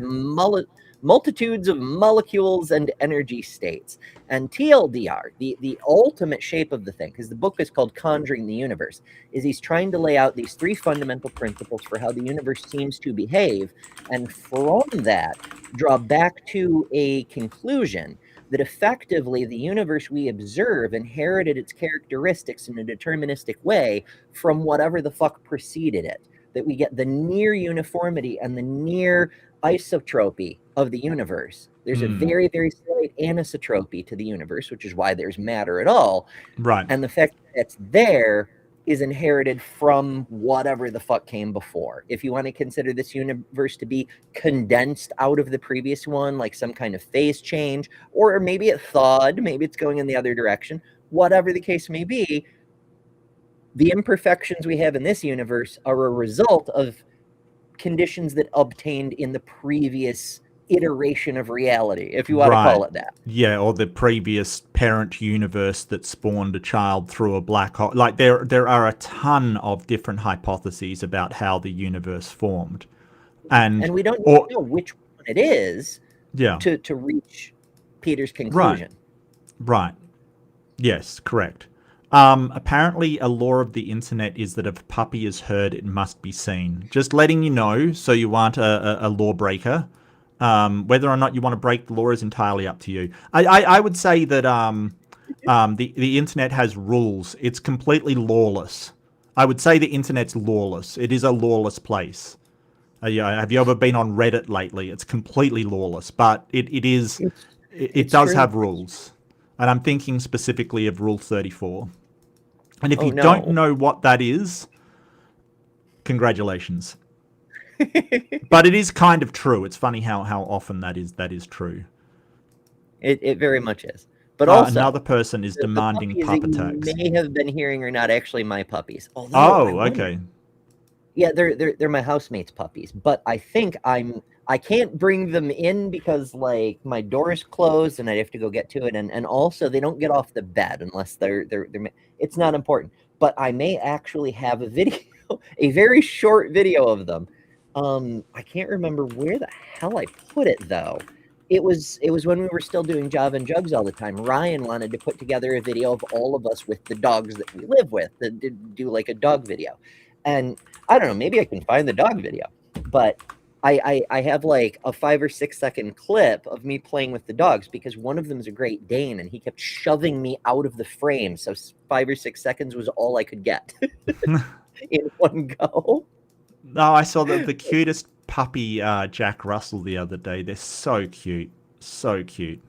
multitudes of molecules and energy states. And TLDR, the ultimate shape of the thing, because the book is called Conjuring the Universe, is he's trying to lay out these three fundamental principles for how the universe seems to behave, and from that draw back to a conclusion that effectively the universe we observe inherited its characteristics in a deterministic way from whatever the fuck preceded it. That we get the near uniformity and the near isotropy of the universe. There's a very, very slight anisotropy to the universe, which is why there's matter at all. Right. And the fact that it's there is inherited from whatever the fuck came before. If you want to consider this universe to be condensed out of the previous one, like some kind of phase change, or maybe it thawed, maybe it's going in the other direction, whatever the case may be, the imperfections we have in this universe are a result of conditions that obtained in the previous iteration of reality, if you want to call it that. Yeah, or the previous parent universe that spawned a child through a black hole. Like there are a ton of different hypotheses about how the universe formed. And we don't know which one it is to reach Peter's conclusion. Right. Yes, correct. Apparently, a law of the internet is that if a puppy is heard, it must be seen. Just letting you know, so you aren't a lawbreaker. Whether or not you want to break the law is entirely up to you. I would say that the internet has rules. It's completely lawless. I would say the internet's lawless. It is a lawless place. Yeah, have you ever been on Reddit lately? It's completely lawless, but it does true. have rules. And I'm thinking specifically of Rule 34. And if Oh, you no. don't know what that is, congratulations. But it is kind of true. It's funny how often that is true. It very much is. But also, another person is the demanding puppies pup that you attacks. may have been hearing are not actually my puppies. Although Oh, okay. Yeah, they're my housemates' puppies, but I think I can't bring them in because like my door is closed and I have to go get to it, and also they don't get off the bed unless they're it's not important. But I may actually have a video, a very short video of them. I can't remember where the hell I put it though. It was when we were still doing Java and Jugs all the time. Ryan wanted to put together a video of all of us with the dogs that we live with, that did do like a dog video. And I don't know, maybe I can find the dog video, but I have like a 5 or 6 second clip of me playing with the dogs because one of them is a Great Dane and he kept shoving me out of the frame. So 5 or 6 seconds was all I could get in one go. No, I saw the cutest puppy, Jack Russell, the other day. They're so cute. So cute.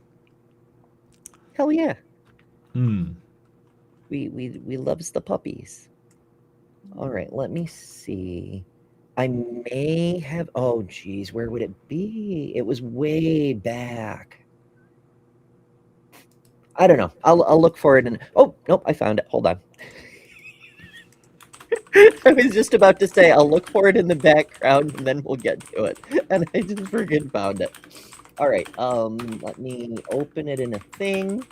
Hell yeah. Mm. We loves the puppies. All right, let me see. I may have, oh geez, where would it be? It was way back. I don't know. I'll look for it and oh nope, I found it. Hold on. I was just about to say I'll look for it in the background and then we'll get to it. And I just freaking found it. All right, let me open it in a thing,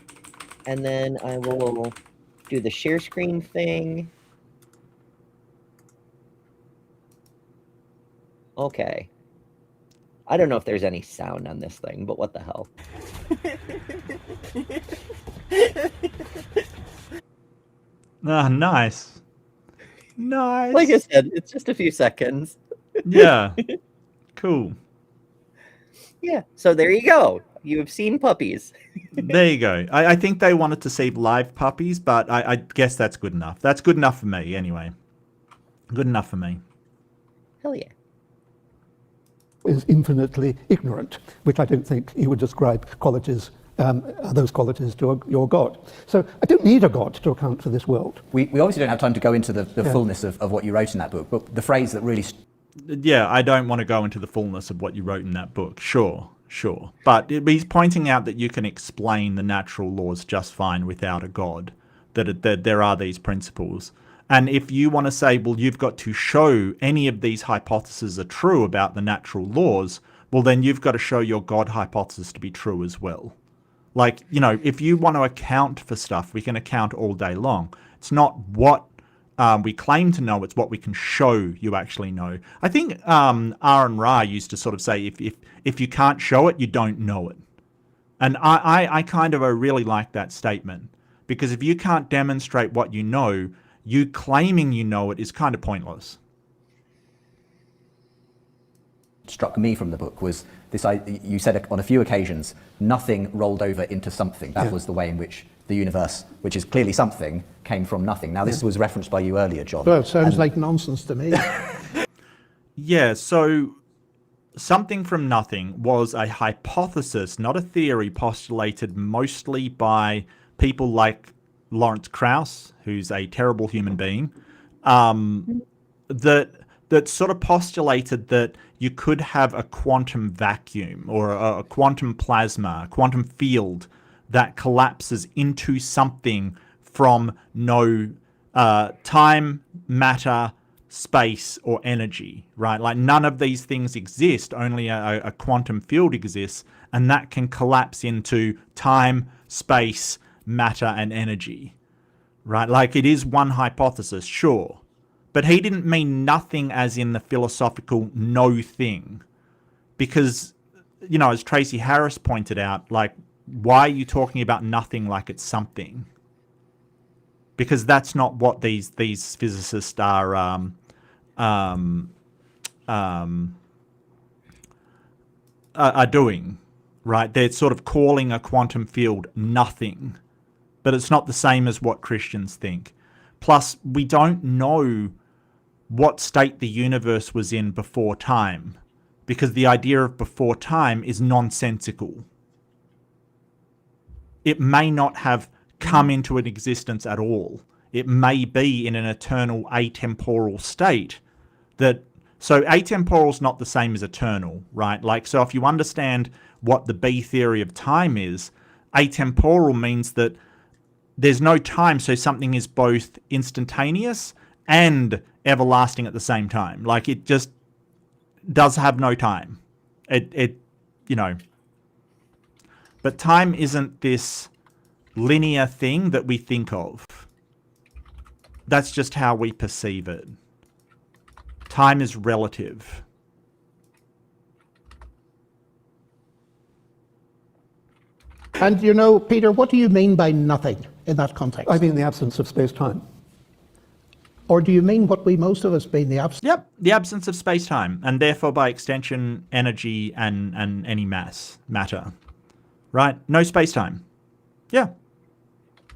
and then I will do the share screen thing. Okay. I don't know if there's any sound on this thing, but what the hell? Ah, nice. Nice. Like I said, it's just a few seconds. Yeah. Cool. Yeah, so there you go. You have seen puppies. There you go. I think they wanted to see live puppies, but I guess that's good enough. That's good enough for me, anyway. Good enough for me. Hell yeah. Is infinitely ignorant, which I don't think you would describe qualities, those qualities to your God. So I don't need a God to account for this world. We obviously don't have time to go into the fullness of what you wrote in that book, but the phrase that really... Yeah, I don't want to go into the fullness of what you wrote in that book. Sure. But he's pointing out that you can explain the natural laws just fine without a God, that there are these principles. And if you want to say, well, you've got to show any of these hypotheses are true about the natural laws, well, then you've got to show your God hypothesis to be true as well. Like, you know, if you want to account for stuff, we can account all day long. It's not what we claim to know, it's what we can show you actually know. I think Aaron Ra used to sort of say, if you can't show it, you don't know it. And I kind of really like that statement, because if you can't demonstrate what you know, you claiming you know it is kind of pointless. Struck me from the book was this, you said on a few occasions, nothing rolled over into something. That was the way in which the universe, which is clearly something, came from nothing. Now this was referenced by you earlier, John. Well, it sounds like nonsense to me. Yeah, so something from nothing was a hypothesis, not a theory, postulated mostly by people like Lawrence Krauss, who's a terrible human being, that sort of postulated that you could have a quantum vacuum or a quantum plasma, a quantum field that collapses into something from no time, matter, space, or energy, right? Like none of these things exist, only a quantum field exists, and that can collapse into time, space, matter, and energy, right? Like it is one hypothesis, sure. But he didn't mean nothing as in the philosophical no thing. Because, you know, as Tracy Harris pointed out, like, why are you talking about nothing like it's something? because that's not what these physicists are doing, right? They're sort of calling a quantum field nothing, but it's not the same as what Christians think. Plus, we don't know what state the universe was in before time, because the idea of before time is nonsensical. It may not have come into an existence at all. It may be in an eternal atemporal state that, so atemporal is not the same as eternal, right? Like, so if you understand what the B theory of time is, atemporal means that there's no time, so something is both instantaneous and everlasting at the same time. Like, it just does have no time. It you know. But time isn't this linear thing that we think of. That's just how we perceive it. Time is relative. And you know, Peter, what do you mean by nothing in that context? I mean the absence of space-time. Or do you mean what we most of us mean, the absence? Yep, the absence of space-time, and therefore by extension, energy and any matter. Right? No space-time. Yeah.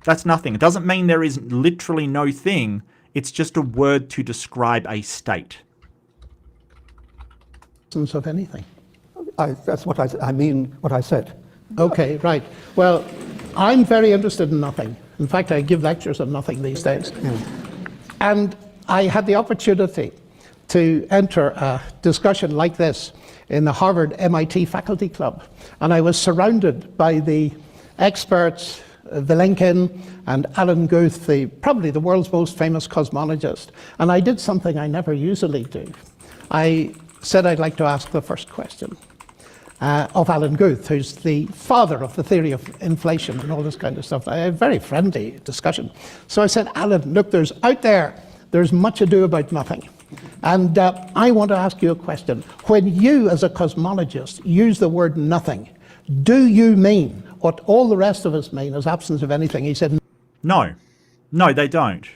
That's nothing. It doesn't mean there is literally no thing. It's just a word to describe a state. Absence of anything. That's what I mean what I said. Okay, right. Well, I'm very interested in nothing. In fact, I give lectures on nothing these days. Yeah. And I had the opportunity to enter a discussion like this in the Harvard MIT Faculty Club. And I was surrounded by the experts, Vilenkin and Alan Guth, probably the world's most famous cosmologist. And I did something I never usually do. I said I'd like to ask the first question of Alan Guth, who's the father of the theory of inflation and all this kind of stuff. A very friendly discussion. So I said, Alan, look, there's much ado about nothing. And I want to ask you a question. When you, as a cosmologist, use the word nothing, do you mean what all the rest of us mean as absence of anything? He said, No. No, they don't.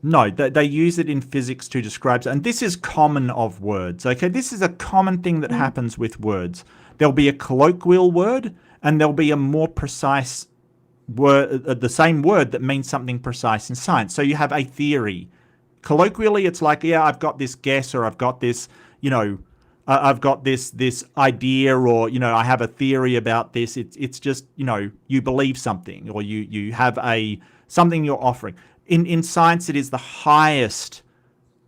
No, they use it in physics to describe, and this is common of words, okay? This is a common thing that happens with words. There'll be a colloquial word, and there'll be a more precise word, the same word that means something precise in science. So you have a theory. Colloquially, it's like, yeah, I've got this guess, or I've got this, I've got this idea, or, I have a theory about this. It's just, you believe something, or you have something you're offering. In science, it is the highest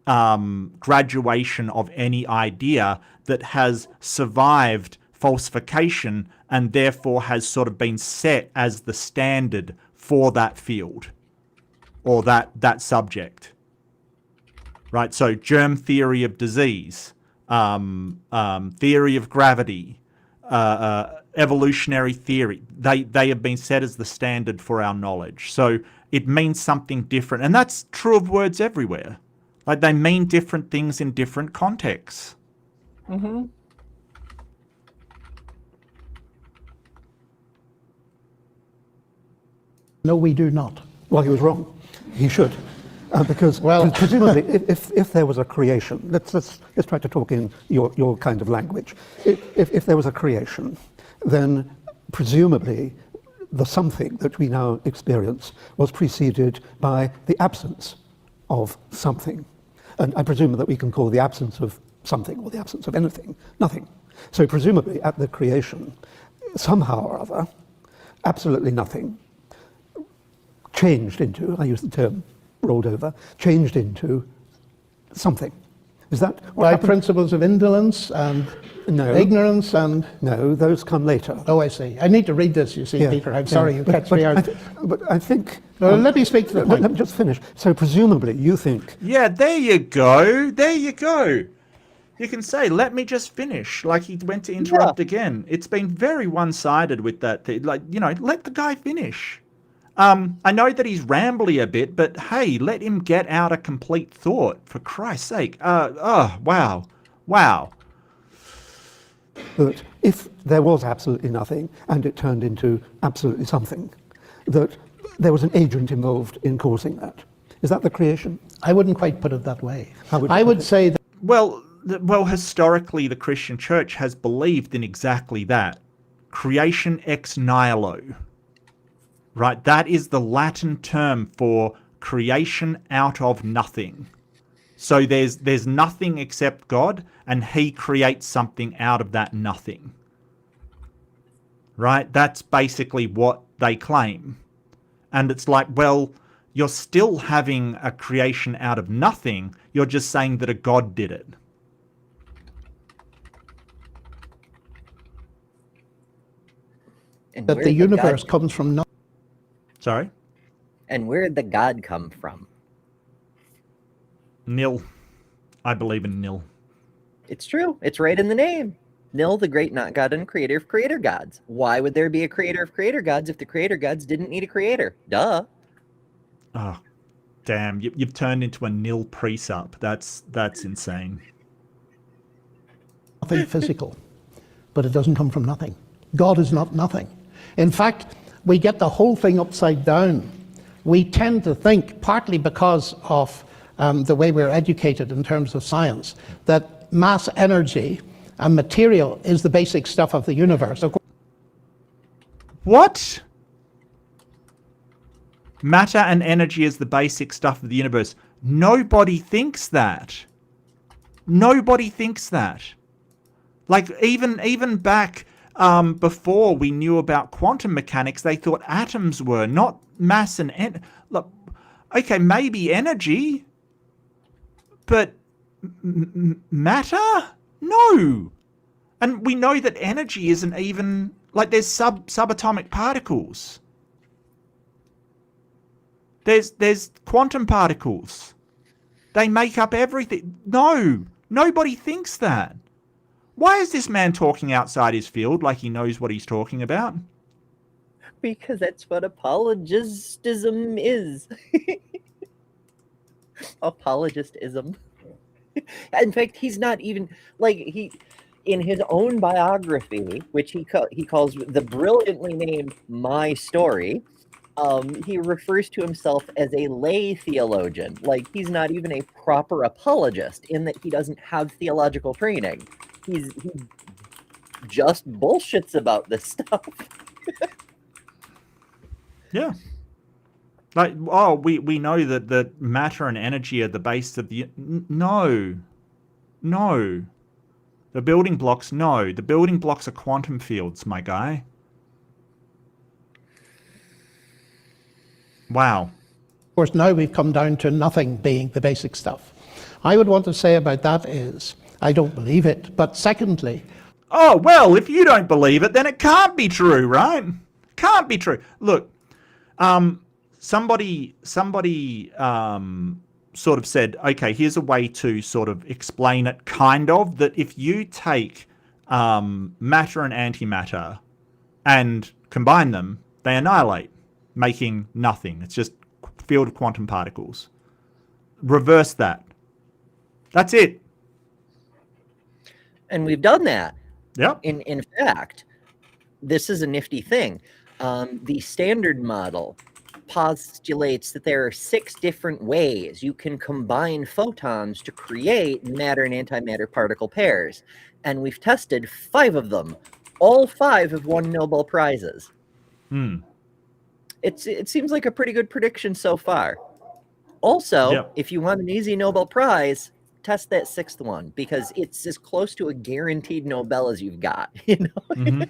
graduation of any idea that has survived falsification and therefore has sort of been set as the standard for that field or that subject. Right? So germ theory of disease, theory of gravity, evolutionary theory, they have been set as the standard for our knowledge. So it means something different. And that's true of words everywhere. Like, they mean different things in different contexts. Mm-hmm. no, we do not. Well, he was wrong. He should. Because presumably, if there was a creation, let's try to talk in your kind of language. If there was a creation, then presumably the something that we now experience was preceded by the absence of something. And I presume that we can call the absence of something or the absence of anything nothing. So presumably at the creation, somehow or other, absolutely nothing changed into, I use the term rolled over, changed into something. Is that what By happened? principles of indolence and ignorance and... No, those come later. Oh, I see. I need to read this, you see, Peter. I'm sorry, you catch me out. But I think... Let me speak to the point. Let me just finish. So presumably you think... Yeah, there you go. There you go. You can say, let me just finish, like he went to interrupt again. It's been very one-sided with that thing. Like, let the guy finish. I know that he's rambly a bit, but hey, let him get out a complete thought, for Christ's sake. Wow. That if there was absolutely nothing and it turned into absolutely something, that there was an agent involved in causing that. Is that the creation? I wouldn't quite put it that way. How would you I put would it? say that Well, historically, the Christian church has believed in exactly that. Creation ex nihilo. Right? That is the Latin term for creation out of nothing. So there's nothing except God, and he creates something out of that nothing. Right? That's basically what they claim. And it's like, well, you're still having a creation out of nothing. You're just saying that a God did it. And that where the did universe God- comes from nothing. Sorry? And where did the God come from? Nil. I believe in nil. It's true. It's right in the name. Nil, the great not God and creator of creator gods. Why would there be a creator of creator gods if the creator gods didn't need a creator? Duh. Oh, damn. You've turned into a nil presup. That's insane. Nothing physical, but it doesn't come from nothing. God is not nothing. In fact, we get the whole thing upside down. We tend to think, partly because of the way we're educated in terms of science, that mass energy and material is the basic stuff of the universe. Of course, What? Matter and energy is the basic stuff of the universe. Nobody thinks that. Nobody thinks that. Like, even back before we knew about quantum mechanics, they thought atoms were, not mass and look, okay, maybe energy, but matter? No. And we know that energy isn't even, like, there's subatomic particles. There's quantum particles. They make up everything. No, nobody thinks that. Why is this man talking outside his field like he knows what he's talking about? Because that's what apologistism is. Apologistism. In fact, he's not even, like, in his own biography, which he calls the brilliantly named My Story, he refers to himself as a lay theologian. Like, he's not even a proper apologist in that he doesn't have theological training. He just bullshits about this stuff. Yeah. Like, oh, we know that the matter and energy are the base of the... No. No. The building blocks, no. The building blocks are quantum fields, my guy. Wow. of course, now we've come down to nothing being the basic stuff. I would want to say about that is, I don't believe it. But secondly, Oh, well, if you don't believe it, then it can't be true, right? Can't be true. Look, somebody sort of said, okay, here's a way to sort of explain it, kind of, that if you take matter and antimatter and combine them, they annihilate, making nothing. It's just field of quantum particles. Reverse that. That's it. And we've done that. Yep. In fact, this is a nifty thing. The standard model postulates that there are 6 different ways you can combine photons to create matter and antimatter particle pairs. And we've tested 5 of them. All 5 have won Nobel Prizes. It seems like a pretty good prediction so far. Also, Yep. if you want an easy Nobel Prize, test that 6th one, because it's as close to a guaranteed Nobel as you've got. You know.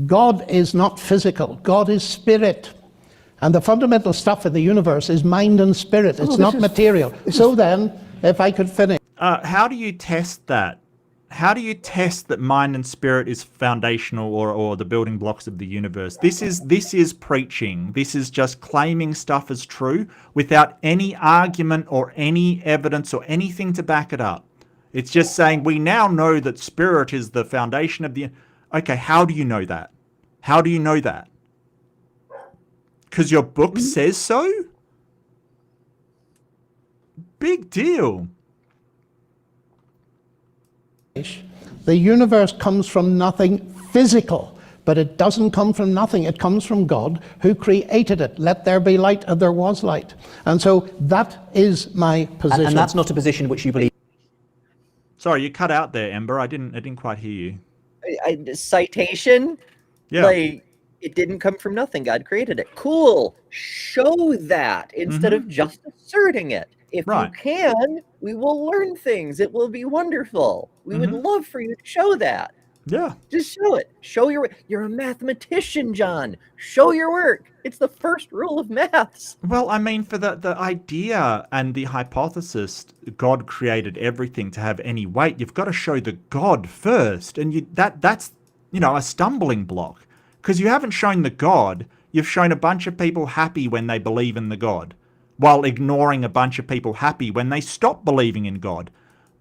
God is not physical. God is spirit. And the fundamental stuff in the universe is mind and spirit. It's not material. So then, if I could finish. How do you test that? How do you test that mind and spirit is foundational or the building blocks of the universe? This is preaching. This is just claiming stuff as true without any argument or any evidence or anything to back it up. It's just saying we now know that spirit is the foundation of the... Okay, how do you know that? How do you know that? Because your book says so? Big deal. The universe comes from nothing physical, but it doesn't come from nothing. It comes from God who created it. Let there be light, and there was light. And so that is my position. And that's not a position which you believe. Sorry, you cut out there, Ember. I didn't quite hear you. Citation? Yeah. Like, it didn't come from nothing. God created it. Cool. Show that instead of just asserting it. If you can, we will learn things. It will be wonderful. We would love for you to show that. Yeah. Just show it. Show you're a mathematician, John. Show your work. It's the first rule of maths. Well, I mean, for the idea and the hypothesis, God created everything to have any weight, you've got to show the God first. And that's a stumbling block. Because you haven't shown the God, you've shown a bunch of people happy when they believe in the God, while ignoring a bunch of people happy when they stop believing in God,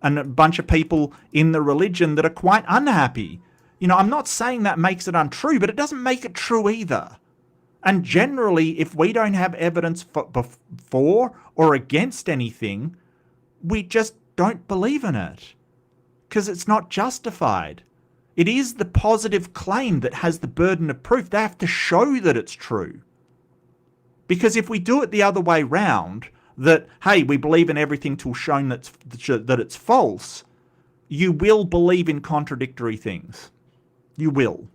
and a bunch of people in the religion that are quite unhappy. I'm not saying that makes it untrue, but it doesn't make it true either. And generally, if we don't have evidence for or against anything, we just don't believe in it, because it's not justified. It is the positive claim that has the burden of proof. They have to show that it's true. Because if we do it the other way round, that, hey, we believe in everything till shown that it's false, you will believe in contradictory things. You will.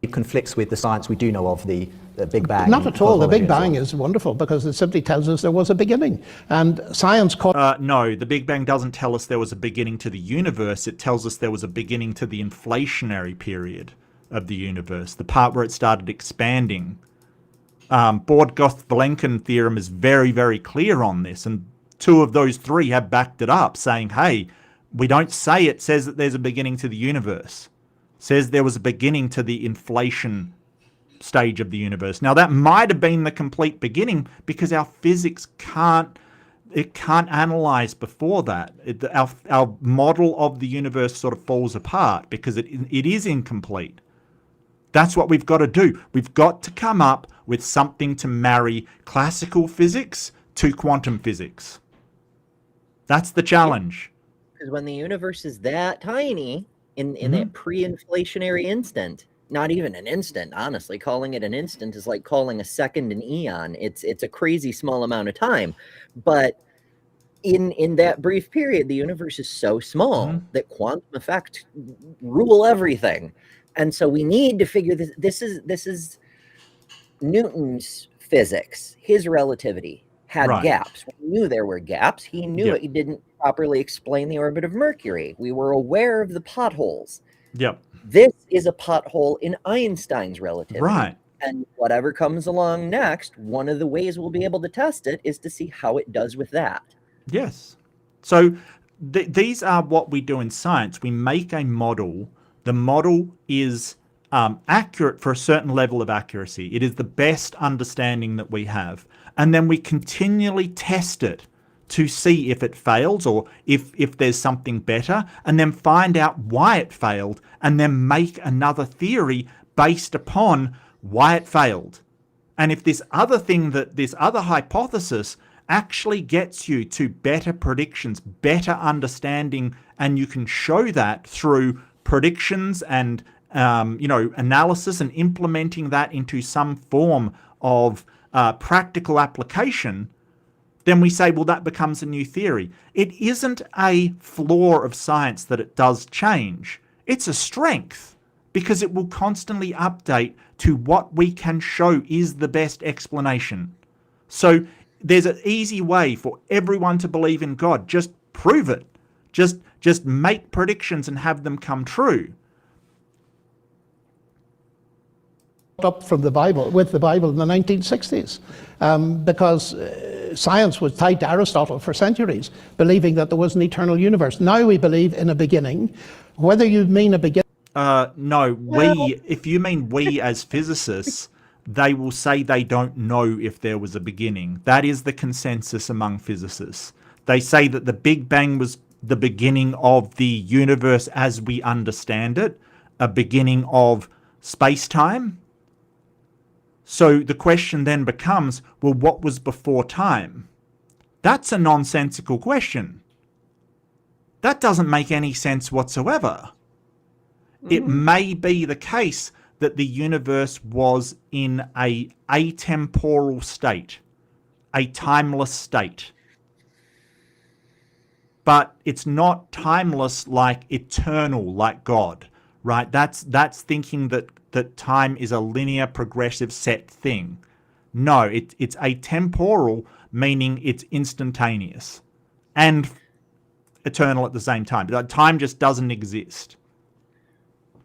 It conflicts with the science we do know of the Big Bang. Not at all. The Big Bang so is wonderful because it simply tells us there was a beginning. And science no, the Big Bang doesn't tell us there was a beginning to the universe. It tells us there was a beginning to the inflationary period of the universe, the part where it started expanding. Borde-Goth-Vilenkin theorem is very, very clear on this, and two of those three have backed it up, saying, hey, we don't say it says that there's a beginning to the universe. It says there was a beginning to the inflation stage of the universe. Now, that might have been the complete beginning because our physics can't analyze before that. Our model of the universe sort of falls apart because it is incomplete. That's what we've got to do. We've got to come up with something to marry classical physics to quantum physics. That's the challenge. Because when the universe is that tiny, in that pre-inflationary instant, not even an instant, honestly, calling it an instant is like calling a second an eon. It's a crazy small amount of time. But in that brief period, the universe is so small that quantum effects rule everything. And so we need to figure this. This is Newton's physics. His relativity had gaps. We knew there were gaps. He knew it didn't properly explain the orbit of Mercury. We were aware of the potholes. Yep. This is a pothole in Einstein's relativity. Right. And whatever comes along next, one of the ways we'll be able to test it is to see how it does with that. Yes. So these are what we do in science. We make a model. The model is accurate for a certain level of accuracy. It is the best understanding that we have. And then we continually test it to see if it fails or if there's something better, and then find out why it failed, and then make another theory based upon why it failed. And if this other hypothesis actually gets you to better predictions, better understanding, and you can show that through predictions and analysis and implementing that into some form of practical application, then we say, well, that becomes a new theory. It isn't a flaw of science that it does change. It's a strength because it will constantly update to what we can show is the best explanation. So there's an easy way for everyone to believe in God. Just prove it. Just make predictions and have them come true. Up from the Bible, with the Bible in the 1960s, because science was tied to Aristotle for centuries, believing that there was an eternal universe. Now we believe in a beginning. Whether you mean a beginning... No, if you mean we as physicists, they will say they don't know if there was a beginning. That is the consensus among physicists. They say that the Big Bang was the beginning of the universe as we understand it, a beginning of space-time. So the question then becomes, well, what was before time? That's a nonsensical question. That doesn't make any sense whatsoever. It may be the case that the universe was in a atemporal state, a timeless state. But it's not timeless like eternal, like God, right? That's thinking that time is a linear, progressive, set thing. No, it's atemporal, meaning it's instantaneous and eternal at the same time. Time just doesn't exist.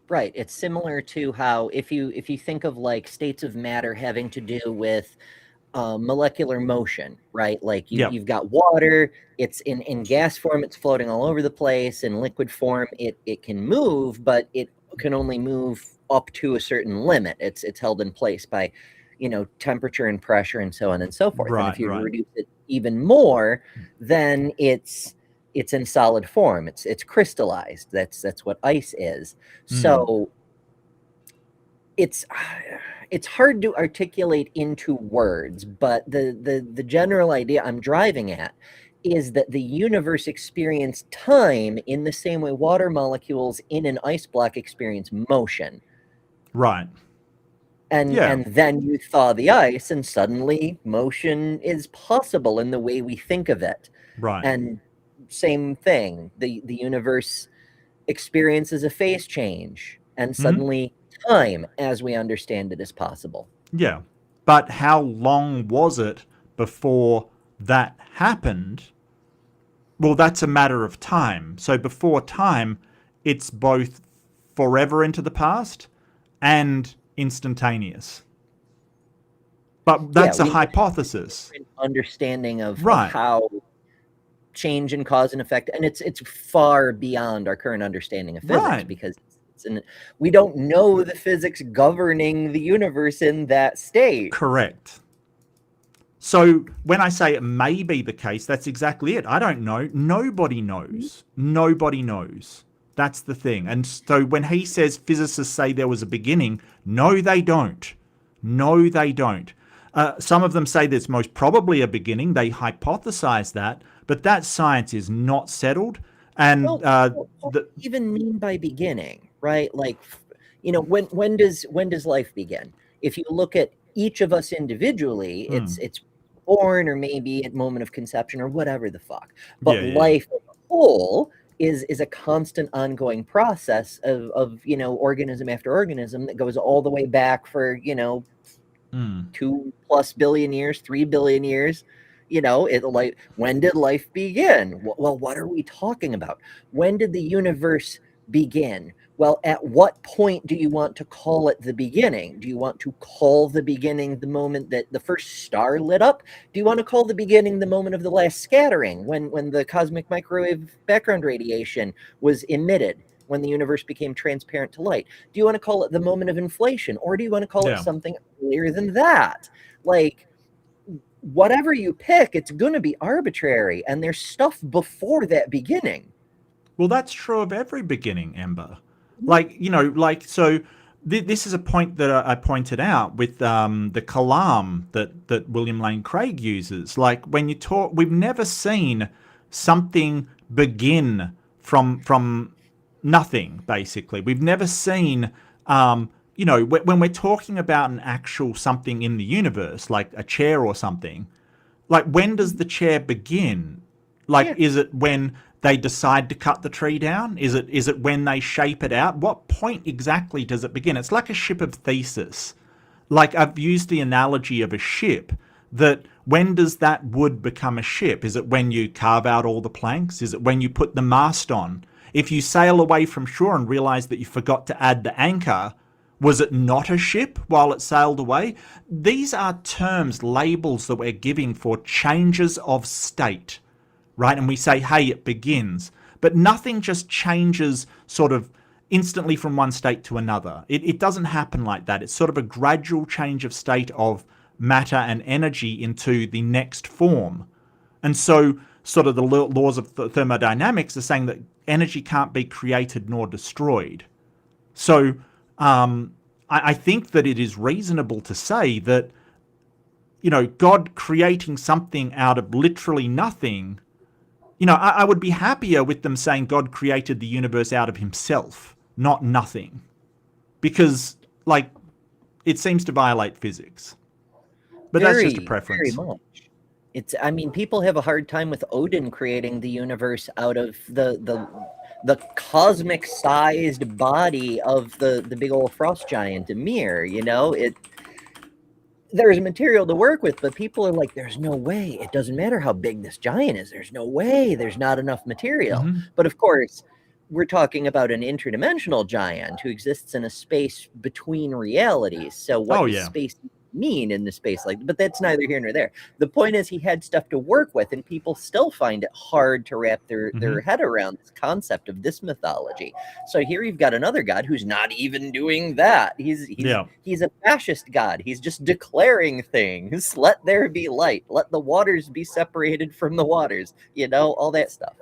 Right. It's similar to how if you think of like states of matter having to do with molecular motion, right? Like you've got water, it's in gas form, it's floating all over the place. In liquid form, it can move, but it can only move up to a certain limit. It's held in place by, temperature and pressure and so on and so forth. And if you reduce it even more, then it's in solid form. It's crystallized. That's what ice is. So it's hard to articulate into words, but the general idea I'm driving at is that the universe experienced time in the same way water molecules in an ice block experience motion. Right. And then you thaw the ice, and suddenly motion is possible in the way we think of it. Right. And same thing. The universe experiences a phase change, and suddenly time, as we understand it, is possible. Yeah. But how long was it before that happened? Well, that's a matter of time. So before time, it's both forever into the past and instantaneous. But that's a hypothesis. Understanding of how change and cause and effect, and it's far beyond our current understanding of physics, because we don't know the physics governing the universe in that state. Correct. So when I say it may be the case, that's exactly it. I don't know. Nobody knows. Nobody knows. That's the thing. And so when he says physicists say there was a beginning, no, they don't. No, they don't. Some of them say there's most probably a beginning. They hypothesize that, but that science is not settled. And what do you even mean by beginning, right? Like, when does life begin? If you look at each of us individually, it's born, or maybe at moment of conception, or whatever the fuck. But life as a whole is a constant ongoing process of organism after organism that goes all the way back for 2+ billion years, 3 billion years. When did life begin? Well, what are we talking about? When did the universe begin? Well, at what point do you want to call it the beginning? Do you want to call the beginning the moment that the first star lit up? Do you want to call the beginning the moment of the last scattering, when the cosmic microwave background radiation was emitted, when the universe became transparent to light? Do you want to call it the moment of inflation, or do you want to call it something earlier than that? Like, whatever you pick, it's going to be arbitrary, and there's stuff before that beginning. Well, that's true of every beginning, Ember. So this is a point that I pointed out with the kalam that William Lane Craig uses. Like, when you talk, we've never seen something begin from nothing, basically. We've never seen, when we're talking about an actual something in the universe, like a chair or something, like, when does the chair begin? Like, is it when they decide to cut the tree down? Is it when they shape it out? What point exactly does it begin? It's like a ship of Theseus. Like, I've used the analogy of a ship, that when does that wood become a ship? Is it when you carve out all the planks? Is it when you put the mast on? If you sail away from shore and realize that you forgot to add the anchor, was it not a ship while it sailed away? These are terms, labels that we're giving for changes of state. Right? And we say, hey, it begins. But nothing just changes sort of instantly from one state to another. It doesn't happen like that. It's sort of a gradual change of state of matter and energy into the next form. And so sort of the laws of thermodynamics are saying that energy can't be created nor destroyed. So I think that it is reasonable to say that, God creating something out of literally nothing I would be happier with them saying God created the universe out of himself, not nothing. Because, like, it seems to violate physics. But that's just a preference. Very much. I mean, people have a hard time with Odin creating the universe out of the cosmic-sized body of the big old frost giant Ymir, there's material to work with, but people are like, there's no way. It doesn't matter how big this giant is. There's no way. There's not enough material. Mm-hmm. But of course, we're talking about an interdimensional giant who exists in a space between realities. So what does space mean in the space but that's neither here nor there. The point is he had stuff to work with, and people still find it hard to wrap their head around this concept of this mythology. So here you've got another god who's not even doing that. He's a fascist god. He's just declaring things. Let there be light. Let the waters be separated from the waters. All that stuff.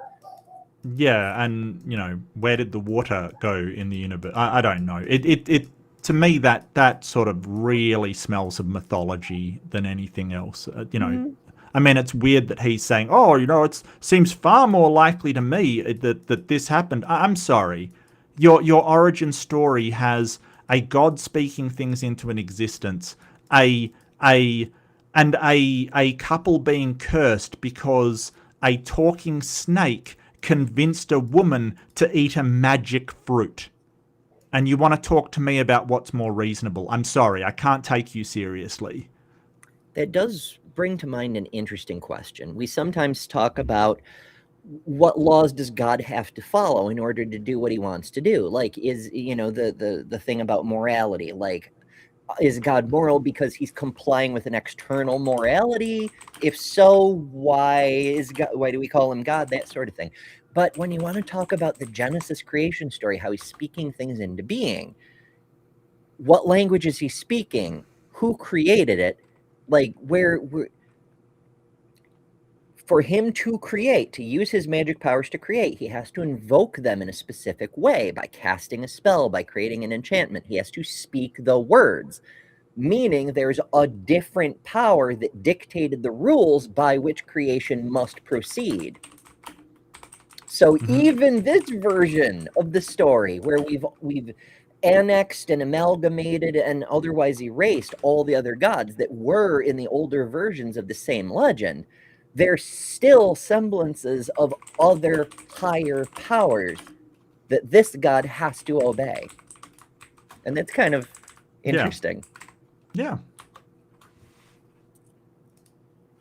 Yeah, and where did the water go in the universe? I don't know. It to me, that sort of really smells of mythology than anything else. I mean, it's weird that he's saying, it seems far more likely to me that this happened. I'm sorry. Your origin story has a god speaking things into an existence, a couple being cursed because a talking snake convinced a woman to eat a magic fruit. And you want to talk to me about what's more reasonable. I'm sorry, I can't take you seriously. That does bring to mind an interesting question. We sometimes talk about what laws does God have to follow in order to do what he wants to do? Like, is, the thing about morality, like, is God moral because he's complying with an external morality? If so, why do we call him God? That sort of thing. But when you want to talk about the Genesis creation story, how he's speaking things into being, what language is he speaking? Who created it? Like, where for him to create, to use his magic powers to create, he has to invoke them in a specific way by casting a spell, by creating an enchantment. He has to speak the words, meaning there's a different power that dictated the rules by which creation must proceed. So even this version of the story, where we've annexed and amalgamated and otherwise erased all the other gods that were in the older versions of the same legend, there's still semblances of other higher powers that this god has to obey. And that's kind of interesting. Yeah.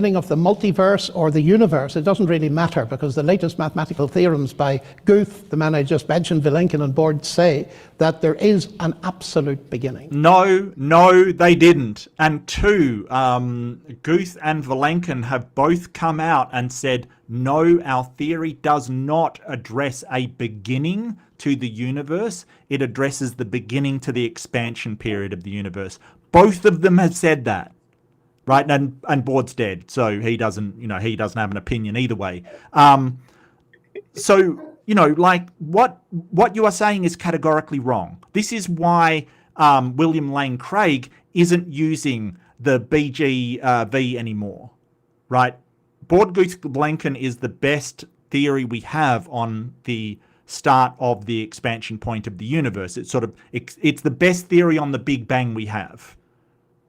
Of the multiverse or the universe, it doesn't really matter, because the latest mathematical theorems by Guth, the man I just mentioned, Vilenkin and Borde, say that there is an absolute beginning. No, they didn't. And two, Guth and Vilenkin have both come out and said, no, our theory does not address a beginning to the universe. It addresses the beginning to the expansion period of the universe. Both of them have said that. Right, and Borde's dead, so he doesn't have an opinion either way. So like what you are saying is categorically wrong. This is why William Lane Craig isn't using the BGV anymore. Right, Borde Guth Blanken is the best theory we have on the start of the expansion point of the universe. It's the best theory on the Big Bang we have,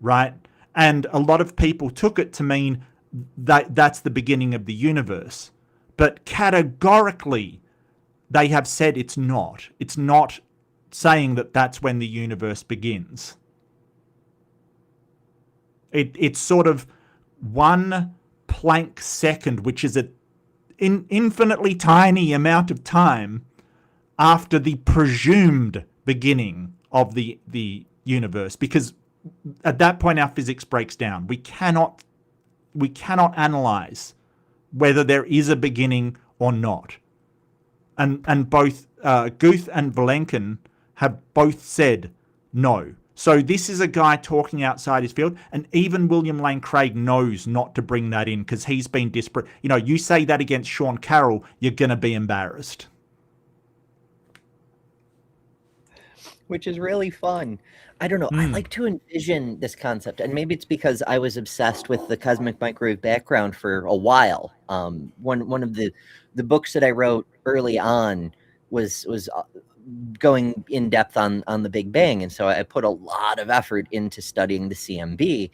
right? And a lot of people took it to mean that that's the beginning of the universe. But categorically, they have said it's not. It's not saying that that's when the universe begins. It's sort of 1 Planck second, which is an infinitely tiny amount of time after the presumed beginning of the universe, because at that point our physics breaks down. We cannot analyze whether there is a beginning or not. And both Guth and Vilenkin have both said no. So this is a guy talking outside his field, and even William Lane Craig knows not to bring that in, because he's been disparate. You say that against Sean Carroll, you're going to be embarrassed. which is really fun. I don't know. I like to envision this concept, and maybe it's because I was obsessed with the cosmic microwave background for a while. One of the books that I wrote early on was going in depth on the Big Bang, and so I put a lot of effort into studying the CMB,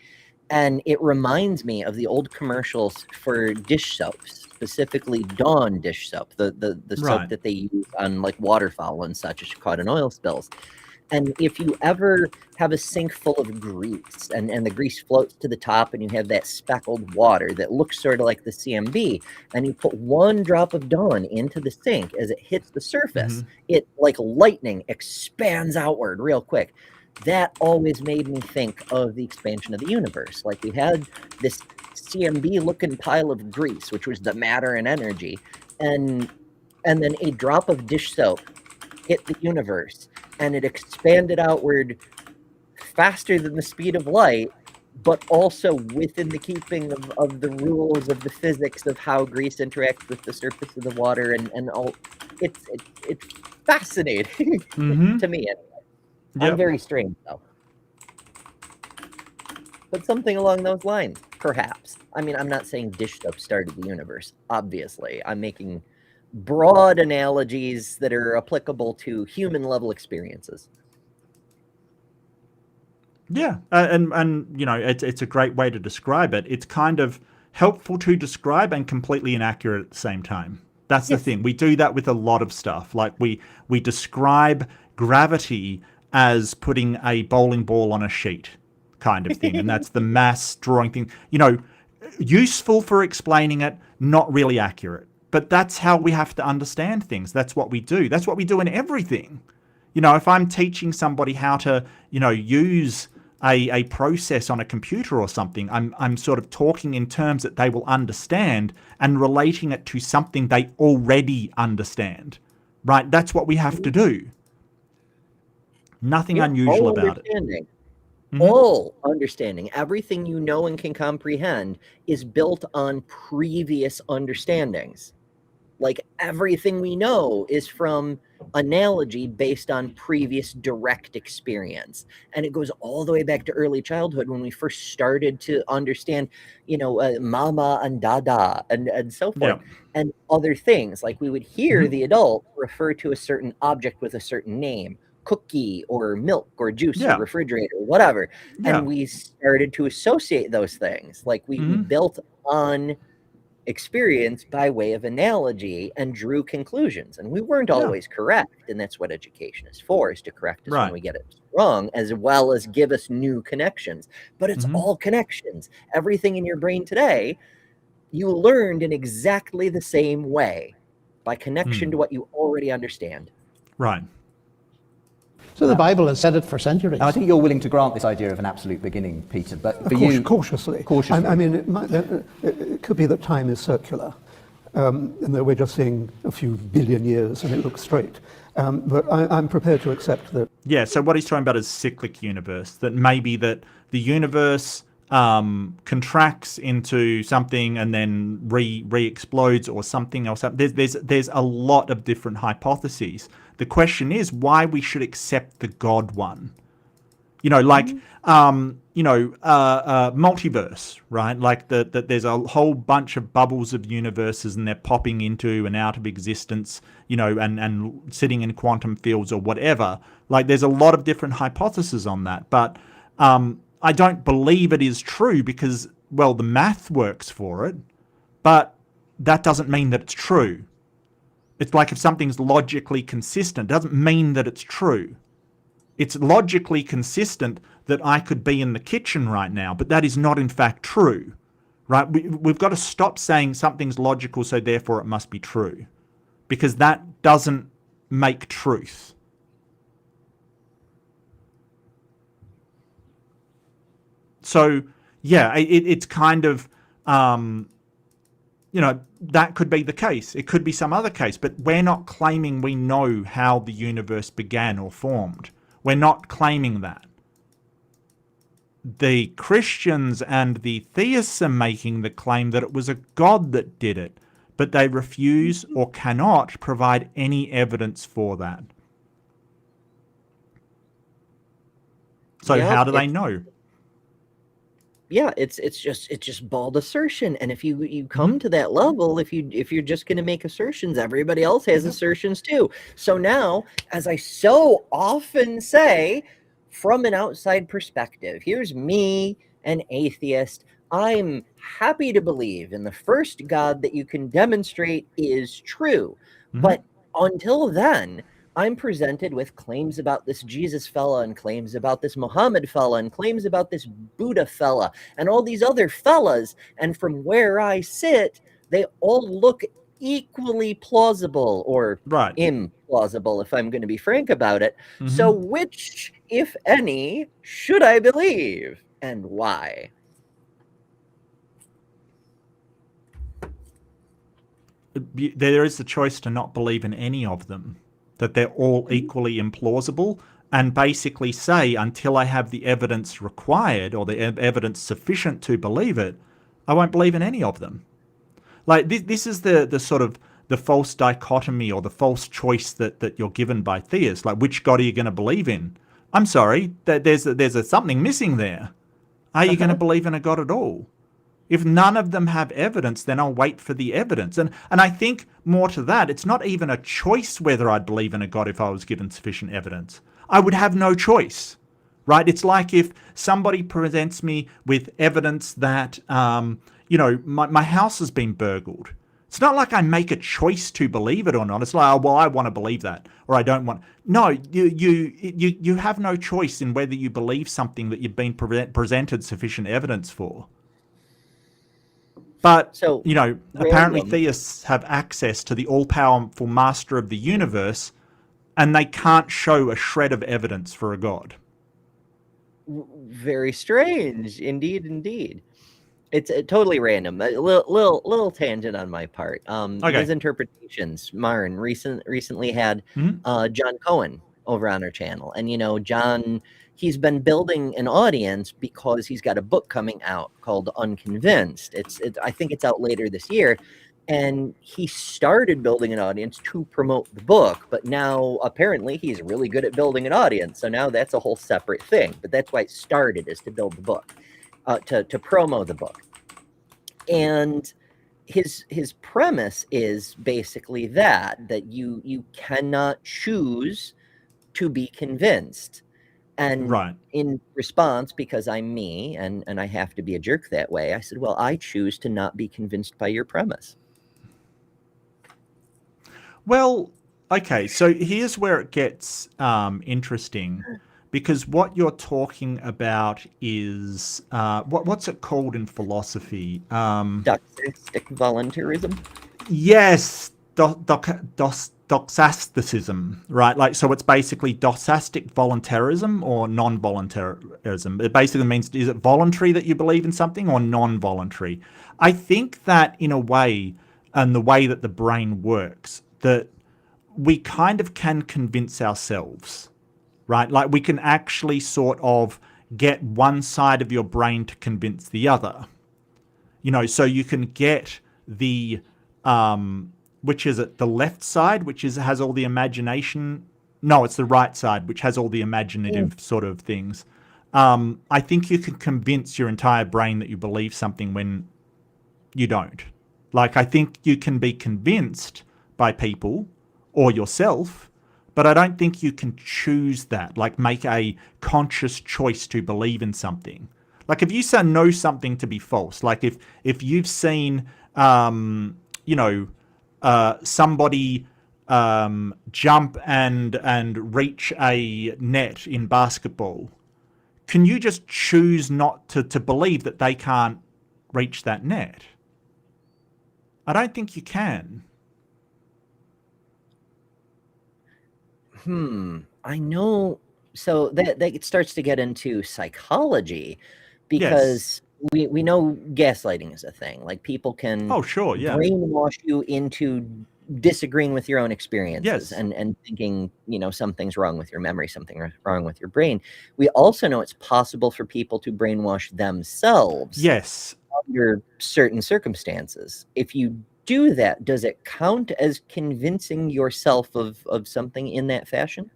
and it reminds me of the old commercials for dish soaps, specifically Dawn dish soap, the soap that they use on like waterfowl and such, as caught in oil spills. And if you ever have a sink full of grease and the grease floats to the top and you have that speckled water that looks sort of like the CMB, and you put one drop of Dawn into the sink, as it hits the surface, it like lightning expands outward real quick. That always made me think of the expansion of the universe. Like, we had this CMB looking pile of grease, which was the matter and energy, and then a drop of dish soap hit the universe, and it expanded outward faster than the speed of light, but also within the keeping of the rules of the physics of how grease interacts with the surface of the water, and all. It's fascinating to me. Anyway. I'm very strange, though. But something along those lines, perhaps. I mean, I'm not saying dish soap started the universe, obviously. I'm making broad analogies that are applicable to human level experiences. Yeah, and you know, it's a great way to describe it. It's kind of helpful to describe and completely inaccurate at the same time. That's the thing. We do that with a lot of stuff. Like, we describe gravity as putting a bowling ball on a sheet kind of thing, and that's the mass drawing thing. You know, useful for explaining it, not really accurate. But that's how we have to understand things. That's what we do. That's what we do in everything. You know, if I'm teaching somebody how to, you know, use a process on a computer or something, I'm sort of talking in terms that they will understand and relating it to something they already understand, right? That's what we have to do. Nothing unusual about it. All understanding, everything you know and can comprehend, is built on previous understandings. Like, everything we know is from analogy based on previous direct experience. And it goes all the way back to early childhood, when we first started to understand, you know, mama and dada and so forth. And other things. Like, we would hear the adult refer to a certain object with a certain name. Cookie or milk or juice or refrigerator or whatever. And we started to associate those things. Like, we built on experience by way of analogy and drew conclusions, and we weren't always correct, and that's what education is for, is to correct us when we get it wrong, as well as give us new connections. But it's all connections. Everything in your brain today, you learned in exactly the same way, by connection to what you already understand. Right. So the Bible has said it for centuries. Now, I think you're willing to grant this idea of an absolute beginning, Peter, but for you... Cautiously. I mean, it could be that time is circular, and that we're just seeing a few billion years and it looks straight. But I'm prepared to accept that... Yeah, so what he's talking about is cyclic universe, that maybe that the universe contracts into something and then re-explodes or something else. There's a lot of different hypotheses. The question is why we should accept the God one. You know, like, multiverse, right? Like that there's a whole bunch of bubbles of universes and they're popping into and out of existence, you know, and sitting in quantum fields or whatever. Like, there's a lot of different hypotheses on that. But I don't believe it is true because, well, the math works for it, but that doesn't mean that it's true. It's like if something's logically consistent, it doesn't mean that it's true. It's logically consistent that I could be in the kitchen right now, but that is not in fact true, right? We've got to stop saying something's logical, so therefore it must be true, because that doesn't make truth. So, yeah, it's kind of, you know, that could be the case. It could be some other case, but we're not claiming we know how the universe began or formed. We're not claiming that. The Christians and the theists are making the claim that it was a God that did it, but they refuse or cannot provide any evidence for that. So Yep, how do they know? yeah, it's just bald assertion. And if you come to that level, if you're just going to make assertions, everybody else has assertions too. So now, as I so often say, from an outside perspective, here's me, an atheist. I'm happy to believe in the first God that you can demonstrate is true. But until then, I'm presented with claims about this Jesus fella and claims about this Muhammad fella and claims about this Buddha fella and all these other fellas. And from where I sit, they all look equally plausible or Right. implausible, if I'm going to be frank about it. So which, if any, should I believe and why? There is the choice to not believe in any of them, that they're all equally implausible, and basically say, until I have the evidence required or the evidence sufficient to believe it, I won't believe in any of them. Like this is the sort of the false dichotomy or the false choice that you're given by theists. Like, which God are you going to believe in? I'm sorry, there's something missing there. Are you going to believe in a God at all? If none of them have evidence, then I'll wait for the evidence. And I think more to that, it's not even a choice whether I'd believe in a God if I was given sufficient evidence. I would have no choice, right? It's like if somebody presents me with evidence that, my house has been burgled. It's not like I make a choice to believe it or not. It's like, oh, well, I want to believe that, or I don't want. No, you have no choice in whether you believe something that you've been presented sufficient evidence for. But, So, apparently random. theists have access to the all-powerful master of the universe, and they can't show a shred of evidence for a God. Very strange, indeed. It's totally random. A little tangent on my part. Okay. His interpretations. Marin recently had John Cohen over on our channel, and John, he's been building an audience because he's got a book coming out called Unconvinced. I think it's out later this year. And he started building an audience to promote the book, but now apparently he's really good at building an audience. So now that's a whole separate thing. But that's why it started, is to build the book, to promo the book. And his premise is basically that you cannot choose to be convinced. And Right. in response, because I'm me and I have to be a jerk that way, I said, well, I choose to not be convinced by your premise. Well, okay, so here's where it gets interesting, because what you're talking about is what's it called in philosophy? Doxastic voluntarism. Yes, doxasticism, right? Like, so it's basically doxastic voluntarism or non-voluntarism. It basically means, is it voluntary that you believe in something or non-voluntary? I think that in a way, and the way that the brain works, that we kind of can convince ourselves, right? Like, we can actually sort of get one side of your brain to convince the other. So you can get the which is it, the left side, which has all the imagination. No, it's the right side, which has all the imaginative sort of things. I think you can convince your entire brain that you believe something when you don't. Like, I think you can be convinced by people or yourself, but I don't think you can choose that, like make a conscious choice to believe in something. Like, if you know something to be false, like if you've seen, somebody jump and reach a net in basketball, can you just choose not to believe that they can't reach that net? I don't think you can. I know. So that it starts to get into psychology, because we know gaslighting is a thing. Like, people can sure, yeah, brainwash you into disagreeing with your own experiences, yes, and thinking something's wrong with your memory, something wrong with your brain. We also know it's possible for people to brainwash themselves, yes, under certain circumstances. If you do that, does it count as convincing yourself of something in that fashion?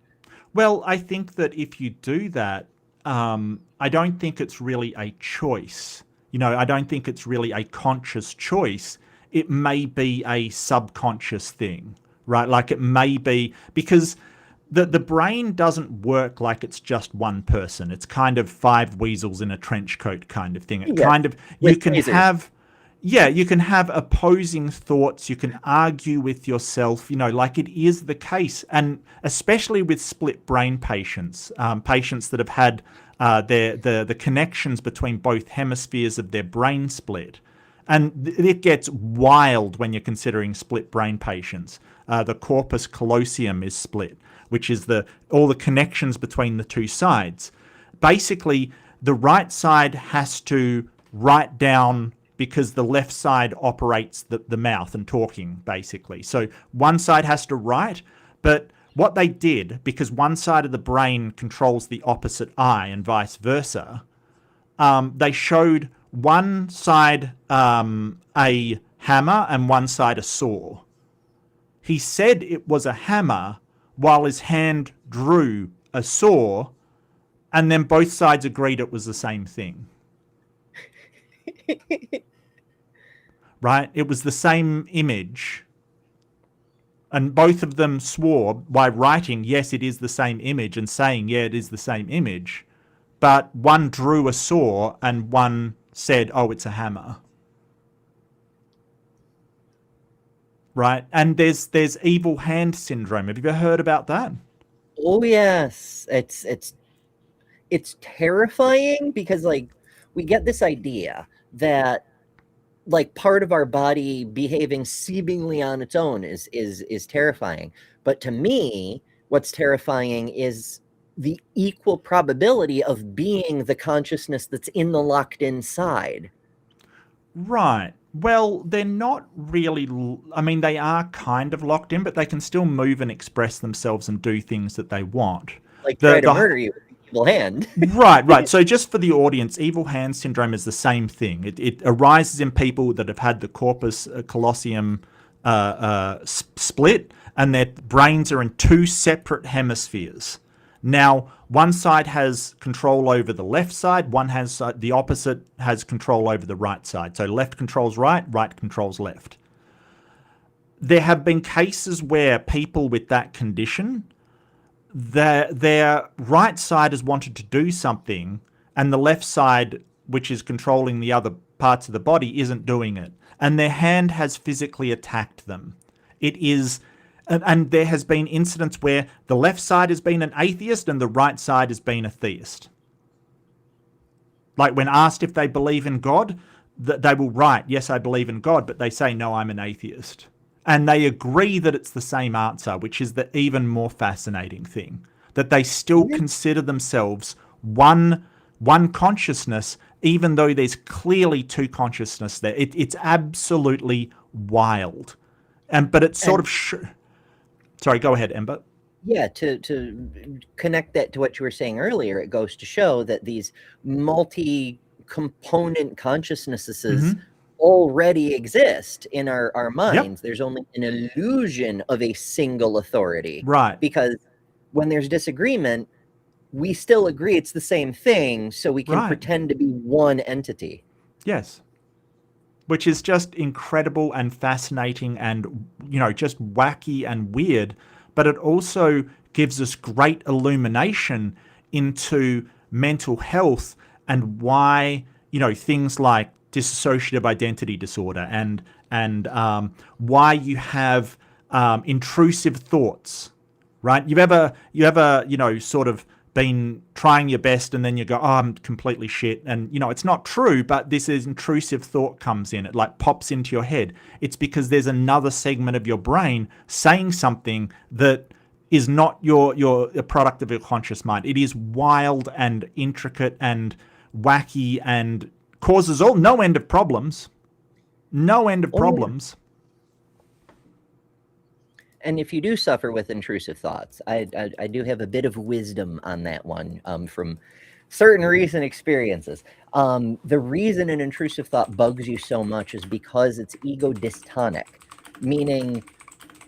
Well, I think that if you do that, I don't think it's really a choice. I don't think it's really a conscious choice. It may be a subconscious thing, right? Like it may be because the brain doesn't work like it's just one person. It's kind of five weasels in a trench coat kind of thing. It kind of, you can have opposing thoughts. You can argue with yourself, like it is the case. And especially with split brain patients, patients that have had the connections between both hemispheres of their brain split. And it gets wild when you're considering split brain patients. The corpus callosum is split, which is all the connections between the two sides. Basically, the right side has to write down because the left side operates the mouth and talking, basically. So one side has to write, but what they did, because one side of the brain controls the opposite eye and vice versa, they showed one side a hammer and one side a saw. He said it was a hammer while his hand drew a saw, and then both sides agreed it was the same thing. Right? It was the same image. And both of them swore by writing, yes, it is the same image, and saying, yeah, it is the same image. But one drew a saw and one said, oh, it's a hammer. Right? And there's evil hand syndrome. Have you ever heard about that? Oh yes. It's terrifying because like we get this idea that like part of our body behaving seemingly on its own is terrifying. But to me, what's terrifying is the equal probability of being the consciousness that's in the locked inside. Right. Well, they're not really, I mean, they are kind of locked in, but they can still move and express themselves and do things that they want. Like try to murder you with an evil hand. Right. So just for the audience, evil hand syndrome is the same thing. It arises in people that have had the corpus callosum split, and their brains are in two separate hemispheres. Now, one side has control over the left side, one has the opposite has control over the right side. So left controls right, right controls left. There have been cases where people with that condition, their right side has wanted to do something, and the left side, which is controlling the other parts of the body, isn't doing it. And their hand has physically attacked them. It is... And there has been incidents where the left side has been an atheist and the right side has been a theist. Like when asked if they believe in God, they will write, yes, I believe in God, but they say, no, I'm an atheist. And they agree that it's the same answer, which is the even more fascinating thing, that they still consider themselves one consciousness, even though there's clearly two consciousness there. It's absolutely wild. But it's sort of... Sorry, go ahead, Ember. Yeah, to connect that to what you were saying earlier, it goes to show that these multi-component consciousnesses already exist in our minds. Yep. There's only an illusion of a single authority. Right. Because when there's disagreement, we still agree it's the same thing, so we can pretend to be one entity. Yes. Which is just incredible and fascinating and, just wacky and weird. But it also gives us great illumination into mental health and why, things like dissociative identity disorder and why you have intrusive thoughts, right? You ever, sort of been trying your best and then you go, oh, I'm completely shit. And, it's not true, but this is intrusive thought comes in. It like pops into your head. It's because there's another segment of your brain saying something that is not a product of your conscious mind. It is wild and intricate and wacky and causes no end of problems. No end of problems. And if you do suffer with intrusive thoughts, I do have a bit of wisdom on that one from certain recent experiences. The reason an intrusive thought bugs you so much is because it's ego dystonic, meaning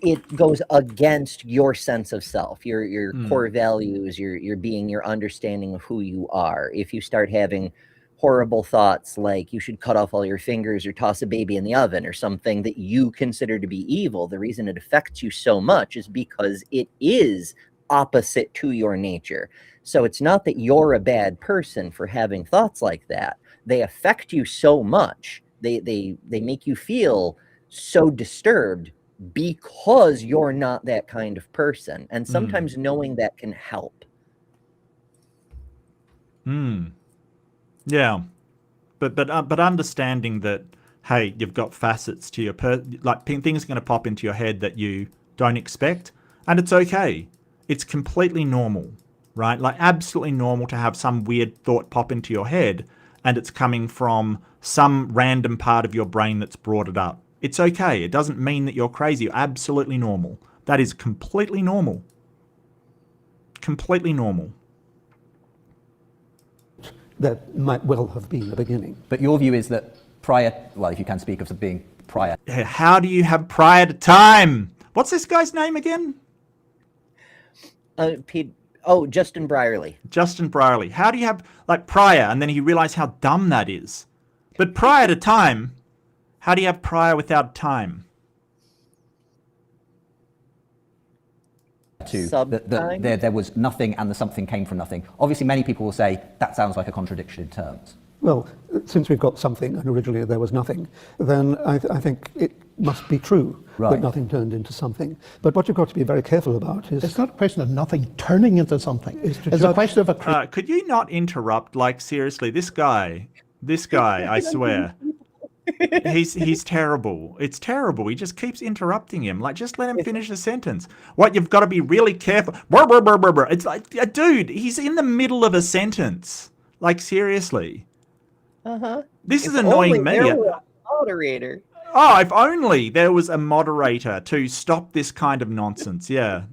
it goes against your sense of self, your core values, your being, your understanding of who you are. If you start having horrible thoughts like you should cut off all your fingers or toss a baby in the oven or something that you consider to be evil, the reason it affects you so much is because it is opposite to your nature. So it's not that you're a bad person for having thoughts like that. They affect you so much. They make you feel so disturbed because you're not that kind of person. And sometimes knowing that can help. Yeah. But understanding that, hey, you've got facets to your like things are going to pop into your head that you don't expect, and it's okay. It's completely normal, right? Like absolutely normal to have some weird thought pop into your head, and it's coming from some random part of your brain that's brought it up. It's okay. It doesn't mean that you're crazy. You're absolutely normal. That is completely normal. Completely normal. That might well have been the beginning. But your view is that prior, well, if you can speak of being prior. How do you have prior to time? What's this guy's name again? Justin Brierley. Justin Brierley. How do you have, like, prior, and then he realized how dumb that is? But prior to time, how do you have prior without time? There was nothing and the something came from nothing. Obviously, many people will say that sounds like a contradiction in terms. Well, since we've got something and originally there was nothing, then I think it must be true that nothing turned into something. But what you've got to be very careful about is... It's not a question of nothing turning into something. It's a question of a... could you not interrupt? Like, seriously, this guy, I swear. He's terrible. It's terrible. He just keeps interrupting him. Like, just let him finish the sentence. What, you've got to be really careful. It's like, dude, he's in the middle of a sentence. Like, seriously. This is annoying me. Moderator. Oh, if only there was a moderator to stop this kind of nonsense. Yeah.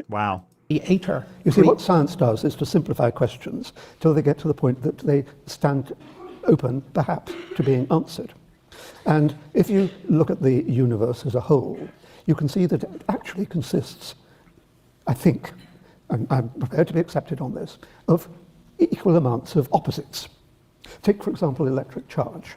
Wow. You see, what science does is to simplify questions till they get to the point that they stand open, perhaps, to being answered. And if you look at the universe as a whole, you can see that it actually consists, I think, and I'm prepared to be accepted on this, of equal amounts of opposites. Take, for example, electric charge.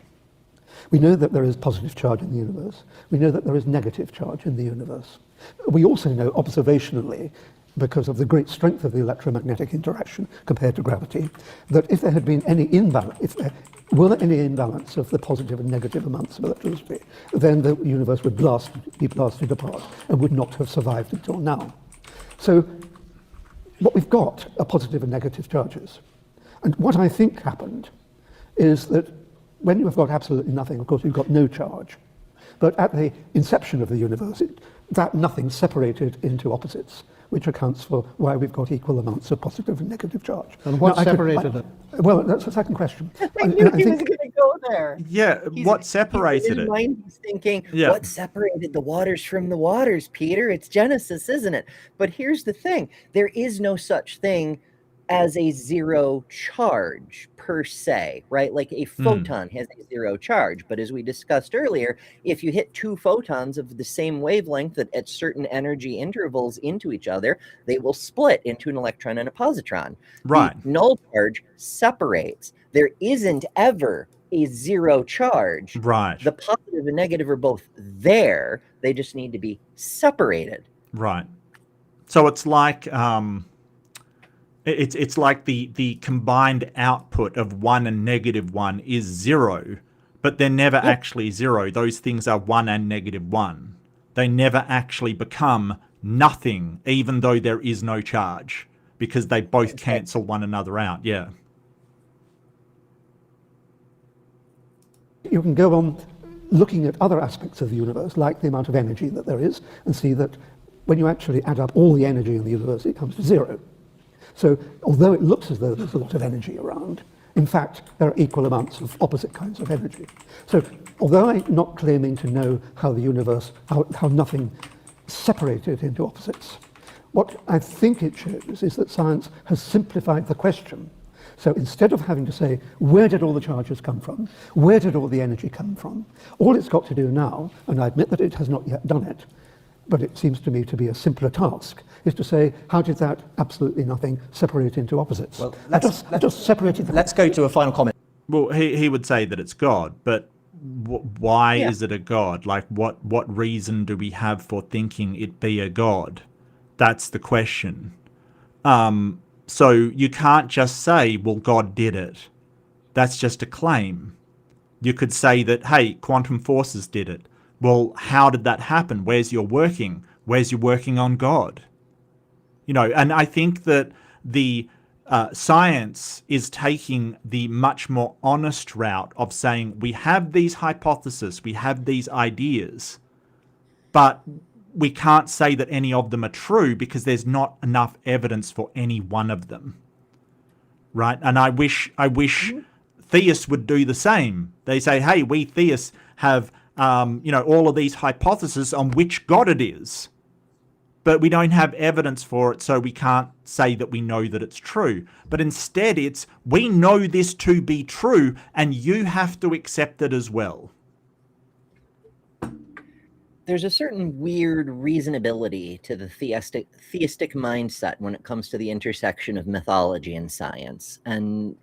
We know that there is positive charge in the universe. We know that there is negative charge in the universe. We also know observationally, because of the great strength of the electromagnetic interaction compared to gravity, that if there had been any imbalance, if there were any imbalance of the positive and negative amounts of electricity, then the universe would be blasted apart and would not have survived until now. So what we've got are positive and negative charges. And what I think happened is that when you've got absolutely nothing, of course, you've got no charge. But at the inception of the universe, that nothing separated into opposites, which accounts for why we've got equal amounts of positive and negative charge. And what separated it? Well, that's the second question. I knew he was going to go there. Yeah, what separated it? He's thinking, what separated the waters from the waters, Peter? It's Genesis, isn't it? But here's the thing. There is no such thing as a zero charge per se, right? Like a photon has a zero charge. But as we discussed earlier, if you hit two photons of the same wavelength at certain energy intervals into each other, they will split into an electron and a positron. Right. The null charge separates. There isn't ever a zero charge. Right. The positive and negative are both there. They just need to be separated. Right. So it's like it's like the combined output of 1 and -1 is 0, but they're never actually 0. Those things are 1 and -1. They never actually become nothing, even though there is no charge, because they both cancel one another out. Yeah. You can go on looking at other aspects of the universe, like the amount of energy that there is, and see that when you actually add up all the energy in the universe, it comes to 0. So although it looks as though there's a lot of energy around, in fact, there are equal amounts of opposite kinds of energy. So although I'm not claiming to know how the universe, how nothing separated into opposites, what I think it shows is that science has simplified the question. So instead of having to say, where did all the charges come from? Where did all the energy come from? All it's got to do now, and I admit that it has not yet done it, but it seems to me to be a simpler task, is to say, how did that absolutely nothing separate into opposites? Well, just separated them. Let's go to a final comment. Well, he would say that it's God, but why Yeah. is it a God? Like, what reason do we have for thinking it be a God? That's the question. So you can't just say, well, God did it. That's just a claim. You could say that, hey, quantum forces did it. Well, how did that happen? Where's your working? Where's your working on God? You know, and I think that the science is taking the much more honest route of saying we have these hypotheses, we have these ideas, but we can't say that any of them are true because there's not enough evidence for any one of them. Right? And I wish theists would do the same. They say, hey, we theists have all of these hypotheses on which God it is, but we don't have evidence for it, so we can't say that we know that it's true. But instead it's, we know this to be true, and you have to accept it as well. There's a certain weird reasonability to the theistic mindset when it comes to the intersection of mythology and science. And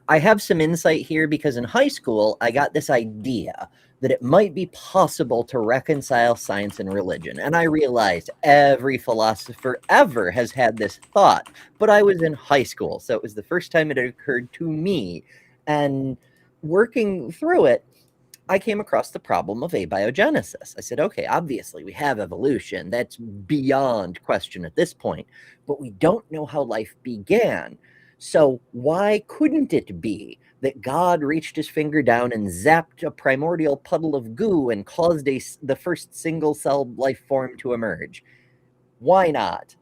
I have some insight here because in high school, I got this idea that it might be possible to reconcile science and religion. And I realized every philosopher ever has had this thought, but I was in high school, so it was the first time it had occurred to me. And working through it, I came across the problem of abiogenesis. I said, okay, obviously we have evolution. That's beyond question at this point, but we don't know how life began. So why couldn't it be that God reached his finger down and zapped a primordial puddle of goo and caused the first single-celled life form to emerge? Why not?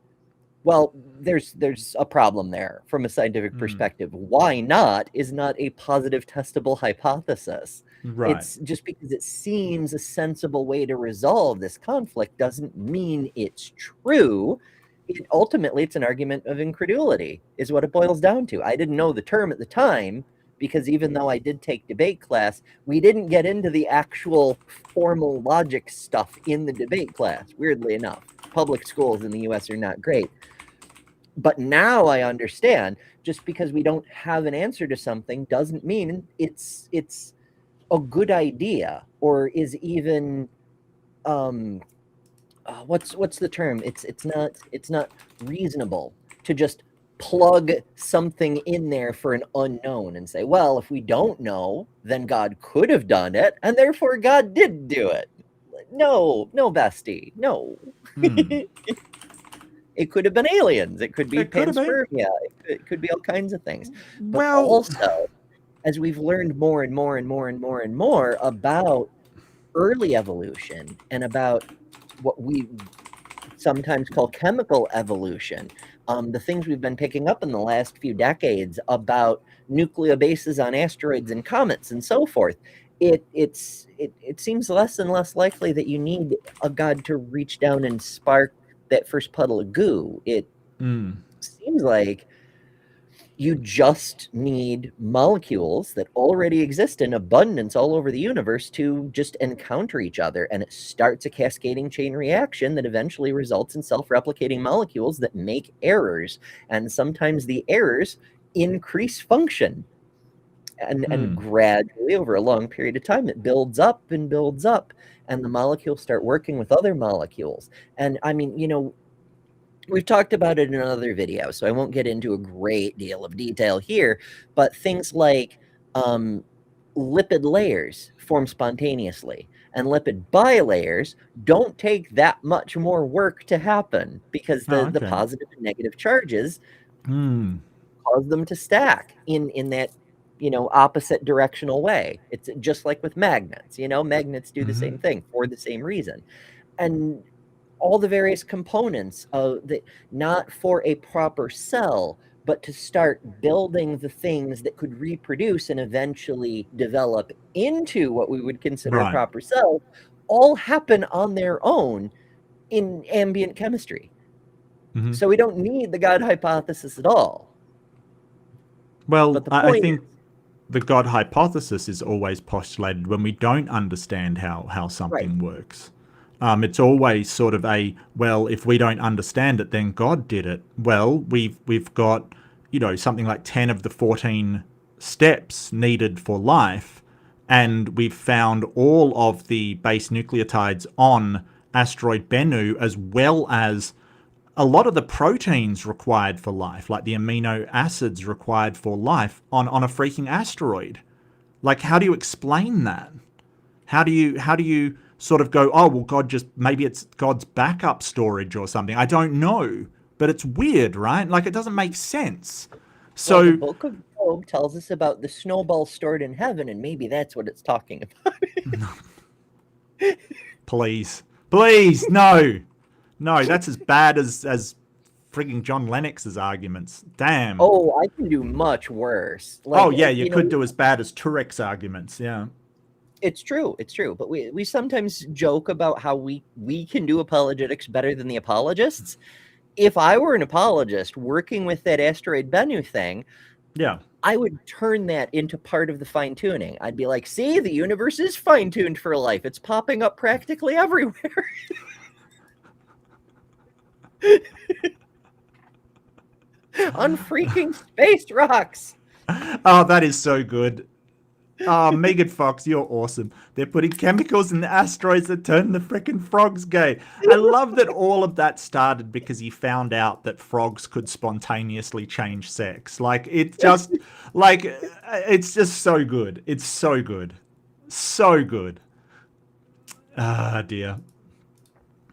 Well, there's a problem there from a scientific perspective. Why not is not a positive testable hypothesis. Right. It's just because it seems a sensible way to resolve this conflict doesn't mean it's true. Ultimately, it's an argument of incredulity, is what it boils down to. I didn't know the term at the time, because even though I did take debate class, we didn't get into the actual formal logic stuff in the debate class, weirdly enough. Public schools in the US are not great. But now I understand, just because we don't have an answer to something doesn't mean it's a good idea, or is even what's the term? It's not reasonable to just plug something in there for an unknown and say, well, if we don't know, then God could have done it, and therefore God did do it. No, bestie, no. It could have been aliens. It could be panspermia. It could be all kinds of things. But Well, also, as we've learned more and more and more and more and more about early evolution and about what we sometimes call chemical evolution, the things we've been picking up in the last few decades about nucleobases on asteroids and comets and so forth, it seems less and less likely that you need a God to reach down and spark that first puddle of goo. It seems like you just need molecules that already exist in abundance all over the universe to just encounter each other, and it starts a cascading chain reaction that eventually results in self-replicating molecules that make errors, and sometimes the errors increase function, and gradually over a long period of time it builds up and builds up, and the molecules start working with other molecules. And I mean, we've talked about it in another video, so I won't get into a great deal of detail here, but things like lipid layers form spontaneously, and lipid bilayers don't take that much more work to happen because the positive and negative charges cause them to stack in that opposite directional way. It's just like with magnets. Magnets do the same thing for the same reason. And all the various components of not for a proper cell, but to start building the things that could reproduce and eventually develop into what we would consider a proper cell, all happen on their own in ambient chemistry. So we don't need the God hypothesis at all. Well, I think the God hypothesis is always postulated when we don't understand how something works. It's always sort of well, if we don't understand it, then God did it. Well, we've got, something like 10 of the 14 steps needed for life, and we've found all of the base nucleotides on asteroid Bennu, as well as a lot of the proteins required for life, like the amino acids required for life on a freaking asteroid. Like, how do you explain that? How do you sort of go, oh, well, maybe it's God's backup storage or something. I don't know, but it's weird, right? Like, it doesn't make sense. So the Book of Job tells us about the snowball stored in heaven, and maybe that's what it's talking about. Please, no, that's as bad as frigging John Lennox's arguments. Damn. Oh, I can do much worse. You could do as bad as Turek's arguments. Yeah. It's true. But we sometimes joke about how we can do apologetics better than the apologists. If I were an apologist working with that asteroid Bennu thing, yeah, I would turn that into part of the fine tuning. I'd be like, see, the universe is fine tuned for life. It's popping up practically everywhere. On freaking space rocks. Oh, that is so good. Oh, Megan Fox, you're awesome. They're putting chemicals in the asteroids that turn the frickin' frogs gay. I love that all of that started because he found out that frogs could spontaneously change sex. Like, it's just so good. It's so good. So good. Ah, dear.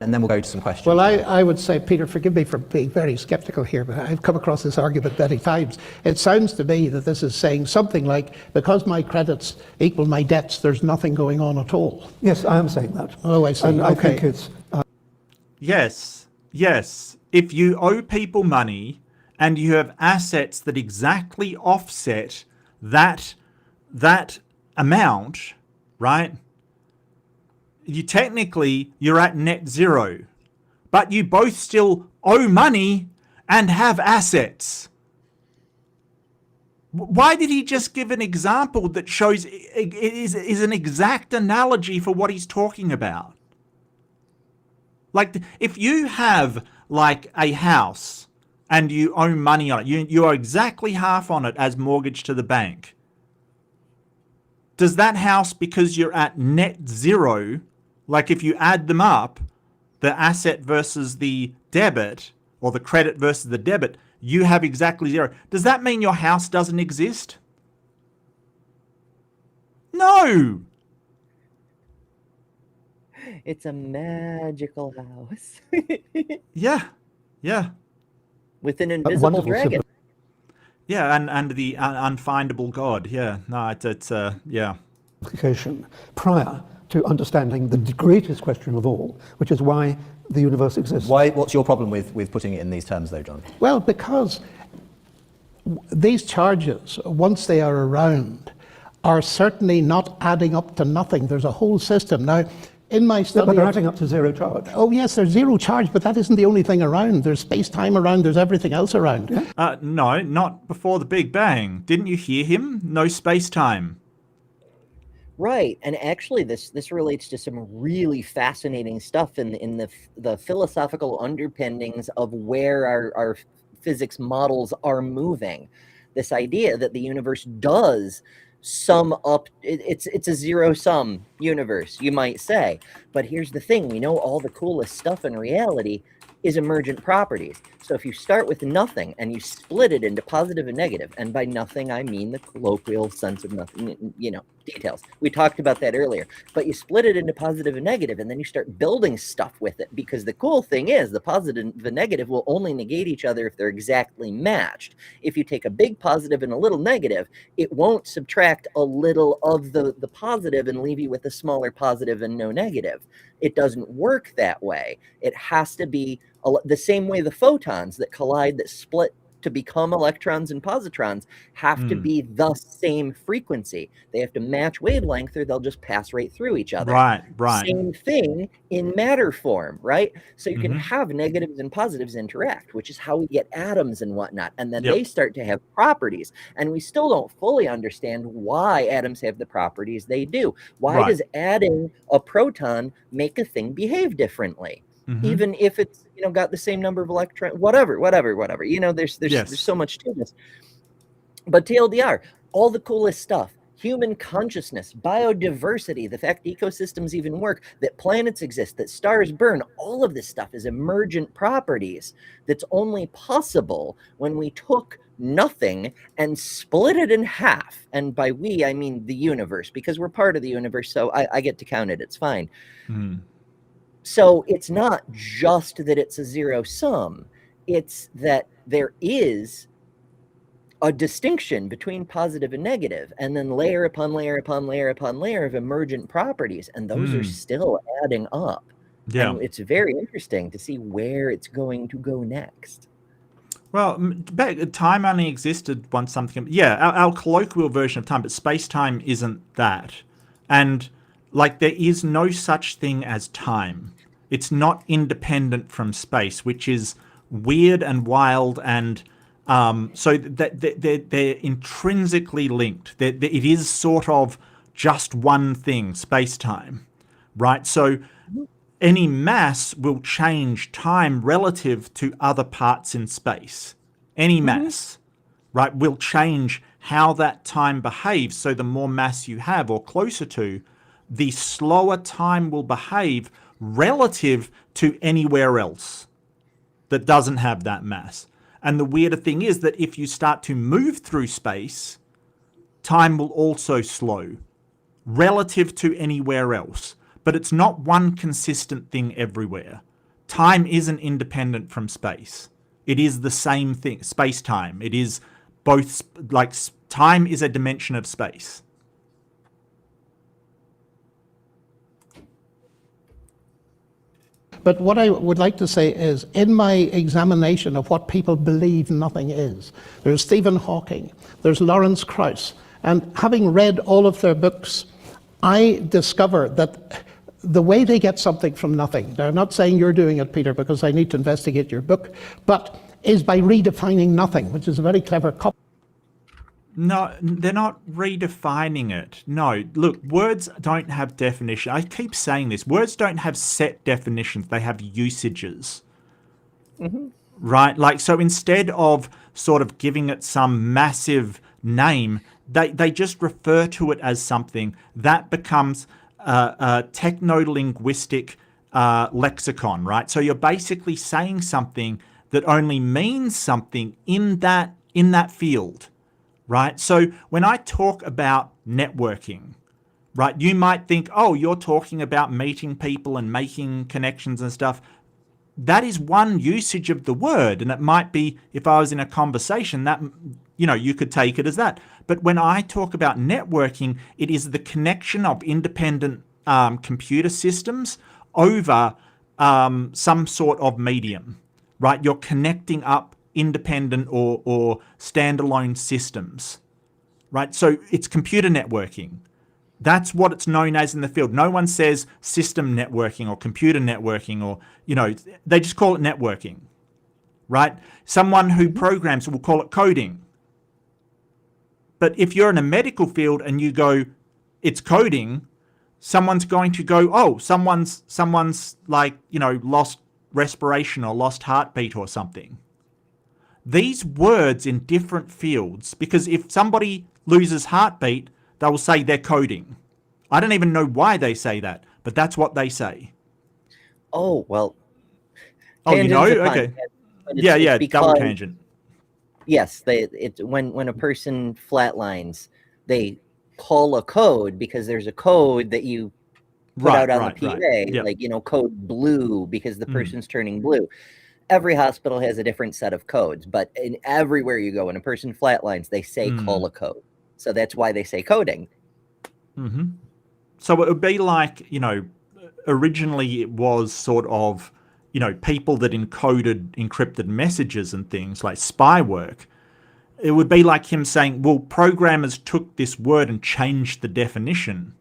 And then we'll go to some questions. Well, I would say, Peter, forgive me for being very skeptical here, but I've come across this argument many times. It sounds to me that this is saying something like, because my credits equal my debts, there's nothing going on at all. Yes, I am saying that. Oh, I see. And I Okay. think it's... Yes. If you owe people money and you have assets that exactly offset that amount, right? You're at net zero, but you both still owe money and have assets. Why did he just give an example that shows it is an exact analogy for what he's talking about? Like, if you have like a house and you owe money on it, you owe exactly half on it as mortgage to the bank. Does that house, because you're at net zero, like if you add them up, the asset versus the debit, or the credit versus the debit, you have exactly zero. Does that mean your house doesn't exist? No. It's a magical house. Yeah. With an invisible dragon. Yeah, and the unfindable God. Yeah, no, it's yeah. Prior to understanding the greatest question of all, which is why the universe exists. What's your problem with putting it in these terms, though, John? Well, because these charges, once they are around, are certainly not adding up to nothing. There's a whole system. Now, in my study... But they're adding up to zero charge. Oh, yes, there's zero charge, but that isn't the only thing around. There's space-time around, there's everything else around. Yeah. No, not before the Big Bang. Didn't you hear him? No space-time. Right, and actually this relates to some really fascinating stuff in the philosophical underpinnings of where our physics models are moving. This idea that the universe does sum up, it's a zero-sum universe, you might say. But here's the thing, we know all the coolest stuff in reality is emergent properties. So if you start with nothing and you split it into positive and negative, and by nothing I mean the colloquial sense of nothing, details. We talked about that earlier. But you split it into positive and negative, and then you start building stuff with it, because the cool thing is the positive and the negative will only negate each other if they're exactly matched. If you take a big positive and a little negative, it won't subtract a little of the positive and leave you with a smaller positive and no negative. It doesn't work that way. It has to be the same way the photons that collide, that split to become electrons and positrons have to be the same frequency. They have to match wavelength or they'll just pass right through each other. Right. Same thing in matter form, right? So you can Mhm. have negatives and positives interact, which is how we get atoms and whatnot. And then Yep. they start to have properties. And we still don't fully understand why atoms have the properties they do. Why Right. does adding a proton make a thing behave differently? Mhm. Even if it's, got the same number of electrons, whatever. There's Yes. so much to this. But TLDR, all the coolest stuff, human consciousness, biodiversity, the fact ecosystems even work, that planets exist, that stars burn, all of this stuff is emergent properties that's only possible when we took nothing and split it in half. And by we, I mean the universe, because we're part of the universe, so I get to count it. It's fine. Mhm. So it's not just that it's a zero sum, it's that there is a distinction between positive and negative, and then layer upon layer upon layer upon layer of emergent properties, and those are still adding up. Yeah. And it's very interesting to see where it's going to go next. Well, time only existed once something. Yeah, our colloquial version of time, but space-time isn't that. And like, there is no such thing as time. It's not independent from space, which is weird and wild, and so they're intrinsically linked. It is sort of just one thing, space-time, right? So any mass will change time relative to other parts in space. Any mass, right, will change how that time behaves. So the more mass you have or closer to, the slower time will behave relative to anywhere else that doesn't have that mass. And the weirder thing is that if you start to move through space, time will also slow relative to anywhere else. But it's not one consistent thing everywhere. Time isn't independent from space. It is the same thing, space-time. It is both, like, time is a dimension of space. But what I would like to say is, in my examination of what people believe nothing is, there's Stephen Hawking, there's Lawrence Krauss, and having read all of their books, I discover that the way they get something from nothing, they're not saying you're doing it, Peter, because I need to investigate your book, but is by redefining nothing, which is a very clever copy. No, they're not redefining it. No, look, words don't have definition. I keep saying this. Words don't have set definitions. They have usages. Right? Like, so instead of sort of giving it some massive name, they just refer to it as something that becomes a techno-linguistic lexicon, right? So you're basically saying something that only means something in that field. Right? So when I talk about networking, right, you might think, oh, you're talking about meeting people and making connections and stuff. That is one usage of the word. And it might be, if I was in a conversation, that, you could take it as that. But when I talk about networking, it is the connection of independent computer systems over some sort of medium, right? You're connecting up independent or standalone systems, right? So it's computer networking. That's what it's known as in the field. No one says system networking or computer networking, or, they just call it networking, right? Someone who programs will call it coding. But if you're in a medical field and you go, it's coding, someone's going to go, oh, someone's like, lost respiration or lost heartbeat or something. These words in different fields, because if somebody loses heartbeat, they will say they're coding. I don't even know why they say that, but that's what they say. Oh, well. Oh, you know? Okay. Yeah, double tangent. Yes, when a person flatlines, they call a code because there's a code that you put out on the PA, Yep. like, code blue because the person's turning blue. Every hospital has a different set of codes, but everywhere you go, when a person flatlines, they say call a code. So that's why they say coding. So it would be like, originally it was sort of, people that encoded encrypted messages and things like spy work. It would be like him saying, well, programmers took this word and changed the definition.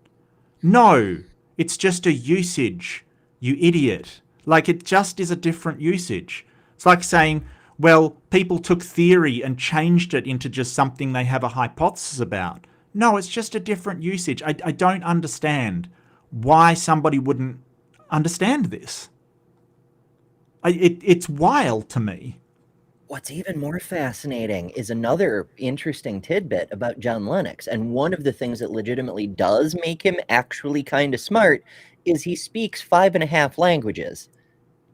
No, it's just a usage, you idiot. Like, it just is a different usage. It's like saying, well, people took theory and changed it into just something they have a hypothesis about. No, it's just a different usage. I don't understand why somebody wouldn't understand this. It's wild to me. What's even more fascinating is another interesting tidbit about John Lennox. And one of the things that legitimately does make him actually kind of smart is he speaks 5.5 languages.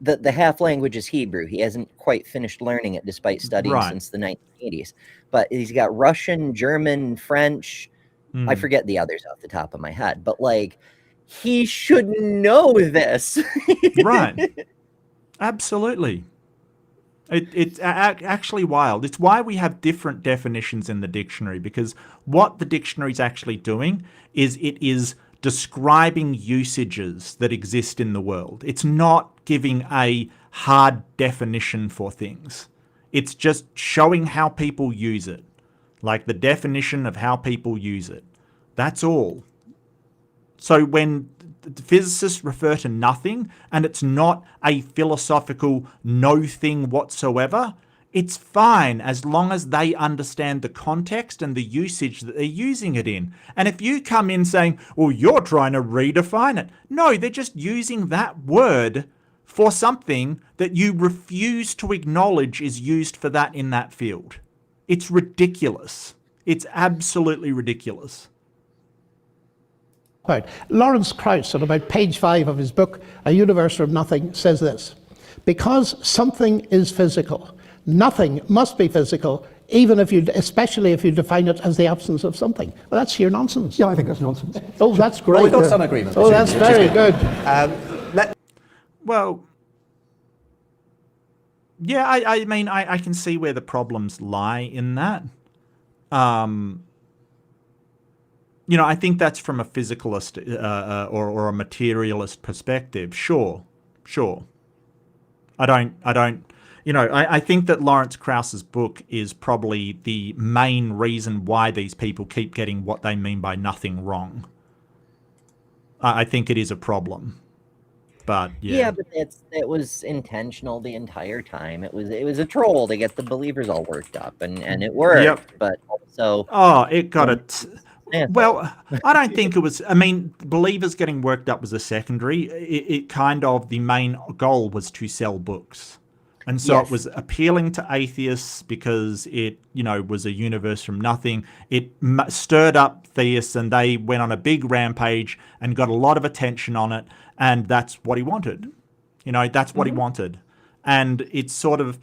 The half language is Hebrew. He hasn't quite finished learning it despite studying since the 1980s. But he's got Russian, German, French. I forget the others off the top of my head. But, like, he should know this. Right. Absolutely. It's actually wild. It's why we have different definitions in the dictionary, because what the dictionary is actually doing is it is describing usages that exist in the world. It's not giving a hard definition for things. It's just showing how people use it, like the definition of how people use it. That's all. So when physicists refer to nothing and it's not a philosophical no thing whatsoever, it's fine as long as they understand the context and the usage that they're using it in. And if you come in saying, well, you're trying to redefine it. No, they're just using that word for something that you refuse to acknowledge is used for that in that field. It's ridiculous. It's absolutely ridiculous. Quote. Lawrence Krauss, on about page 5 of his book, A Universe from Nothing, says this: because something is physical, nothing must be physical, especially if you define it as the absence of something. Well, that's sheer nonsense. Yeah, I think that's nonsense. Oh, that's great. Well, we've got some agreement. Oh, that's very good. Well, yeah, I mean, I can see where the problems lie in that. I think that's from a physicalist or a materialist perspective. Sure. I think that Lawrence Krauss's book is probably the main reason why these people keep getting what they mean by nothing wrong. I think it is a problem. But yeah. Yeah, but it was intentional the entire time. It was a troll to get the believers all worked up, and it worked. Yep. But also, it got it. Well, I don't think it was. I mean, believers getting worked up was a secondary. It kind of, the main goal was to sell books, and so Yes. it was appealing to atheists because it, was a universe from nothing. It stirred up theists, and they went on a big rampage and got a lot of attention on it. And that's what he wanted. That's what he wanted. And it's sort of,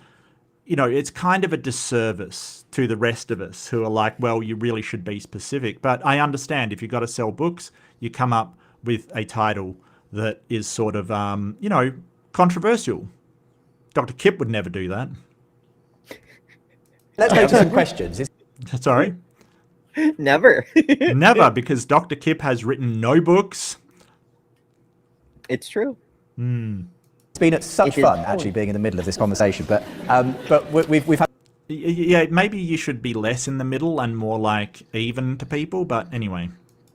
it's kind of a disservice to the rest of us who are like, well, you really should be specific. But I understand if you've got to sell books, you come up with a title that is sort of, controversial. Dr. Kip would never do that. Let's go to some questions. Sorry? never. Never, because Dr. Kip has written no books. It's true. It's been such fun actually being in the middle of this conversation, but we've had. Yeah, maybe you should be less in the middle and more like even to people, but anyway.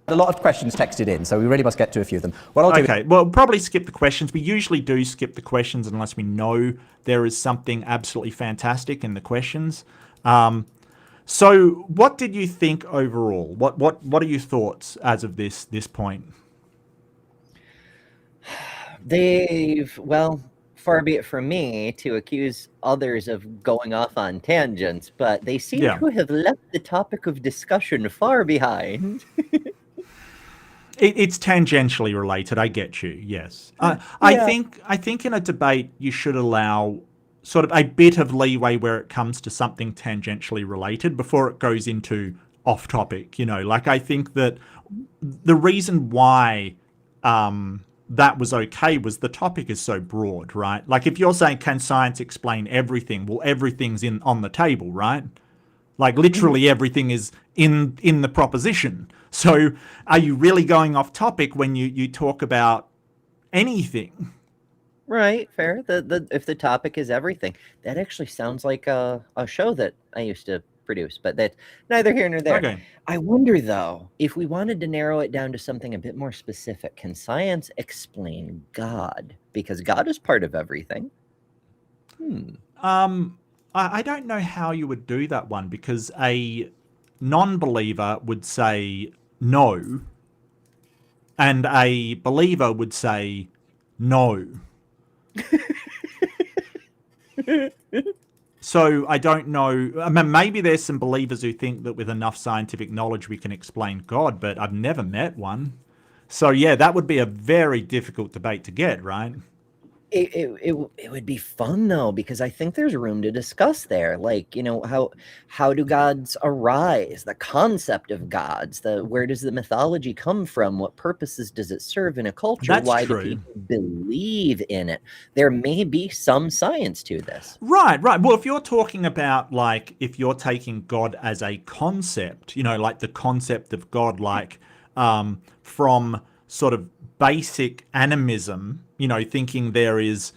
A lot of questions texted in, so we really must get to a few of them. What I'll do. Okay, well, probably skip the questions. We usually do skip the questions unless we know there is something absolutely fantastic in the questions. So, what did you think overall? What are your thoughts as of this point? Far be it from me to accuse others of going off on tangents, but they seem to have left the topic of discussion far behind. It's tangentially related. I get you. Yes, I think in a debate you should allow sort of a bit of leeway where it comes to something tangentially related before it goes into off topic. Like I think that the reason why that was okay was the topic is so broad, right? Like if you're saying, can science explain everything? Well, everything's on the table, right? Like literally everything is in the proposition. So are you really going off topic when you talk about anything? Right, fair. If the topic is everything, that actually sounds like a show that I used to produce, but that's neither here nor there. Okay. I wonder though, if we wanted to narrow it down to something a bit more specific, can science explain God? Because God is part of everything. I don't know how you would do that one, because a non-believer would say no, and a believer would say no. So I don't know. I mean, maybe there's some believers who think that with enough scientific knowledge we can explain God, but I've never met one. So yeah, that would be a very difficult debate to get, right? It would be fun though, because I think there's room to discuss there. Like, how do gods arise? The concept of gods, where does the mythology come from? What purposes does it serve in a culture? That's Why true. do people believe in it? There may be some science to this. Right. Well, if you're talking about, like, if you're taking God as a concept, like the concept of God, like from sort of basic animism, thinking there is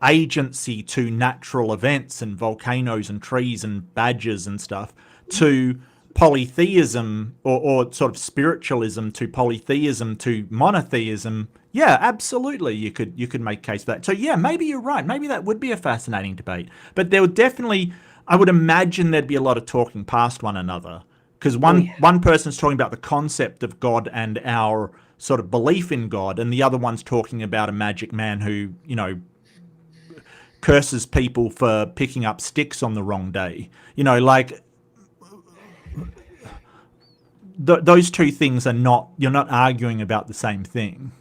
agency to natural events and volcanoes and trees and badgers and stuff, to polytheism or sort of spiritualism, to polytheism, to monotheism. Yeah, absolutely. You could make case for that. So yeah, maybe you're right. Maybe that would be a fascinating debate. But there would definitely, I would imagine there'd be a lot of talking past one another, because one person's talking about the concept of God and our sort of belief in God, and the other one's talking about a magic man who, curses people for picking up sticks on the wrong day. Those two things are not, you're not arguing about the same thing.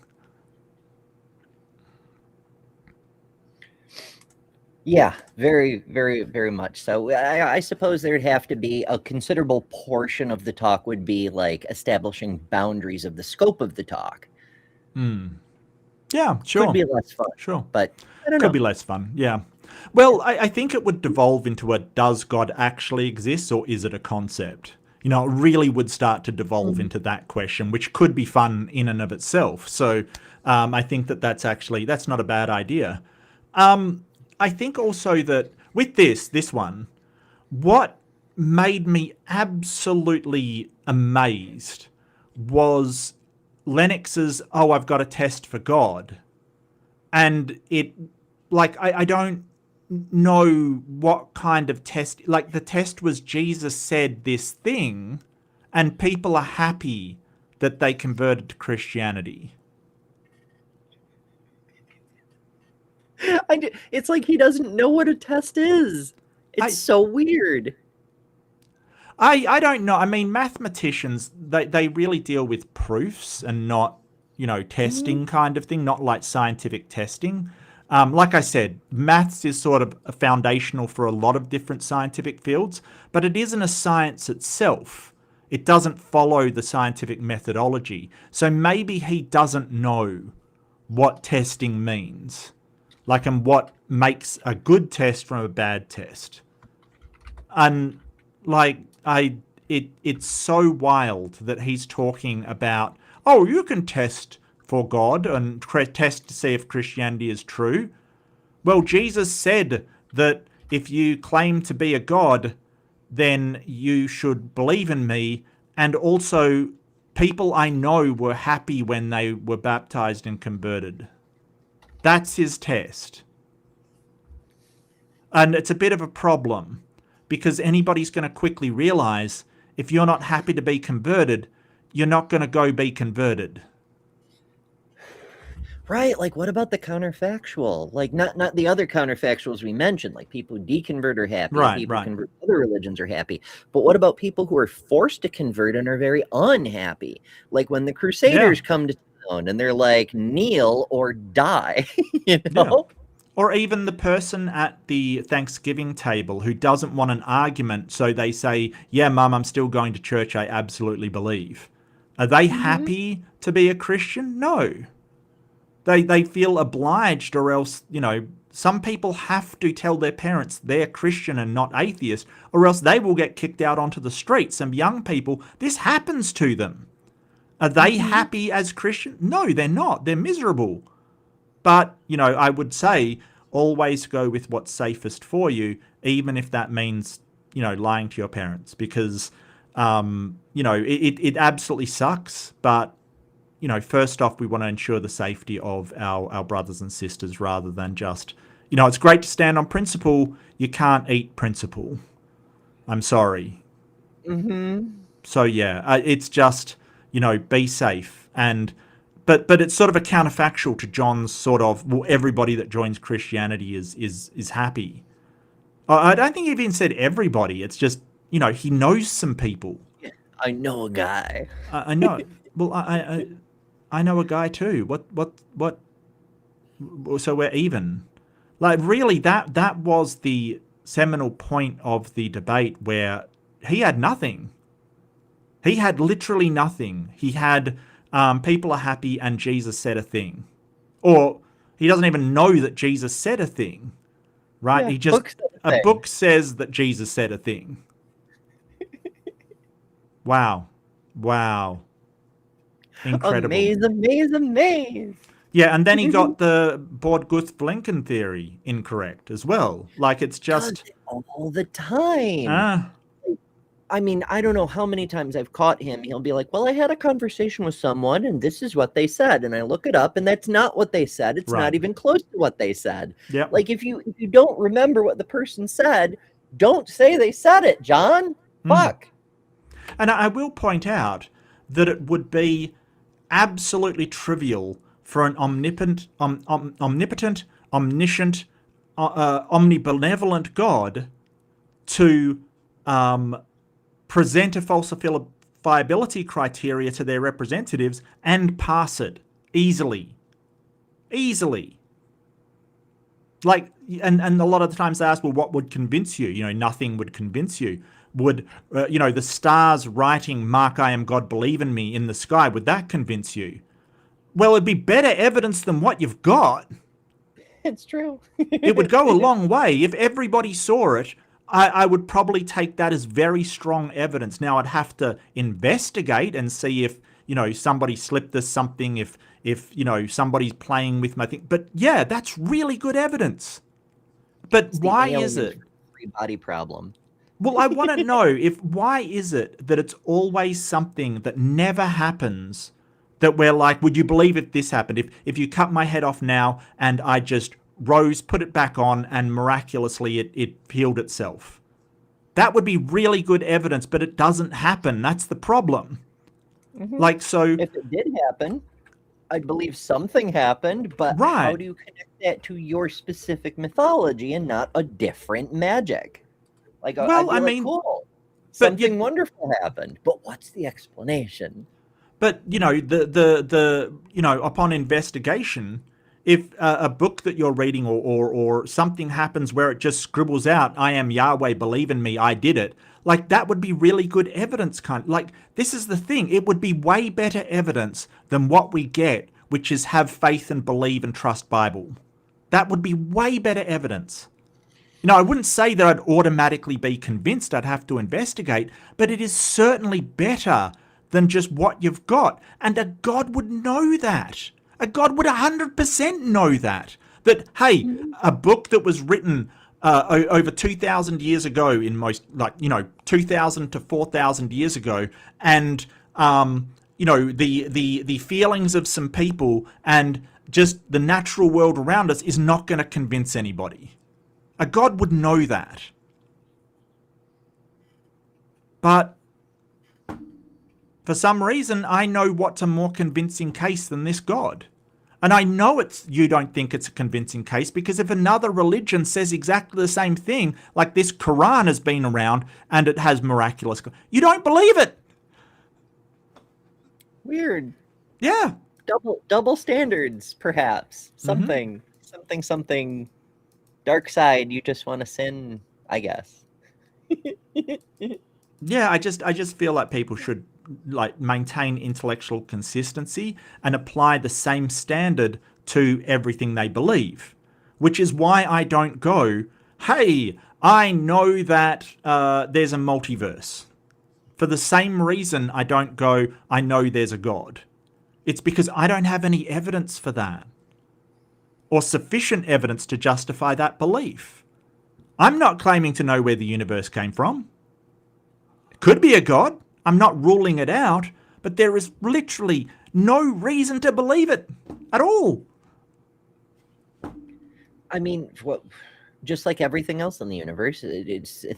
Yeah, very, very, very much so. I suppose there'd have to be a considerable portion of the talk would be like establishing boundaries of the scope of the talk. Yeah, sure. Could be less fun. Sure. But I don't know. Could be less fun, yeah. Well, I think it would devolve into a, does God actually exist, or is it a concept? It really would start to devolve into that question, which could be fun in and of itself. So I think that's not a bad idea. I think also that with this one, what made me absolutely amazed was Lennox's, I've got a test for God. And it, like, I don't know what kind of test, like the test was Jesus said this thing and people are happy that they converted to Christianity. It's like he doesn't know what a test is. It's so weird. I don't know. I mean, mathematicians, they really deal with proofs and not, testing kind of thing, not like scientific testing. Like I said, maths is sort of foundational for a lot of different scientific fields, but it isn't a science itself. It doesn't follow the scientific methodology. So maybe he doesn't know what testing means. Like, and what makes a good test from a bad test. And like, it's so wild that he's talking about, you can test for God and test to see if Christianity is true. Well, Jesus said that if you claim to be a God, then you should believe in me. And also, people I know were happy when they were baptized and converted. That's his test. And it's a bit of a problem, because anybody's going to quickly realize if you're not happy to be converted, you're not going to go be converted. Right, like what about the counterfactual? Like not the other counterfactuals we mentioned, like people who deconvert are happy, people who convert other religions are happy. But what about people who are forced to convert and are very unhappy? Like when the Crusaders come to town and they're like, kneel or die, Yeah. Or even the person at the Thanksgiving table who doesn't want an argument, so they say, yeah, Mum, I'm still going to church, I absolutely believe. Are they happy to be a Christian? No. They feel obliged, or else, some people have to tell their parents they're Christian and not atheist, or else they will get kicked out onto the streets. Some young people, this happens to them. Are they happy as Christian? No, they're not. They're miserable. But, I would say always go with what's safest for you, even if that means, lying to your parents, because, it absolutely sucks. But, first off, we want to ensure the safety of our brothers and sisters rather than just, it's great to stand on principle. You can't eat principle. I'm sorry. So, yeah, it's just, be safe. But it's sort of a counterfactual to John's sort of, well, everybody that joins Christianity is happy. I don't think he even said everybody. It's just, he knows some people. I know a guy. I know. Well, I know a guy too. What? So we're even. Like, really, that was the seminal point of the debate, where he had nothing. He had literally nothing. He had people are happy and Jesus said a thing. Or he doesn't even know that Jesus said a thing, right? Yeah, He just, a book says that Jesus said a thing. Wow. Incredible. Amaze. Yeah, and then he got the Borg-Guth-Blinken theory incorrect as well. Like, it's just... all the time. I mean, I don't know how many times I've caught him. He'll be like, well, I had a conversation with someone and this is what they said. And I look it up and that's not what they said. It's not even close to what they said. Yeah. Like, if you don't remember what the person said, don't say they said it, John. Fuck. And I will point out that it would be absolutely trivial for an omnipotent, omniscient, omnibenevolent God to present a falsifiability criteria to their representatives and pass it easily. Like, and a lot of the times they ask, well, what would convince you? Nothing would convince you. Would, the stars writing, Mark, I am God, believe in me in the sky, would that convince you? Well, it'd be better evidence than what you've got. It's true. It would go a long way. If everybody saw it, I would probably take that as very strong evidence. Now, I'd have to investigate and see if, somebody slipped us something, if somebody's playing with my thing. But yeah, that's really good evidence. But It's why is it? Body problem. Well, I want to know why is it that it's always something that never happens, that we're like, would you believe if this happened? If you cut my head off now and I just rose, put it back on, and miraculously it healed itself. That would be really good evidence, but it doesn't happen. That's the problem. Like, so... If it did happen, I believe something happened, but how do you connect that to your specific mythology and not a different magic? Like, cool. Something wonderful happened, but what's the explanation? But, upon investigation, if a book that you're reading or something happens where it just scribbles out, I am Yahweh, believe in me, I did it, like, that would be really good evidence. Like, this is the thing. It would be way better evidence than what we get, which is have faith and believe and trust Bible. That would be way better evidence. I wouldn't say that I'd automatically be convinced. I'd have to investigate, but it is certainly better than just what you've got. And a God would know that. A God would 100% know that. That, hey, a book that was written over 2,000 years ago, in most, 2,000 to 4,000 years ago, and, the feelings of some people and just the natural world around us is not going to convince anybody. A God would know that. But for some reason, I know what's a more convincing case than this God. And I know you don't think it's a convincing case, because if another religion says exactly the same thing, like this Quran has been around and it has miraculous, you don't believe it. Weird. Yeah. Double standards, perhaps. Something. Dark side, you just want to sin, I guess. Yeah, I just feel like people should maintain intellectual consistency and apply the same standard to everything they believe, which is why I don't go, hey, I know that there's a multiverse. For the same reason I don't go, I know there's a God. It's because I don't have any evidence for that. or sufficient evidence to justify that belief. I'm not claiming to know where the universe came from. It could be a God. I'm not ruling it out, but there is literally no reason to believe it at all. I mean, just like everything else in the universe,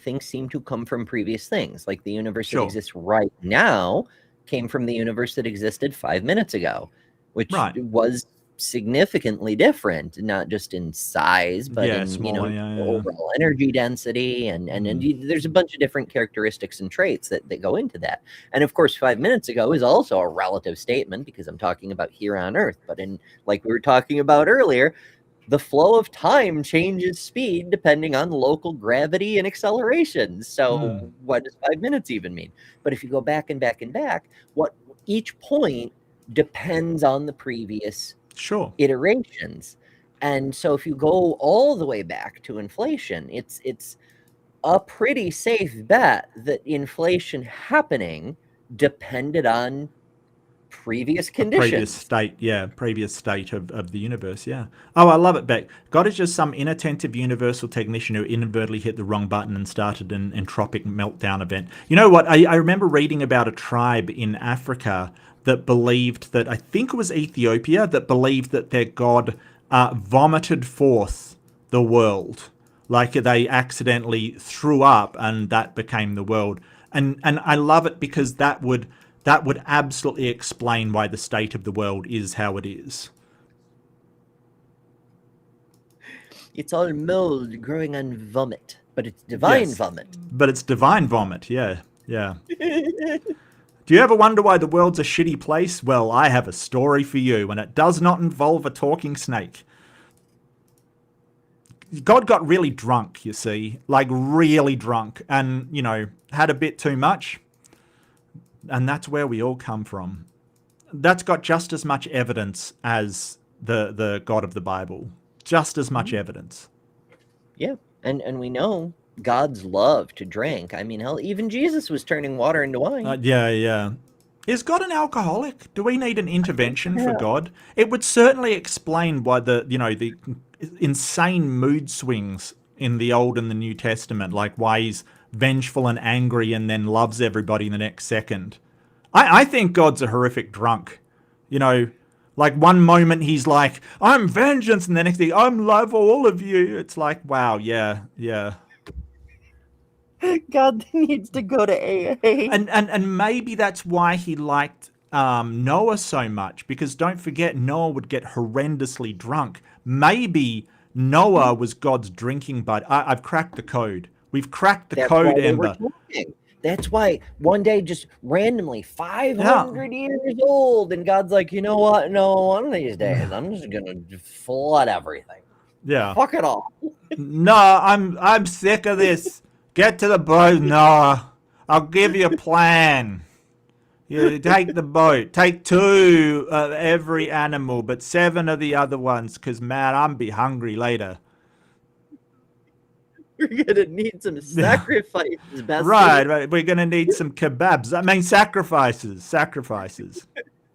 things seem to come from previous things. Like the universe that exists right now came from the universe that existed 5 minutes ago, which was significantly different, not just in size, but in smaller, overall energy density, and there's a bunch of different characteristics and traits that go into that. And of course, 5 minutes ago is also a relative statement because I'm talking about here on Earth. But in, like we were talking about earlier, the flow of time changes speed depending on local gravity and acceleration. So what does 5 minutes even mean? But if you go back and back and back, what each point depends on the previous iterations. And so if you go all the way back to inflation, it's a pretty safe bet that inflation happening depended on previous conditions. Previous state of the universe, Oh, I love it, Beck. God is just some inattentive universal technician who inadvertently hit the wrong button and started an entropic meltdown event. You know what? I remember reading about a tribe in Africa that believed that, I think it was Ethiopia, that believed that their God vomited forth the world. Like they accidentally threw up and that became the world. And I love it because that would absolutely explain why the state of the world is how it is. It's all mold growing on vomit, but it's divine vomit. But it's divine vomit, yeah. Do you ever wonder why the world's a shitty place? Well, I have a story for you, and it does not involve a talking snake. God got really drunk, you see, like really drunk, and, had a bit too much. And that's where we all come from. That's got just as much evidence as the God of the Bible. Just as much evidence. Yeah, and we know God's love to drink. I mean, hell, even Jesus was turning water into wine. Is God an alcoholic? Do we need an intervention for God? It would certainly explain why the insane mood swings in the Old and the New Testament, like why he's vengeful and angry and then loves everybody in the next second. I think God's a horrific drunk. Like one moment he's like, I'm vengeance, and the next thing, I'm love all of you. It's like, wow, yeah. God needs to go to AA. And maybe that's why he liked Noah so much, because don't forget, Noah would get horrendously drunk. Maybe Noah was God's drinking bud. I've cracked the code. We've cracked the code, Ember. That's why one day, just randomly, 500 years old, and God's like, you know what? No, one of these days, I'm just gonna flood everything. Yeah. Fuck it all. No, I'm sick of this. Get to the boat, Noah. I'll give you a plan. You take the boat. Take 2 of every animal, but 7 of the other ones, because, man, I'm be hungry later. We're going to need some sacrifices, Bessie. Right. We're going to need some kebabs. I mean, sacrifices.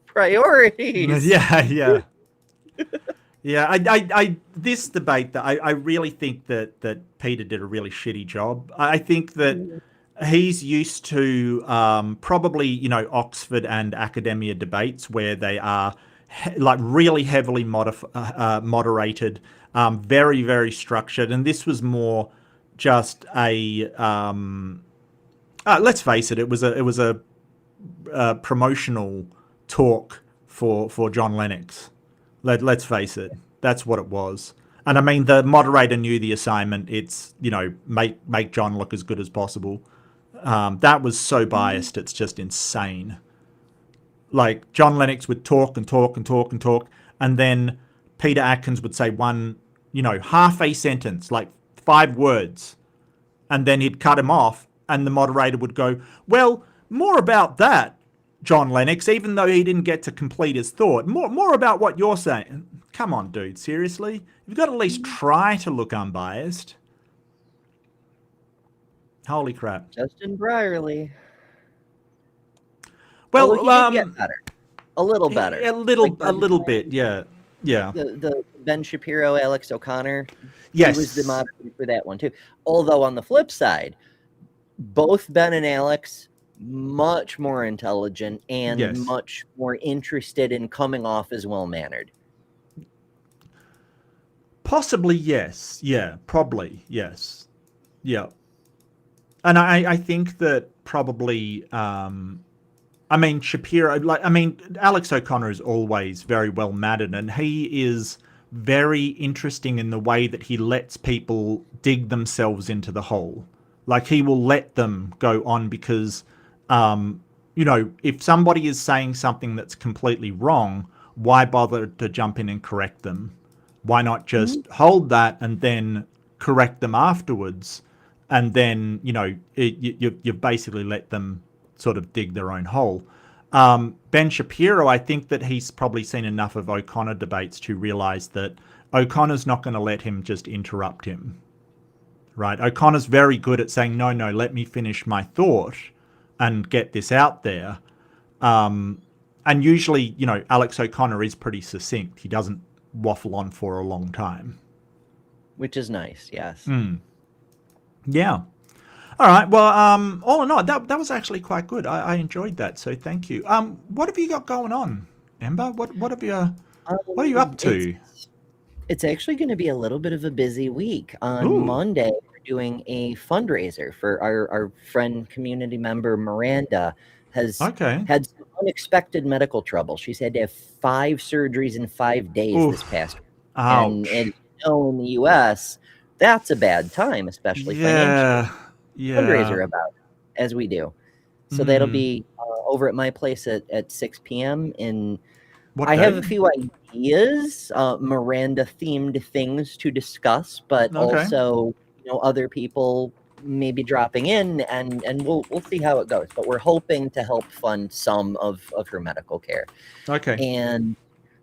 Priorities. Yeah. I this debate, that I really think that Peter did a really shitty job. I think that he's used to probably, Oxford and academia debates where they are like really heavily moderated, very, very structured. And this was more just a, let's face it, it was a promotional talk for John Lennox. Let's face it, that's what it was. And I mean, the moderator knew the assignment. It's, make John look as good as possible. That was so biased, it's just insane. Like, John Lennox would talk, and then Peter Atkins would say one, half a sentence, like 5 words, and then he'd cut him off, and the moderator would go, well, more about that, John Lennox, even though he didn't get to complete his thought. More about what you're saying. Come on, dude, seriously? You've got to at least try to look unbiased. Holy crap. Justin Brierly. Well, he did get better. A little better. A little bit, yeah. Yeah. The Ben Shapiro, Alex O'Connor. Yes. He was the moderator for that one too. Although on the flip side, both Ben and Alex much more intelligent and Yes. much more interested in coming off as well-mannered. Possibly, yes. Yeah, probably, yes. Yeah. And I think that probably, I mean, Shapiro, Alex O'Connor is always very well mannered, and he is very interesting in the way that he lets people dig themselves into the hole. Like, he will let them go on because, if somebody is saying something that's completely wrong, why bother to jump in and correct them? Why not just hold that and then correct them afterwards? And then, you've basically let them sort of dig their own hole. Ben Shapiro, I think that he's probably seen enough of O'Connor debates to realize that O'Connor's not going to let him just interrupt him. Right? O'Connor's very good at saying, no, let me finish my thought and get this out there. And usually, Alex O'Connor is pretty succinct. He doesn't waffle on for a long time. Which is nice, yes. Yeah. All right. Well, all in all, that was actually quite good. I enjoyed that. So thank you. What have you got going on, Amber? What are you up to? It's actually going to be a little bit of a busy week. On Monday, we're doing a fundraiser for our friend, community member Miranda has had some unexpected medical trouble. She's had to have 5 surgeries in 5 days this past week. And in the U.S., that's a bad time, especially financially. Fundraiser about it, as we do. So that'll be over at my place at 6 p.m. I have a few ideas, Miranda-themed things to discuss, but also, other people maybe dropping in, and we'll see how it goes. But we're hoping to help fund some of her medical care. Okay. And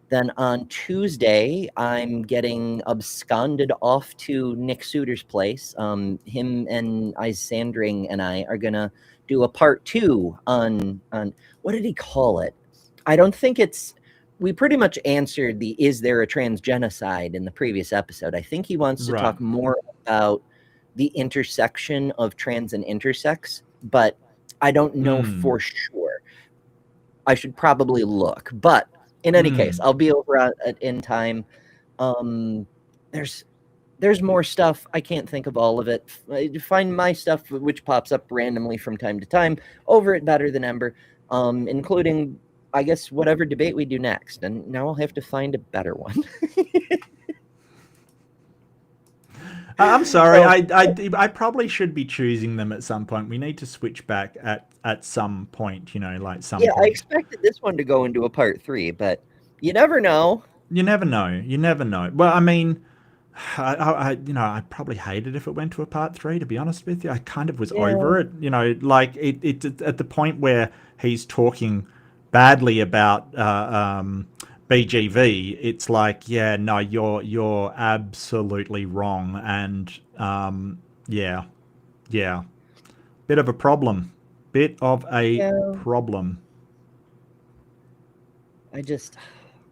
then on Tuesday, I'm getting absconded off to Nick Suter's place. Him and Isandring and I are gonna do a part 2 on what did he call it? I don't think we pretty much answered the is there a transgenocide in the previous episode. I think he wants to talk more about the intersection of trans and intersex, but I don't know for sure. I should probably look, but in any case, I'll be over in time. There's more stuff. I can't think of all of it. Find my stuff, which pops up randomly from time to time, over at Better Than Ember, including, I guess, whatever debate we do next. And now I'll have to find a better one. I'm sorry. I probably should be choosing them at some point. We need to switch back at some point, like some point. I expected this one to go into a part 3, but you never know. You never know. Well, I mean, I'd probably hate it if it went to a part 3, to be honest with you. I kind of was over it, like it at the point where he's talking badly about BGV, it's like, no, you're absolutely wrong, and bit of a problem.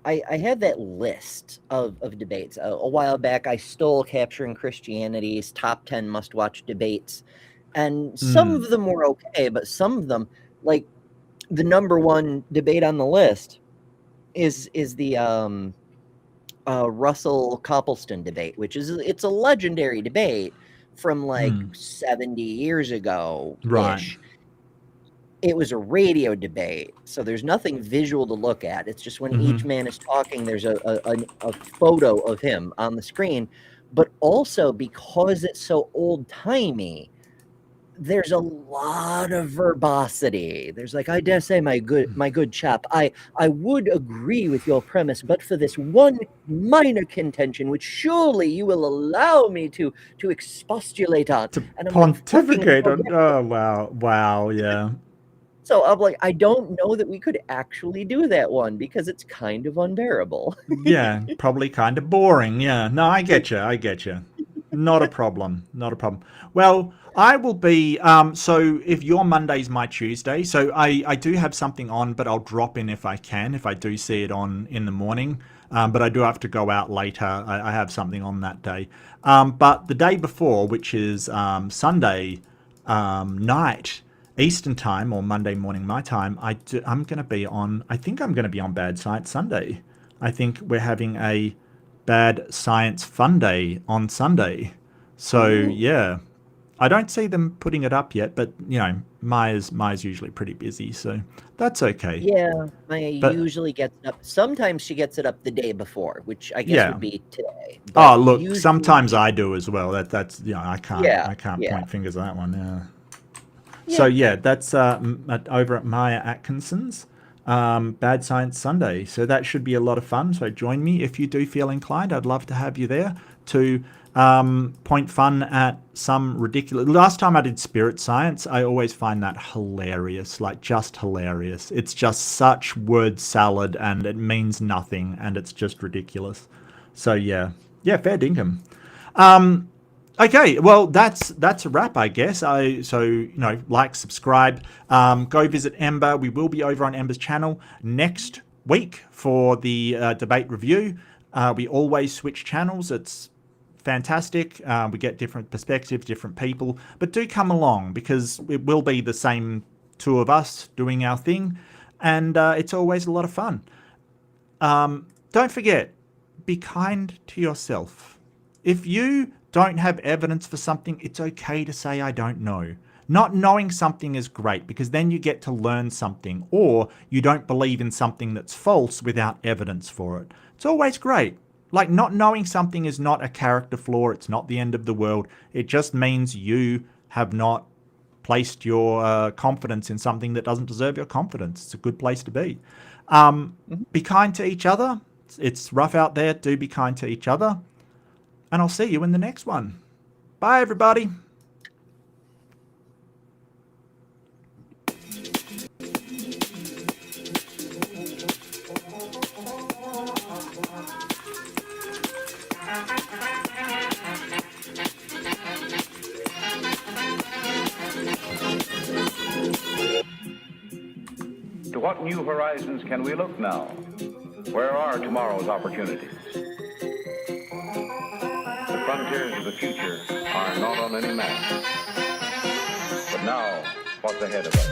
I had that list of debates a while back. I stole Capturing Christianity's top 10 must-watch debates, and some of them were okay, but some of them, like the number 1 debate on the list, is the Russell Copleston debate, which it's a legendary debate from 70 years ago. Right. It was a radio debate, so there's nothing visual to look at. It's just when each man is talking, there's a photo of him on the screen. But also, because it's so old-timey, there's a lot of verbosity. There's like, I dare say, my good chap, I would agree with your premise, but for this one minor contention, which surely you will allow me to expostulate on. And pontificate on. Oh, wow, yeah. So I'm like, I don't know that we could actually do that one because it's kind of unbearable. Yeah, probably kind of boring. Yeah, no, I get you. Not a problem. Not a problem. Well, I will be. So if your Monday's my Tuesday, so I do have something on, but I'll drop in if I can. If I do see it on in the morning, but I do have to go out later. I have something on that day. But the day before, which is Sunday night Eastern time or Monday morning my time, I'm going to be on. I think I'm going to be on Bad Science Sunday. I think we're having a Bad Science Fun Day on Sunday. So yeah, I don't see them putting it up yet, but you know, Maya's usually pretty busy, so that's okay. Yeah, Maya usually gets it up. Sometimes she gets it up the day before, which I guess would be today. Oh, look, sometimes I do as well. That's I can't Yeah. point fingers at that one. Yeah. So yeah, that's over at Maya Atkinson's Bad Science Sunday. So that should be a lot of fun. So join me if you do feel inclined. I'd love to have you there to point fun at some ridiculous. Last time I did spirit science, I always find that hilarious, like just hilarious. It's just such word salad and it means nothing and it's just ridiculous. So yeah, fair dinkum. Okay, well that's a wrap, I guess. So like, subscribe, go visit Ember. We will be over on Ember's channel next week for the debate review. We always switch channels. It's fantastic. We get different perspectives, different people, but do come along because it will be the same two of us doing our thing, and it's always a lot of fun. Don't forget, be kind to yourself. If you don't have evidence for something, it's okay to say, I don't know. Not knowing something is great because then you get to learn something, or you don't believe in something that's false without evidence for it. It's always great. Like, not knowing something is not a character flaw. It's not the end of the world. It just means you have not placed your confidence in something that doesn't deserve your confidence. It's a good place to be. Be kind to each other. It's rough out there. Do be kind to each other. And I'll see you in the next one. Bye, everybody. To what new horizons can we look now? Where are tomorrow's opportunities? The frontiers of the future are not on any map. But now, what's ahead of us?